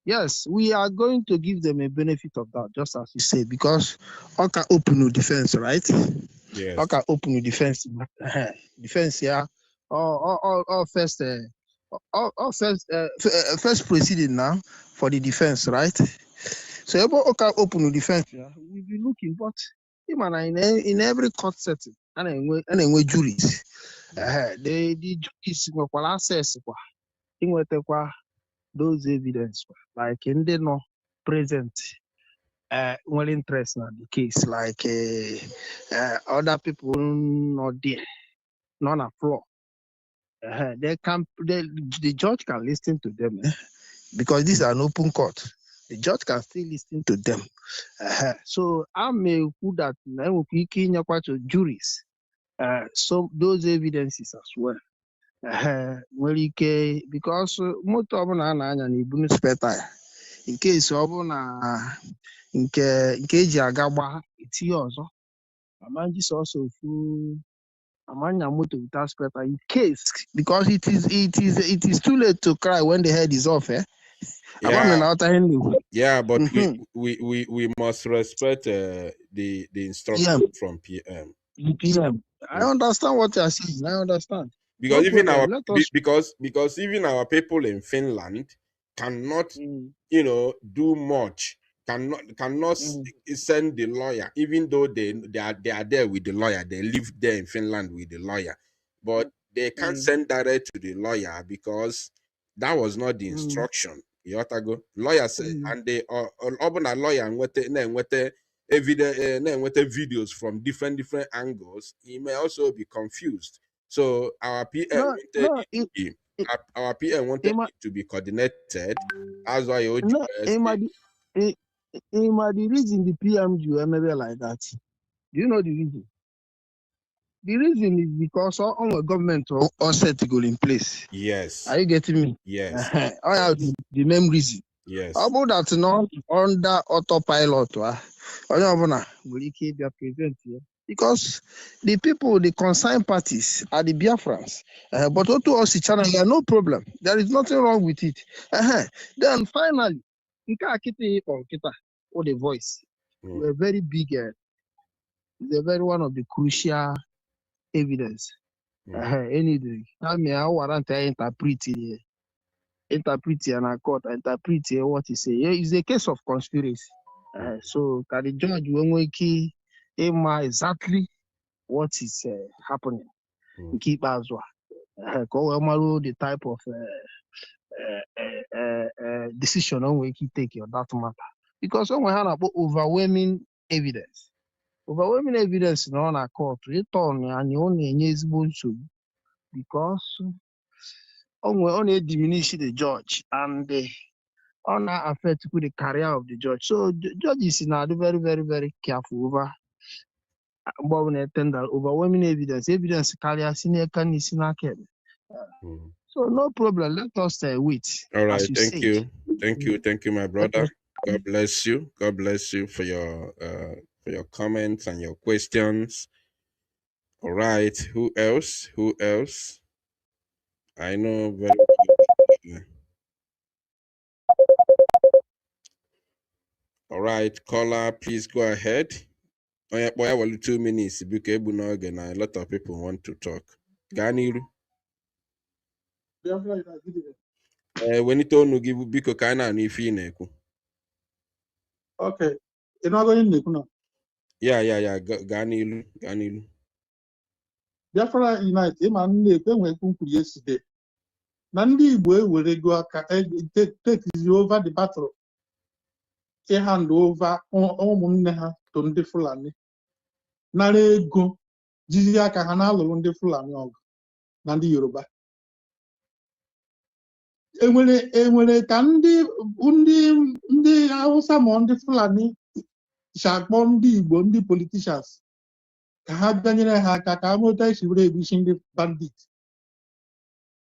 Yes, we are going to give them a benefit of that, just as you say, because Oka open defense, right? Yes. Oka open defense. Defense, yeah. First proceeding now for the defense, right? So Oka open defense, yeah, we'll be looking, but in every court setting, and with juries, the juries will access those evidence, like in the no present well interest in the case, like other people not there, none are floor. The judge can listen to them because this is an open court. The judge can still listen to them. So I may put that to juries So those evidences as well. Because moto ọbụla a na-anya na ibu speta in case ọ bụ na nke eji aga gbaa etinye ọzọ amanji sọsọ ofu amanya moto without speta in case, because it is too late to cry when the head is off. Yeah, but we must respect the instruction from PM. PM. I understand what you are saying. I understand. Because because even our people in Finland cannot, do much. Cannot send the lawyer, even though they are there with the lawyer. They live there in Finland with the lawyer, but they can't send direct to the lawyer because that was not the instruction. You ought to go. Lawyer say, and they open a lawyer and with videos from different angles. He may also be confused. So our PM wanted it to be coordinated. As why the reason the PM do maybe like that. Do you know the reason? The reason is because our government all set to go in place. Yes. Are you getting me? Yes. I have the main reason. Yes. How about that not under autopilot? Will you keep your present here? Because the people, the concerned parties are the Biafrans. But to us, channel, no problem. There is nothing wrong with it. Then finally, or the voice, we're very big. They're very one of the crucial evidence. Anything. I mean, I want to interpret and I court interpret what he say. It's a case of conspiracy. So can the judge when exactly what is happening? Keep as well. The type of decision on we take on that matter. Because when we have about overwhelming evidence no on a court, return and you only use because only diminish the judge and on affect the career of the judge. So the judge is now very, very, very careful over overwhelming evidence carrier senior can is so no problem. Let us wait. All right, thank you, my brother. God bless you. God bless you for your comments and your questions. All right, who else? I know very well. All right, caller, please go ahead. Oh yeah, boy, I will 2 minutes because a lot of people want to talk. Ganiru. We need to give Biko Kana and if you okay. You're not going to Yeah. Ganilu. Biafra Unite, man, yesterday. Nandi will go take over the battle. He hand over to the Fulani. Nare go, Jizia Kahanalo on the Fulani og, Nandi Yoruba. Emule Kandi Undi Hausa on the Fulani, Shakbondi, Bondi politicians. Kahabanina Hakamota, she would be wishing the bandit.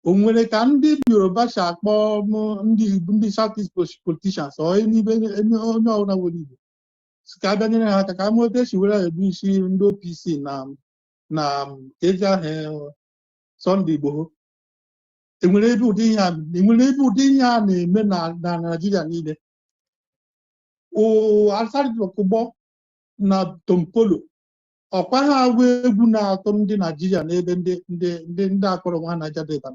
Umwele kandi Yoruba shakbo ndi Southeast politicians or any na wodi. Skabani na kakamote shiwela ebishi ndo PC na keja he Sunday Igboho. Enwere ebe ụdị ihe a na-eme na Nigeria niile. Asari Okugbo na Tompolo ọkwa ha egwu na-atọ ndị Nigeria n'ebe ndị akpọrọ nwa Nigeria data.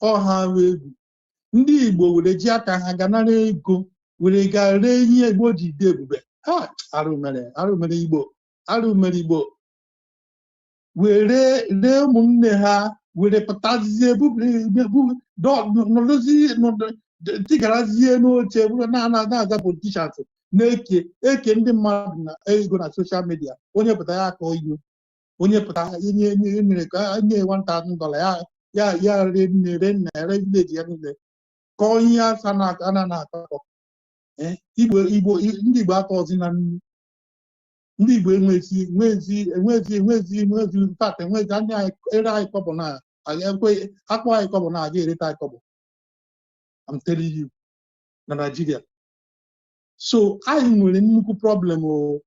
Ọha egwu ndị Igbo were ji aka ha ganara ego were ga ree ihe Igbo ji dị ebube. Arụmere Igbo were ree ụmụnne ha were pụtazie tigarazie n'oche na-aza politishans na-eke ndị mmadụ na ego na soshal midia. Onye pụta ya akọ ihu, onye pụta nye $1,000 ya re village ya niile kọọ ihe asa na-akọ ndị Igbo atọzi na nnu ndị Igbo enwezi tat enwezi anya ere anyị kọbọ na ekwe akpọ anyị kọbọ na aga ereta anyị kọbọ. I'm telling you, na Nigeria. So anyị nwere nnukwu problem o.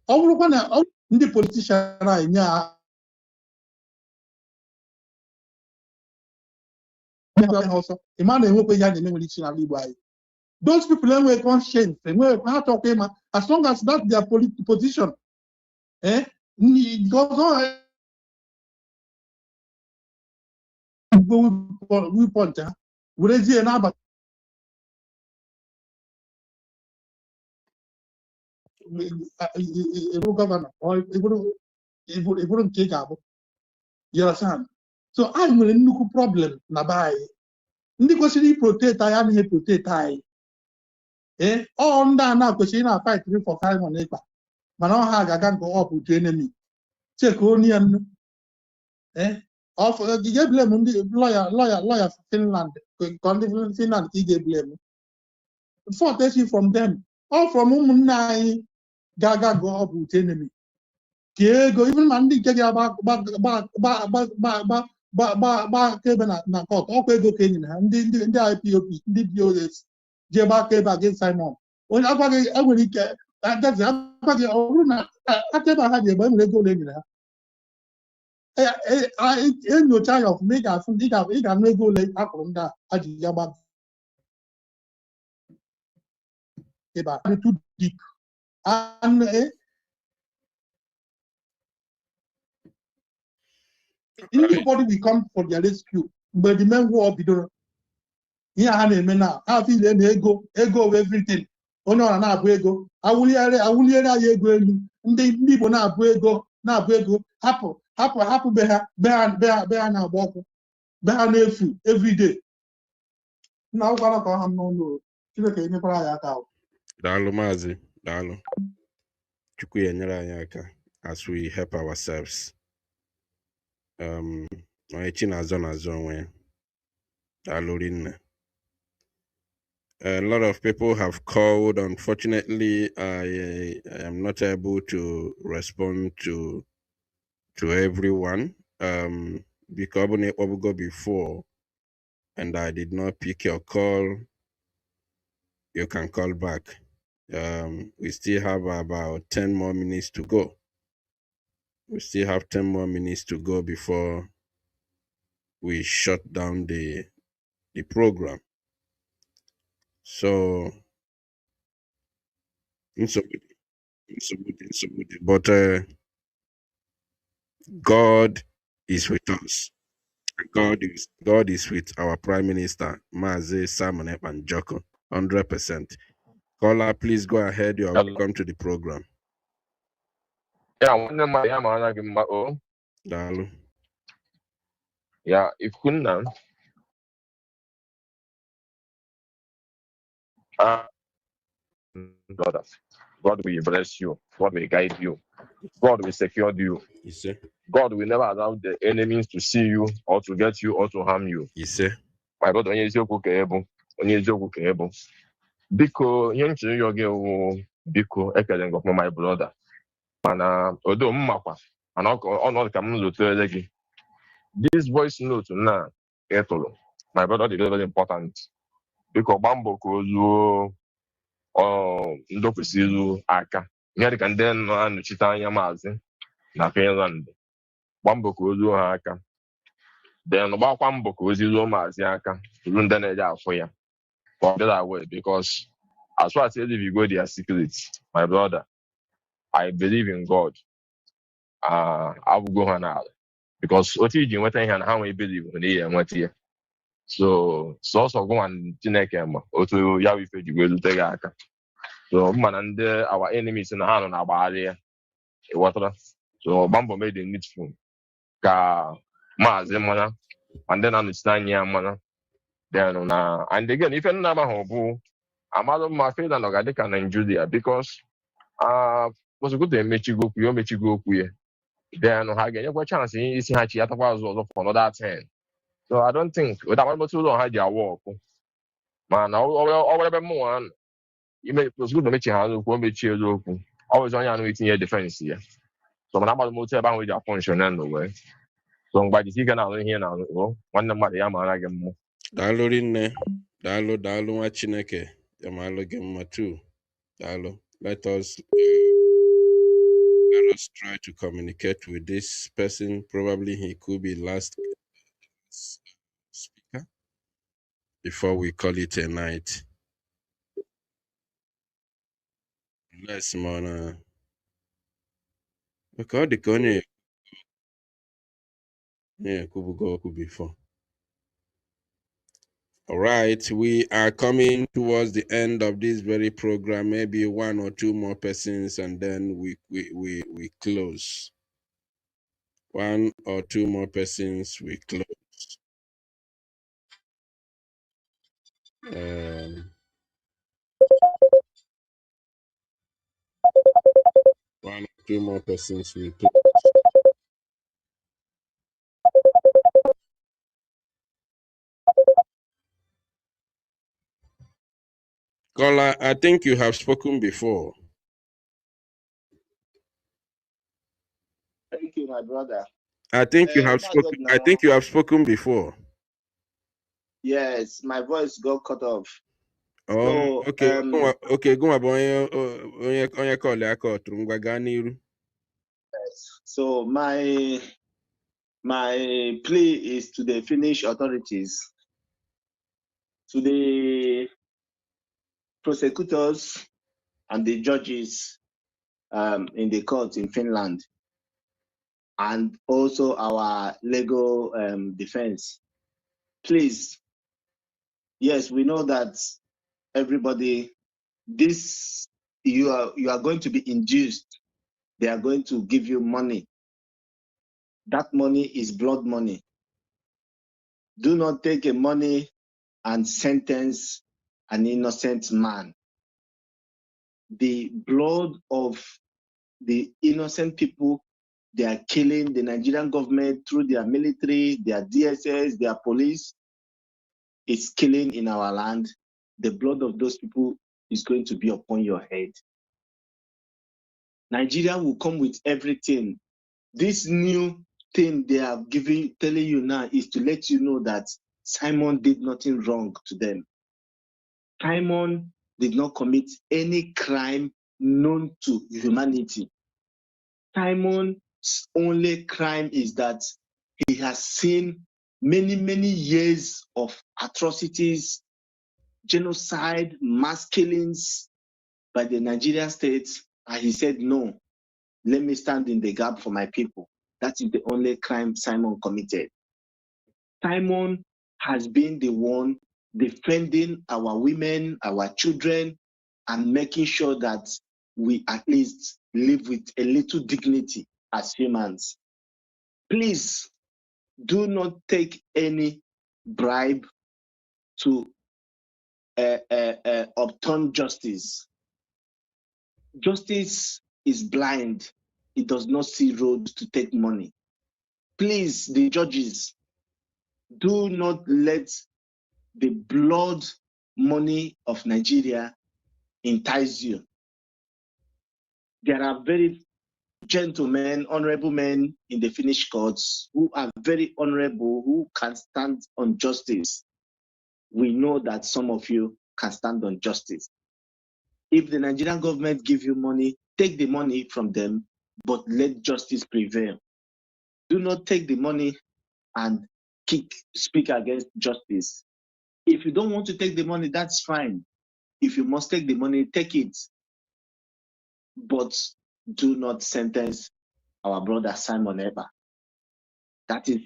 Ọ bụrụkwa na ndị politishan anyị nye ọsọ ịma na-enwekwa ihe a na-eme nwere isi n'ala Igbo anyị. Those people enwe conscience, enwe ha chọkwa ịma as long as that's their position. Weapon ha werezie n'abalị ịbụrụ gọvanọ ịbụrụ nke ị ga-abụ. So anyị nwere nnukwu problem na be anyị. Ndị kwesịrị iprotect anyị anaghị protect anyị. Ọ ndị a na-kwesịrị na-fight for Simon Ekpa mana ọ ha ga-aga nke ọ bụ to enemy check onye ya nnu. Gị ga-eblem ndị lawyer Finland ka ndị Finland ka ị ga-eblem. Fault esi from them, all from ụmụnne anyị ga-aga go ọ bụ to enemy. Ka ego even ma ndị nke gba akaebe na court ọkwa ego ka enyere ha ndị IPOB ndị BOS je gba akaebe against Simon. Onye agwaghị enwere ike agwaghị ọ bụrụ na akaebe ha ji egbe enwere ego ole enyere ha. Enyocha ya ọfụma ị ga-anụ ego ole akwụrụ ndị a ji ya gba ebe a too deep. Anybody will come for their rescue mgbe the men war bidoro. Ihe ha na-eme na ha file na ego of everything. Onye ọra na-abụ ego awụliere anyị ego elu. Ndị Igbo na-abụ ego hapụ be ha na-agba ọkụ be ha na-efu everyday. Nna ụkwara ka ọ ha n'ụlọ Chineke enyekwara anyị aka. Daalụ Maazị, daalụ. Chukwu ya nyere anyị aka as we help ourselves. Onye chi na-azọ onwe ya. Daalụ rinne. A lot of people have called. Unfortunately, I am not able to respond to everyone. Because I go before and I did not pick your call, you can call back. We still have about 10 more minutes to go. We still have 10 more minutes to go before we shut down the program. So, but God is with us. God is with our Prime Minister, Mazi Simon Ekpa 100%. Caller, please go ahead. You are welcome to the program. Yeah, if kunna God will bless you. God will guide you. God will secure you. Yes, sir. God will never allow the enemies to see you or to get you or to harm you. Yes, sir. My God, onye eziokwu ka ebo. Biko, ihe nchiri yoge wo biko ekele ngokmo my brother. Mana odo mmakwa. Mana ọnọdụ ka m lotere gị. This voice note na etolo. My brother, is very important. Biko gbambo ka ozuo ndo kwesịrị aka. Ihe dịka ndị na-anọchite anya maazị na Finland. Gbambo ka ozuo ha aka. Then gbakwa mbọ ka oziruo maazị aka. Tụrụ ndị na-eje afọ ya. For that way, because as far as you go their secrets, my brother, I believe in God. I will go on out because what you do, what I how I believe in here, what here. So also go and Tinekema or to Yahweh you will take aka. So man and our enemies in the hand on our barrier. Water. So Bambo made it needful. Ka Mazemana and then understand ya mana. Then and again, if you never hope, I'm out of my faith and organic and Nigeria because was a good day, Mechigo, then I get a chance in see how she had for another 10. So I don't think without able to had your walk. Man, I will more ime prosecutor mechi ha n'okwu mechi elu okwu always onye anụ itinye defense ya so mana agbado m otu ebe ahụ eji afọnshọn na ndụ wee so mgbajisi ike na-alụ ihe na-alụ nwanne mmadụ ya mara gị mma daalụ rinne daalụ nwa Chineke ya maalụ gị mma too daalụ. Let us try to communicate with this person. Probably he could be last speaker before we call it a night. Let's mana. Okay, the Kanye. Yeah, could go before. All right, we are coming towards the end of this very program. Maybe one or two more persons, and then we close. One or two more persons, we close. One or two more persons, we close. Kola, I think you have spoken before. Thank you, my brother. I think you have spoken. I think you have spoken before. Yes, my voice got cut off. Oh, so, okay. Okay, go on. Yes. So my plea is to the Finnish authorities, to the prosecutors and the judges in the court in Finland, and also our legal defense. Please, yes, we know that everybody, you are going to be induced. They are going to give you money. That money is blood money. Do not take a money and sentence an innocent man. The blood of the innocent people, they are killing the Nigerian government through their military, their DSS, their police, is killing in our land. The blood of those people is going to be upon your head. Nigeria will come with everything. This new thing they are telling you now is to let you know that Simon did nothing wrong to them. Simon did not commit any crime known to humanity. Simon's only crime is that he has seen many, many years of atrocities, genocide, mass killings by the Nigerian state, and he said, no, let me stand in the gap for my people. That is the only crime Simon committed. Simon has been the one defending our women, our children, and making sure that we at least live with a little dignity as humans. Please do not take any bribe to obtain justice. Justice is blind. It does not see road to take money. Please, the judges, do not let the blood money of Nigeria entice you. There are very gentlemen, honorable men in the Finnish courts who are very honorable, who can stand on justice. We know that some of you can stand on justice. If the Nigerian government give you money, take the money from them, but let justice prevail. Do not take the money and speak against justice. If you don't want to take the money, that's fine. If you must take the money, take it. But do not sentence our brother Simon ever. That is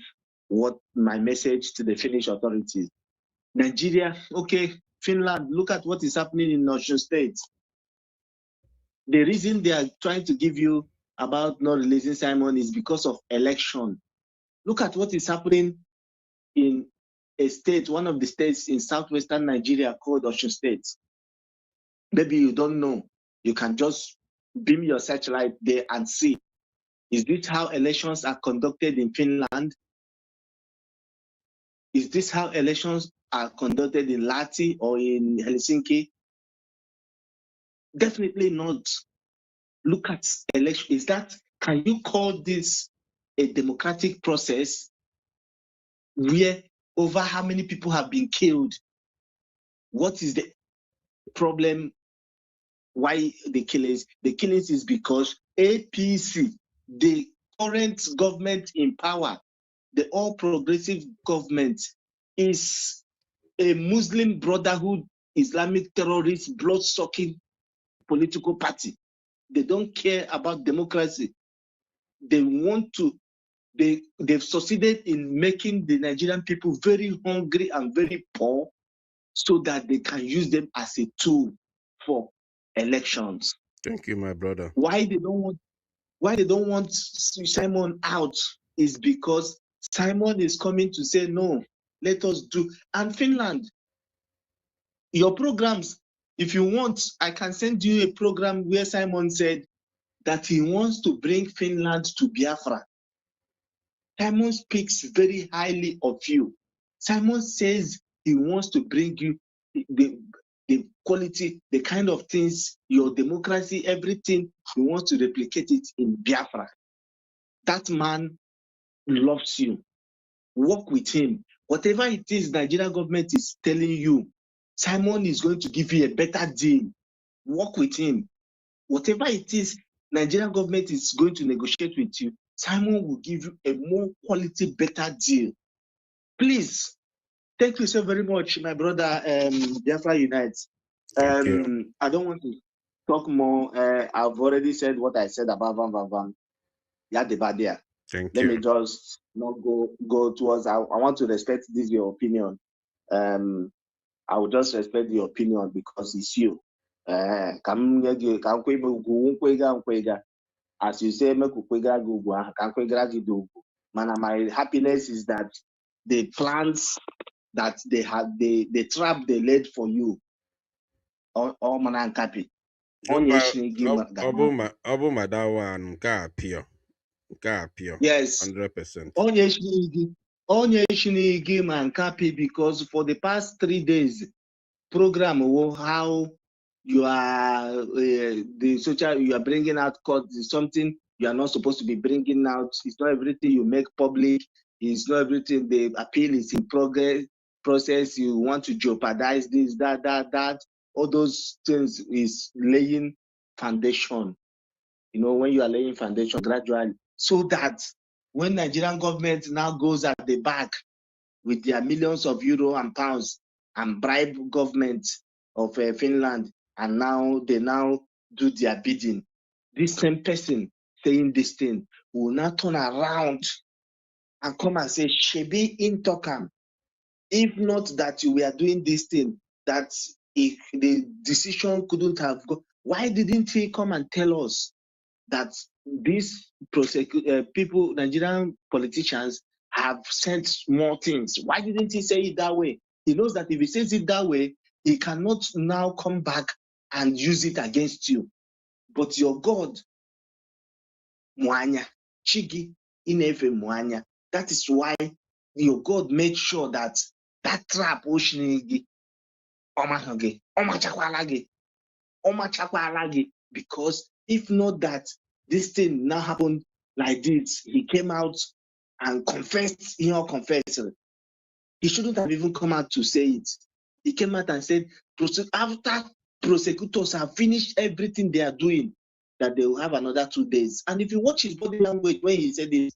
what my message to the Finnish authorities. Nigeria, okay, Finland, look at what is happening in Osun State. The reason they are trying to give you about not releasing Simon is because of election. Look at what is happening in a state, one of the states in southwestern Nigeria called Osun State. Maybe you don't know. You can just beam your searchlight there and see. Is this how elections are conducted in Finland? Is this how elections are conducted in Lahti or in Helsinki? Definitely not. Look at election. Can you call this a democratic process where over how many people have been killed? What is the problem? Why the killings? The killings is because APC, the current government in power, the All Progressive government, is a Muslim Brotherhood, Islamic terrorist, blood-sucking political party. They don't care about democracy. They've succeeded in making the Nigerian people very hungry and very poor so that they can use them as a tool for elections. Thank you, my brother. Why they don't want Simon out is because Simon is coming to say, no, let us do. And Finland, your programs, if you want, I can send you a program where Simon said that he wants to bring Finland to Biafra. Simon speaks very highly of you. Simon says he wants to bring you the quality, the kind of things, your democracy, everything, he wants to replicate it in Biafra. That man loves you. Work with him. Whatever it is Nigerian government is telling you, Simon is going to give you a better deal. Work with him. Whatever it is Nigerian government is going to negotiate with you, Simon will give you a more quality, better deal. Please, thank you so very much, my brother, Biafra Unite. I don't want to talk more. I've already said what I said about Van. Yadebadia. Thank Let you. me just not go towards. I want to respect this your opinion. I will just respect your opinion because it's you. As you say, my happiness is that the plans that they have, the trap they laid for you, all manankapi. Yes, 100%. Onye Shinigi man happy because for the past 3 days, program how you are you are bringing out something you are not supposed to be bringing out. It's not everything you make public. It's not everything. The appeal is in process. You want to jeopardize this, that. All those things is laying foundation. You know, when you are laying foundation gradually, so that when Nigerian government now goes at the back with their millions of euro and pounds and bribe government of Finland, and they now do their bidding. This same person saying this thing will now turn around and come and say, Shebi in Tokam, if not that you were doing this thing, that if the decision couldn't have gone, why didn't he come and tell us that these people, Nigerian politicians, have sent more things? Why didn't he say it that way? He knows that if he says it that way, he cannot now come back and use it against you. But your God, Mwanya, Chigi, Inefe Mwanya, that is why your God made sure that that trap, Oshinigi, Omahage, Omachakwalagi, because if not that this thing now happened like this, he came out and confessed, he shouldn't have even come out to say it. He came out and said, after prosecutors have finished everything they are doing, that they will have another 2 days. And if you watch his body language when he said this,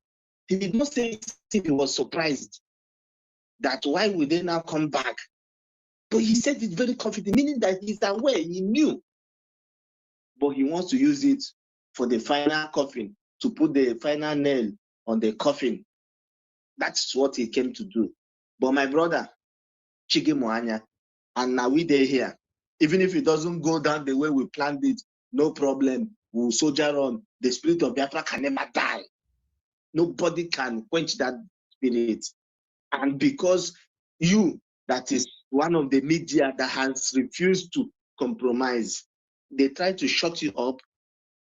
he did not say it if he was surprised that why would they now come back? But he said it very confidently, meaning that he's aware, he knew. But he wants to use it for the final coffin, to put the final nail on the coffin. That's what he came to do. But my brother, Chigi Mwanya, and now we're here. Even if it doesn't go down the way we planned it, no problem. We'll soldier on. The spirit of Biafra can never die. Nobody can quench that spirit. And because you, that is one of the media that has refused to compromise, they tried to shut you up.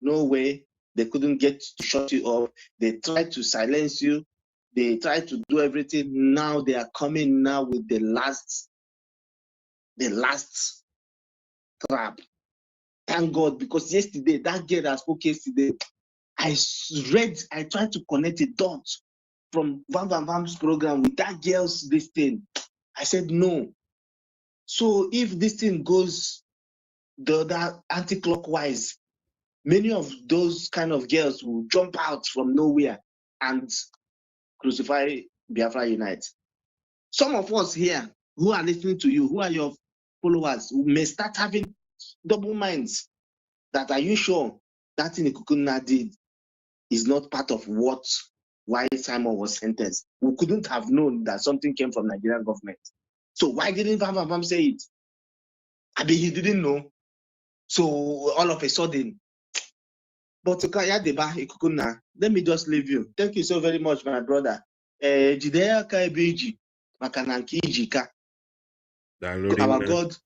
No way. They couldn't get to shut you up. They tried to silence you. They tried to do everything. Now they are coming now with the last trap. Thank God, because yesterday, that girl that spoke yesterday, I tried to connect a dot from Van Van Van's program with that girl's this thing. I said no. So if this thing goes the other anti-clockwise, many of those kind of girls will jump out from nowhere and crucify Biafra Unite. Some of us here who are listening to you, who are your followers, who may start having double minds. That are you sure that thing Kukuna did is not part of why Simon was sentenced? We couldn't have known that something came from Nigerian government. So why didn't Vam say it? I mean, he didn't know. So all of a sudden, but let me just leave you. Thank you so very much, my brother. Our God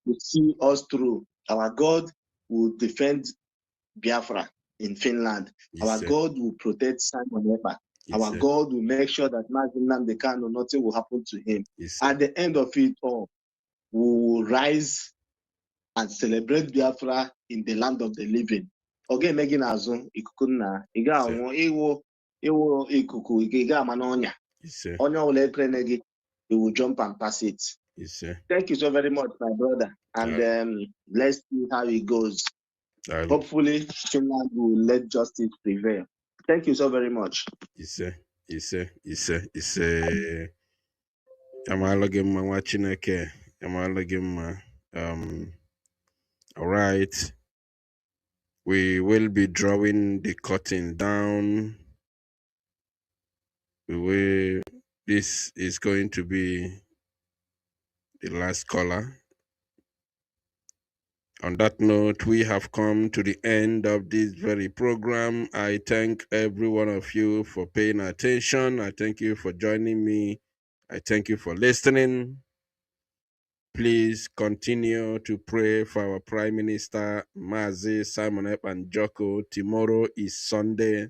will see us through. Our God will defend Biafra in Finland. Our God will protect Simon Ekpa. Our God will make sure that Nnamdi Kanu, nothing will happen to him. At the end of it all, we will rise and celebrate Biafra in the land of the living. Okay, Megin Azun, Ikukuna, Iga Ikuku, Iga Manonya. Onya will Ekrenegi, we will jump and pass it. Thank you so very much, my brother. And let's see how it goes. Hopefully, Finland will let justice prevail. Thank you so very much. All right. We will be drawing the curtain down. This is going to be the last caller. On that note, we have come to the end of this very program. I thank every one of you for paying attention. I thank you for joining me. I thank you for listening. Please continue to pray for our Prime Minister, Mazi Simon Ekpa Joko. Tomorrow is Sunday,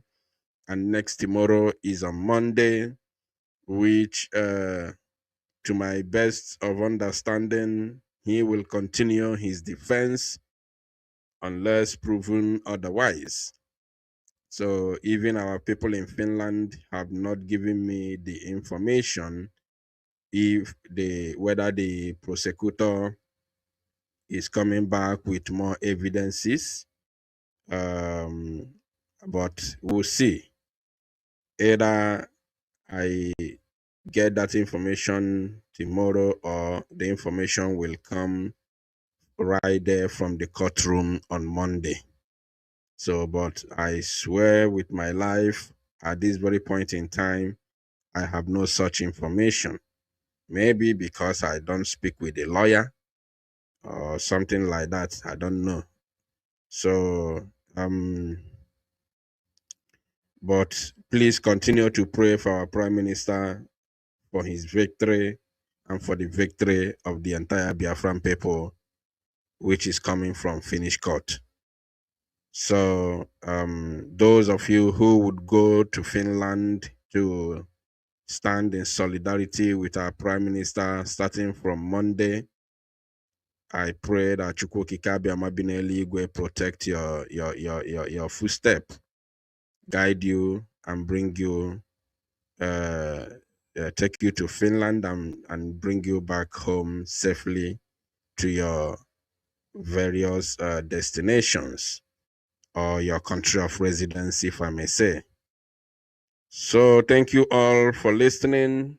and next tomorrow is on Monday, which, to my best of understanding, he will continue his defense unless proven otherwise. So even our people in Finland have not given me the information whether the prosecutor is coming back with more evidences. But we'll see. Either I get that information tomorrow or the information will come right there from the courtroom on Monday. So, but I swear with my life, at this very point in time, I have no such information. Maybe because I don't speak with a lawyer or something like that. I don't know. So, but please continue to pray for our Prime Minister, for his victory, and for the victory of the entire Biafran people, which is coming from Finnish court. So those of you who would go to Finland to stand in solidarity with our Prime Minister starting from Monday, I pray that Chukwu Kikabi Amabineli will protect your footstep, guide you, and bring you, take you to Finland and bring you back home safely to your various destinations, or your country of residence, if I may say. So thank you all for listening.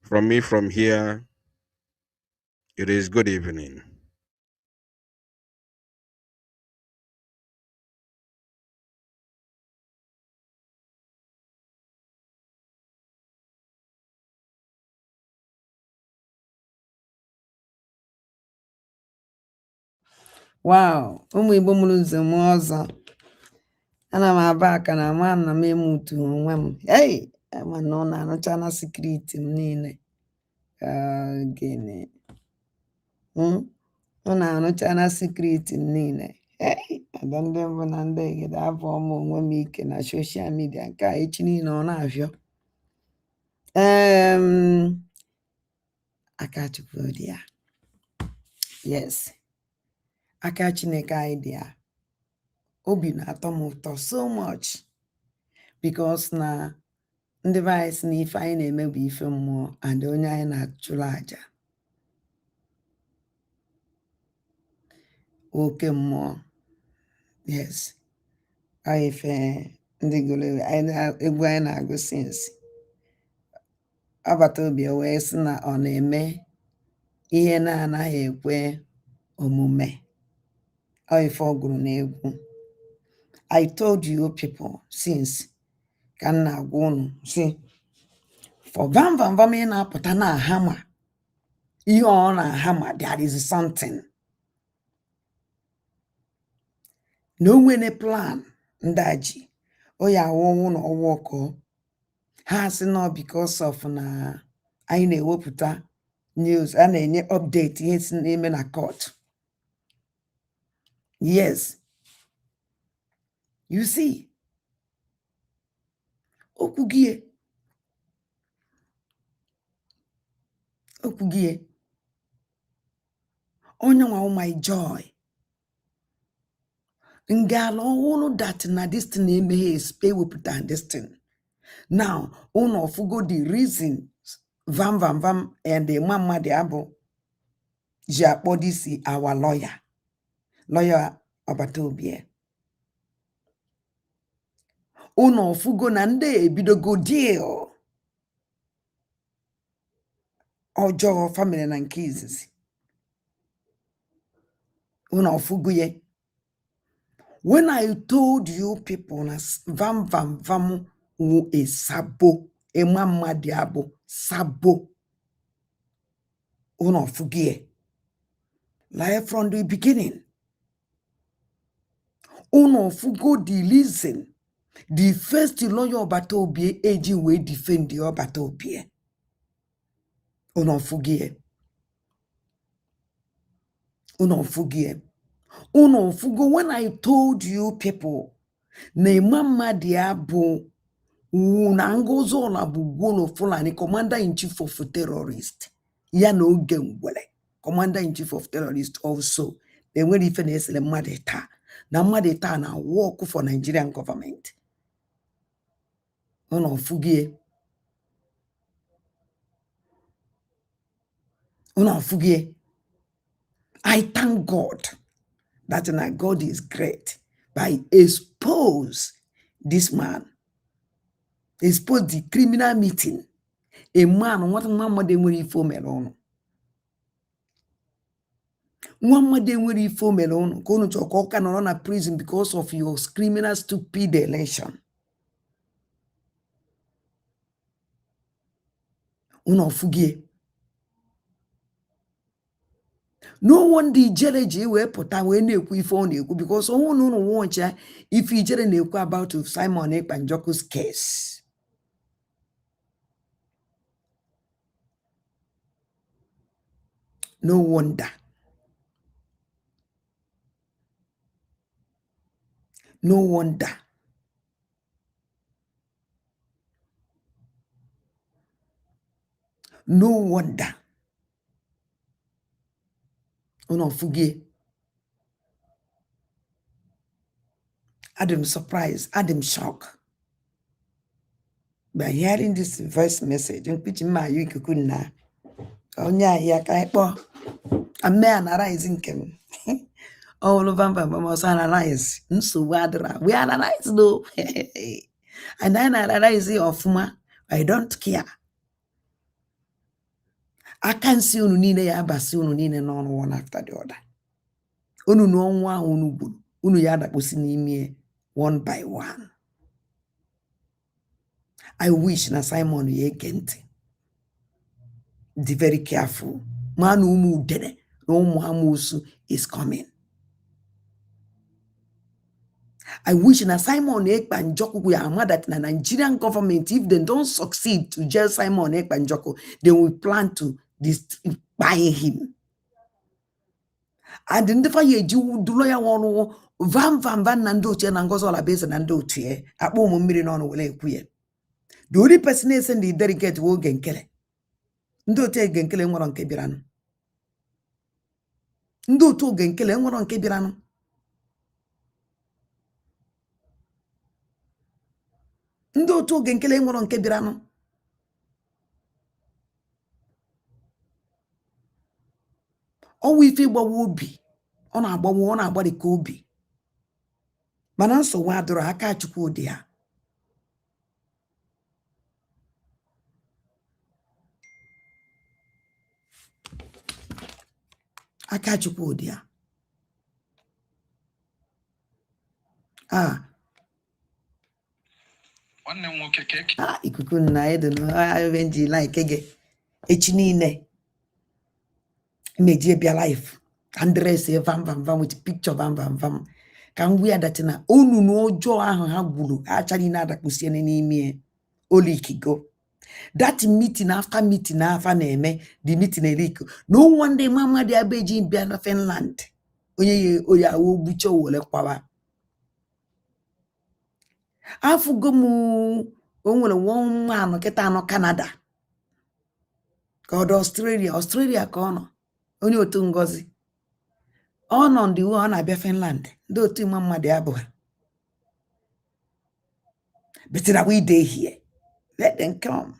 From me from here, it is good evening. Wow, ụmụ Igbo mụrụ nze m ọzọ. Ana m aba aka na ama na m emutu onwe m. Hey, mana ọ na-anụcha na sekriti m niile. Gịnị? Ọ na-anụcha na sekriti m niile. Hey, ada ndị mbụ na ndị egede afọ ọma onwe m ike na soshal midia nke a echi niile ọ na-afịọ. Akachukwu Di Ya. Yes. aka Chineke anyị dị ya. Obi na-atọ m ụtọ so much because na ndị be anyị si na ife anyị na-eme bụ ife mmụọ and onye anyị na-achụrụ aja oke mmụọ. Yes, anyị ife ndị gụrụ egwu anyị na-agụ sinsi agbata obi wee sị na ọ na-eme ihe na-anaghị ekwe omume. Ọ ife ọ gụrụ n'egwu. I told you people since ka m na-agwa unu si for vam ị na-apụta na hama ihe ọ na-ahama there is something. Na onwere plan ndị a ji o ya awụwụ na ọwụ ọkụ ha sị nọ because of na anyị na-ewepụta news a na-enye update ihe si na-eme na court. Yes, you see okwu gị onye nwa my joy ngala ọhụrụ that na this thing na-emeghe ewepụta this thing. Now unu ọfụgo the reason vam and the mmadụ abụ ji akpọ this our lawyer ọbata obi. Unu ọfụgo na ndị ebidogo deal ọjọọ family na nke izizi. Unu ọfụgo ye. When I told you people na vam wu a sabo mmadụ abụ sabo unu ọfụgo ye. Like from the beginning unu ọfụgo the reason the first lawyer ọbata obi eji wee defend the ọbata obi. Unu ọfụgo ye. Unu ọfụgo ye. Unu ọfụgo when I told you people na mmadụ abụ na Ngozola bụ Gwolo Fulani commander-in-chief of terrorist ya na oge ngwele commander-in-chief of terrorist also enwere ife na-esele mmadụ taa na mmadụ taa na work for Nigerian government. Unu ọfụgo ye. Unu ọfụgo ye. I thank God that na God is great by expose this man, expose the criminal meeting. A man what mmadụ enwere ife o mere ọnụ. Nwa mmadụ enwere ife o mere ọnụ ka unu chọọ ka ọ ka nọrọ na prison because of your criminal stupid election. Unu ọfụgo ye. No one dị ijere ji wee pụta wee na-ekwu ife ọ na-ekwu because ọnwụ na unu nwụcha ife ijere na-ekwu about Simon Ekpa Njoku's case. No wonder. No wonder. No wonder. Unu ọfụgo ye. I'm surprised. I'm shocked by hearing this voice message. Which ma you could na onya ya ka ikpo ame analyze nkem all over must analyze nsogbu adịra we analyze though and I analyze ọfụma. I don't care. I can see unu niile ya abasi unu niile n'ọnụ one after the other. Unu n'ọnwụ ahụ unu gburu unu ya adakposi n'ime one by one. I wish na Simon ye ntị. Be very careful. Man umu dene no muhamusu is coming. I wish na Simon Ekpa Njoku are that na Nigerian government, if they don't succeed to jail Simon Ekpa Njoku, they will plan to buy him. Identify ye do lawyer one van nando che na Ngozola base nando tie akpo mo mmiri no wele ekuye. The only person is in the delegate wo genkele. Ndo te genkele nworo nke biranu. Ndị otu oge nkele enwere nke bịaranụ. Ndị otu oge nkele enwere nke bịaranụ. Ọwụ ife gbawa obi, ọ na-agbawa, ọ na-agbari ka obi. Mana nsogbu adịrọ. Akachukwu dị ya. Akachukwu dị ya. Ikuku na edo na nji like gị echi niile meji bịa life Andres vam with picture vam ka m gwa dat na onunu ọjọọ ahụ ha gburu achara na adakpusie n'ime olikigo. That meeting after meeting afa na-eme the meeting eriko no one day mama dị abeji bịa na Finland onye oya ogbuche wole kwawa afugo m o nwere one man kịta anọ Canada ka ọ dị Australia ka ọ nọ onye otu Ngozi ọ nọ ndị ọ na-abịa Finland ndị otu ịma mmadụ abụọ but that we dey here, let them come.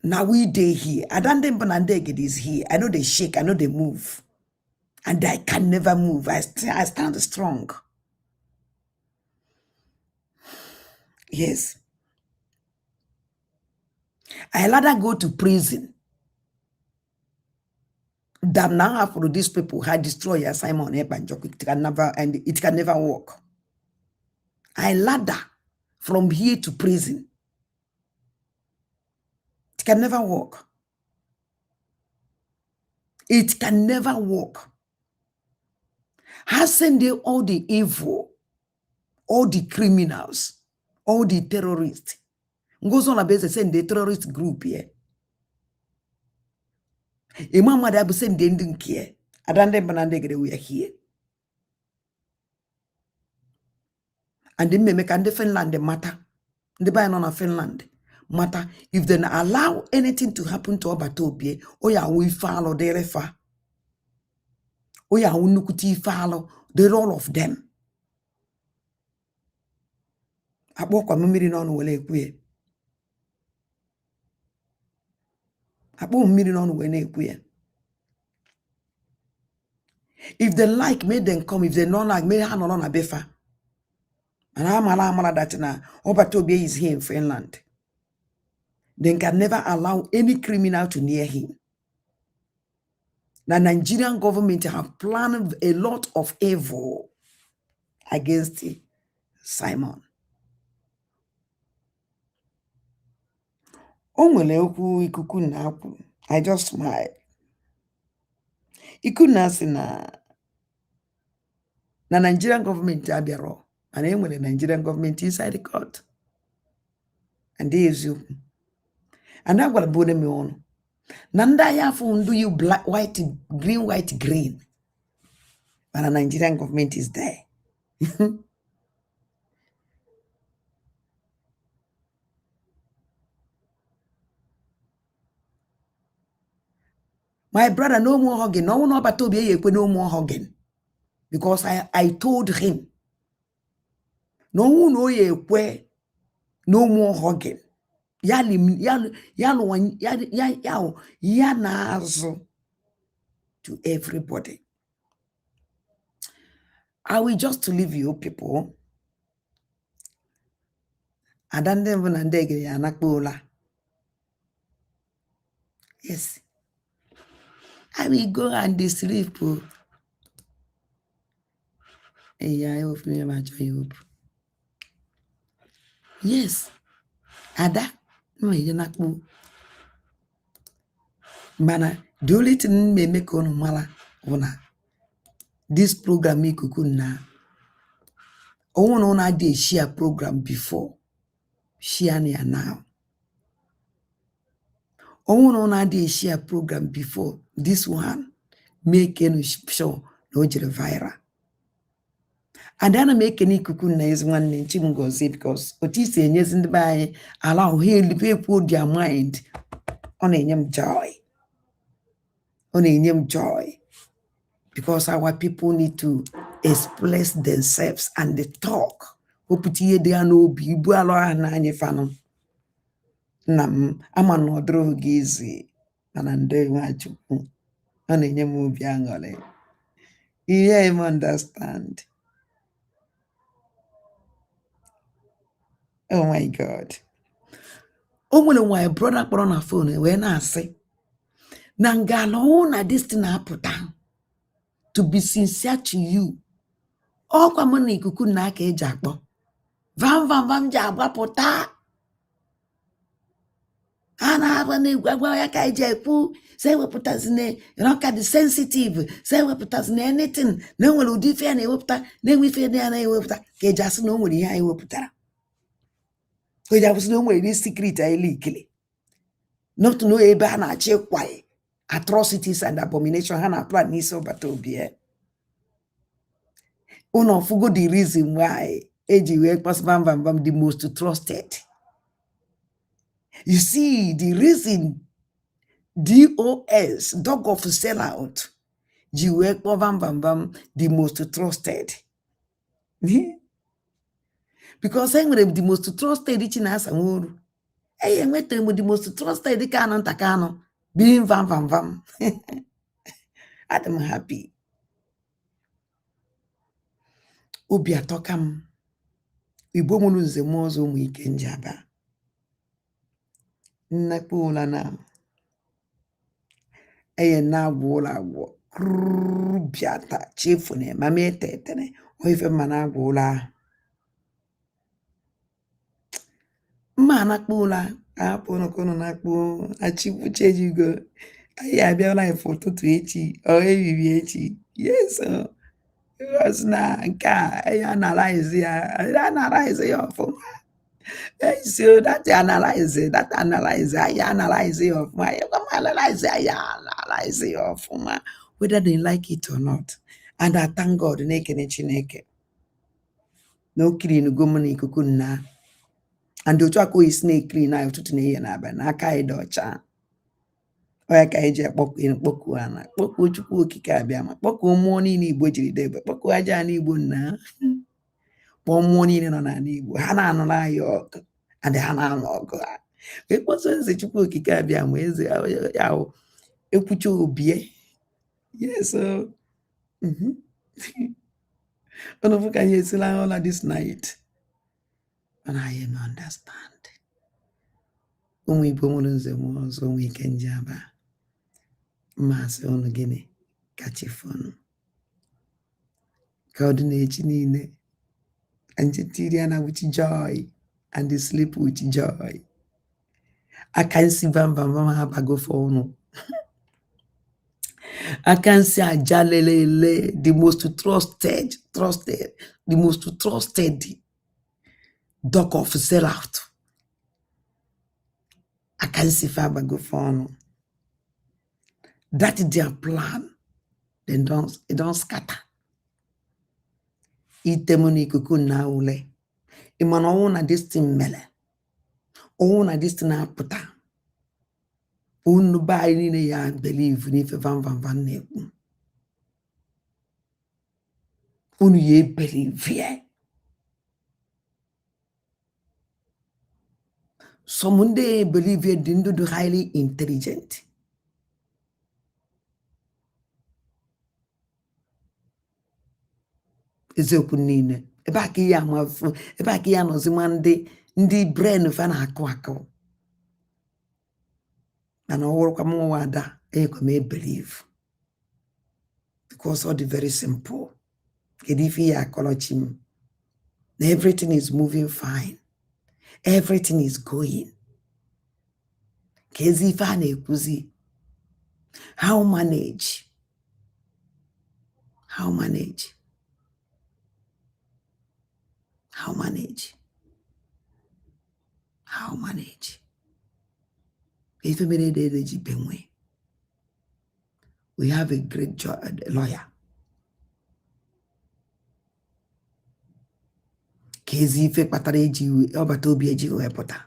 Now we dey here. Adande Banandeged is here. I know they shake, I know they move, and I can never move. I stand strong. Yes. I rather go to prison than now after these people had destroyed Simon Ebanjok. It can never work. I ladder from here to prison. It can never work. It can never work. Hasn't they all the evil, all the criminals, all the terrorists? Goes on a basis saying the terrorist group here. Imam Madabu saying they didn't care. Adande Banandegre, we are here. And they may make a Finland matter. They buy on a Finland matter. If they allow anything to happen to Obatobie, oya we follow the refa. Oya unukuti follow the role of them. Aboko mmiri n'ọnụ wele ekwe. Abo mmiri n'ọnụ wele ekwe. If they like, may them come. If they don't like, may ha no na befa. And amala that na Obatobie is here in Finland. They can never allow any criminal to near him. The Nigerian government have planned a lot of evil against Simon. I just smile. Ikuna si na Nigerian government abịaro, and the Nigerian government inside the court. And there is you. And I got a bone me on. Nanda ya do you black, white, green. But the Nigerian government is there. My brother, no more hugging. No one about Toby, no more hugging. Because I told him, no one no more hugging. To everybody. I will just to leave you people. Yes. I will go and sleep. Yes. Ada. Mana, the only thing may make on mala ona. This program me kukuna. Own on a share program before. Share now. Own on a share program before. This one make any show no viral. And then I make any kukuna is one in Chimungozi because Otis and yes in the bay allow him to put their mind on a joy. on joy, because our people need to express themselves and they talk. Oputie de anobi ibu alo na anyefano. Nam ama no odro gizi mana ndo Akachukwu. On enyem obi angole. You understand? Oh my God. When my brother put on a phone, when I say, Nangalo na this thing happen. To be sincere to you. All common ikuku na ka eji akpọ. Vam ji agbapụta. Ha na-agba na-egwagwa ya ka eji ekwu. Say wepụtazine, ka dị sensitive. Say wepụtazine anything. Na enwere ụdị ife ya na-ewepụta. Na-enwe ife ya na-ewepụta. Ka eji asị na o nwere ihe anyị wepụtara. Ka eji asị na o nwere ihe secret anyị likili. Not to know ebe ha na-achị kwa atrocities and abomination ha na-plan n'isi ọbata obi. Unofugo the reason why AG pass Bam the most trusted. You see, the reason DOS, dog of sellout, Bam the most trusted. Because I'm the most trusted in us and I met them with the most trusted the canon takano, being Vam. I'm happy. Obi atokam. Igbo munu nze mozo mu ike njaba. Nnakpola na. Eye na agwola agwo. Biata chefune mame tetene. Oife mana agwola. Mana kpola. Apo no kono nakpo. Achivu chejigo. Aye abiola photo to echi. O ebibi echi. Yes. Because na nka I analyze your phone. So that analyze I analyze your phone. I analyze your phone. Whether they like it or not. And I thank God neke. No clean gomani kukuna. And the chako is snake clean now to ne na ba na kai docha. Oya ka eje kpoku in kpoku ana. Kpoku Chukwu okike abịa ma. Kpoku mmụọ niile Igbo jiri debe. Kpoku aja na Igbo na. Kpọọ mmụọ niile nọ na Igbo. Ha na-anụ na ya ọgụ. And ha na-anụ ọgụ ha. Ekposo eze Chukwu okike abịa ma eze ya ekwucha obie. Yes. Ono ka anyị esila all this night. And I understand. Ụmụ Igbo nwere nze m ọzọ nwe ike njaba. Masị unu gịnị kachifonu ka ọ dị n'echi niile anjetiria with joy and sleep with joy. I can see Bam ha go for unu. I can see ajalelele, the most trusted, the most trusted dog of sellout. I can see Faba go for unu. That is their plan. They don't scatter. Itemoni kuku na ule. Imano una distin mele. Una distin aputa. Unu ba ni ya believe ni fe van ne. Unu ye believe ye. Someone believe ye dindu do highly intelligent. Ezeokwu niile ebe aka ihe amafu ebe aka ihe anọzima ndị brain fa na-akụ mana ọwụrụkwa m nwa ada enyekwa m believe because all the very simple kedu ife ya akọlọchi m na everything is moving fine, everything is going ka ezi ife a na-ekwuzi how manage if we have a great lawyer kezi ife kpatara eji ọbata obi eji wepụta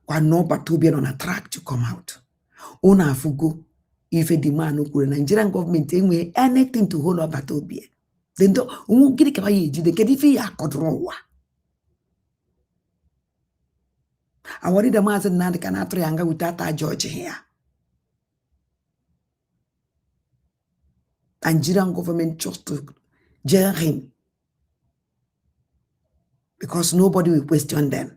kwa na ọbata obi nọ na track to come out Una fugo if a demand no Nigerian government anyway anything to hold up at obie. Then don't get it they get if you are control. I worry the man said now they cannot triangle without a judge here. Nigerian government just to jail him because nobody will question them.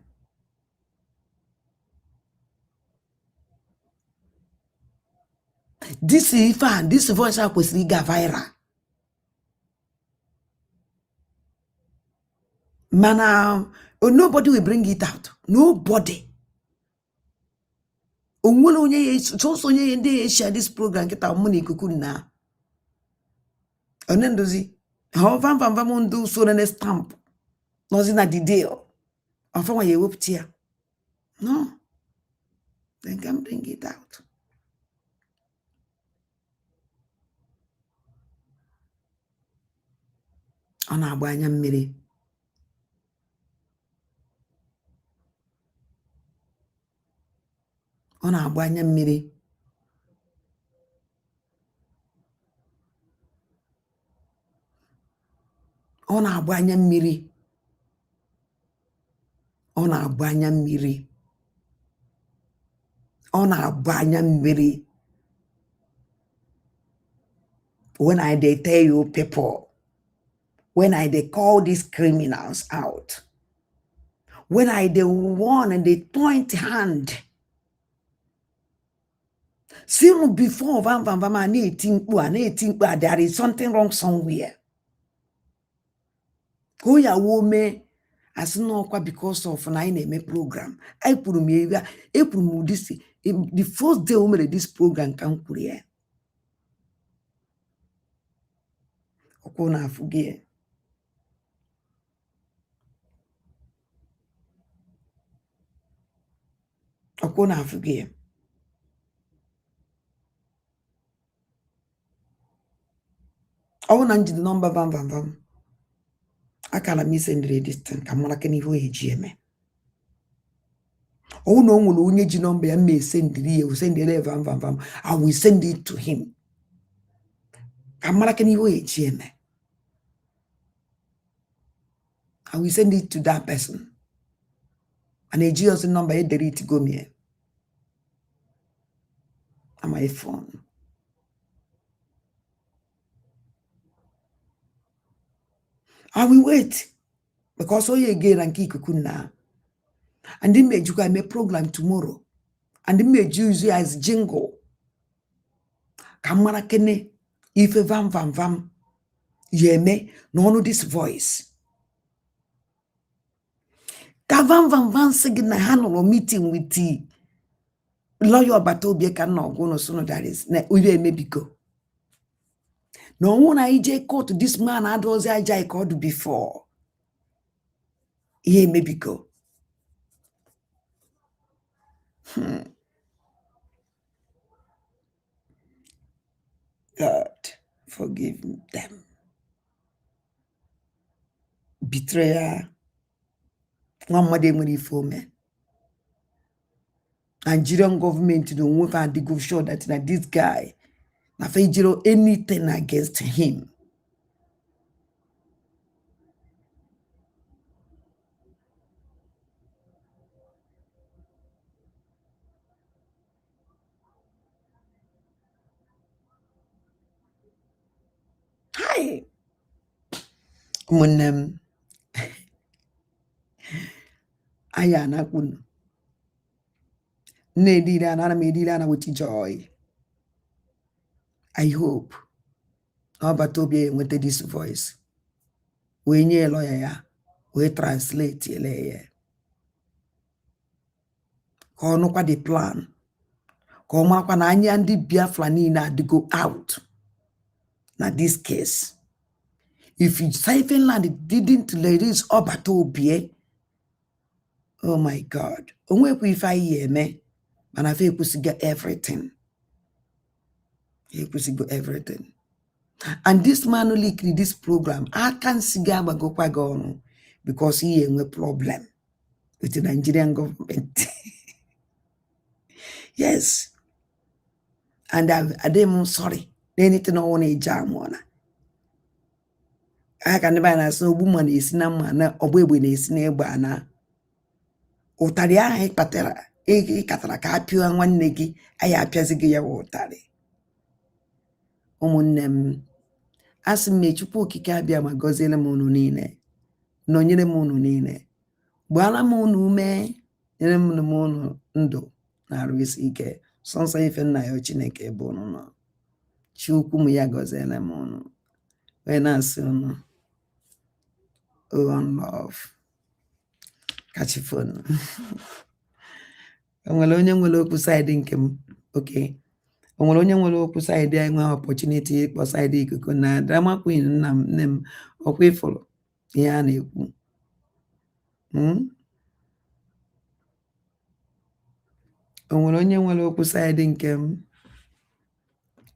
This voice was viral. Man, nobody will bring it out. Nobody. So share this program get our money kukuna. Onendozi. How van do so na stamp. Nothing at the deal. After when you whoop tear. No. They can bring it out. Ona abanya mmiri. Ona abanya mmiri. Ona abanya mmiri. Ona abanya mmiri. Ona abanya mmiri. When I they tell you people, when I they call these criminals out, when I they warn and they point hand, see before there is something wrong somewhere. Go ya wome as no because of nine program. I put me this the first day we this program can create. Okona forget. Okona forget. I want to the number bam. I can't miss any distance. I'm not going to GM. Oh no, only number I may send the send the vam. I will send it to him. I'm not going to GM. I will send it to that person. And a GS number I ready to go me. On my phone. I will wait. Because all you again and kikukuna. And they made you make program tomorrow. And they made you use it as jingle. Kamara kene if a vam. Yeme no this voice. Kavam van sign na handle meeting with the lawyer Batobie can not go no sooner that is we maybe go. No one IJ court this man had was IJ called before. He maybe go. God forgive them. Betrayer. One more for me. Nigerian government don't want to go sure that this guy na fejiro anything against him. Hi. Munem. Ayana kun. Nedira na medira na with joy. I hope Obatobie with this voice. We nye lawyer ya. We translate ye. Kono kwa the plan. Koma kwa na anya ndi Biafrans na to go out. Now this case. If Finland didn't release Obatobie, oh my God. Onwe if I hear me, and I feel we get everything. He go everything. And this man who leaked this program, I can't see go because he has a problem with the Nigerian government. Yes. and I'm sorry. Anything I want to jam on. I can never answer woman is na mana or baby is neighbor na. Otaria he patera. Katara ka pure and one negi. I appears a gay watari. Omunem. As me chupu kikabia magozela monunine. No nyere monunine. Bwana monu me. Nyere monu ndo. Na arwisi ike. Sonsa ife na yo chineke bono no. Chukwu mu ya gozela monu. When I soon. One love. Catch your phone. Onwere onye nwere okwu side nke m. Okay. Onwere onye nwere okwu side ya nwe opportunity ịkpọ side ikuku na drama queen nna m nne m ọkwa ifụrụ ihe a na-ekwu. Onwere onye nwere okwu side nke m.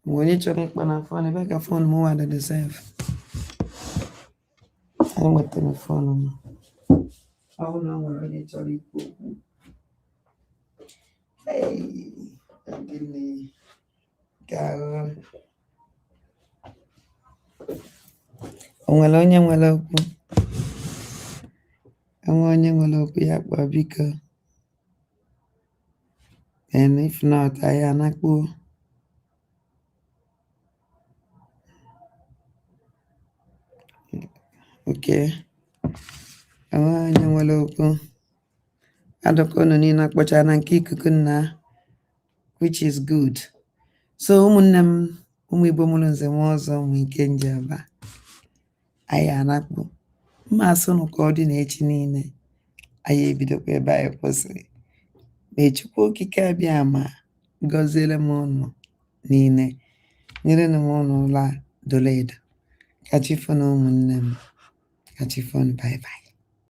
Onye chọrọ ịkpọ na phone ebe ka phone m wa dị safe. Enwetara phone m. Ọ na nwere onye chọrọ ikwu okwu. Hey, gini ka onwere onye nwere okwu. Onye nwere okwu ya kpọọ biko. And if not, I anakpo. Okay. Onye nwere okwu. Adoko no ni nakpocha na nke ikuku nna, which is good. So ụmụnne m, ụmụ Igbo mụrụ nze nwa ọzọ ụmụ ike njaba. Anyị anakpo. Mma asụ nụ ka ọ dị n'echi niile. Anyị ebidokwa ebe anyị kwụsịrị. Ma Chukwu okike abịa ma gọziere m unu niile. Nyere m unu ụla dolo edo. Ka chi fonu ụmụnne m. Ka chi fonu, bye bye.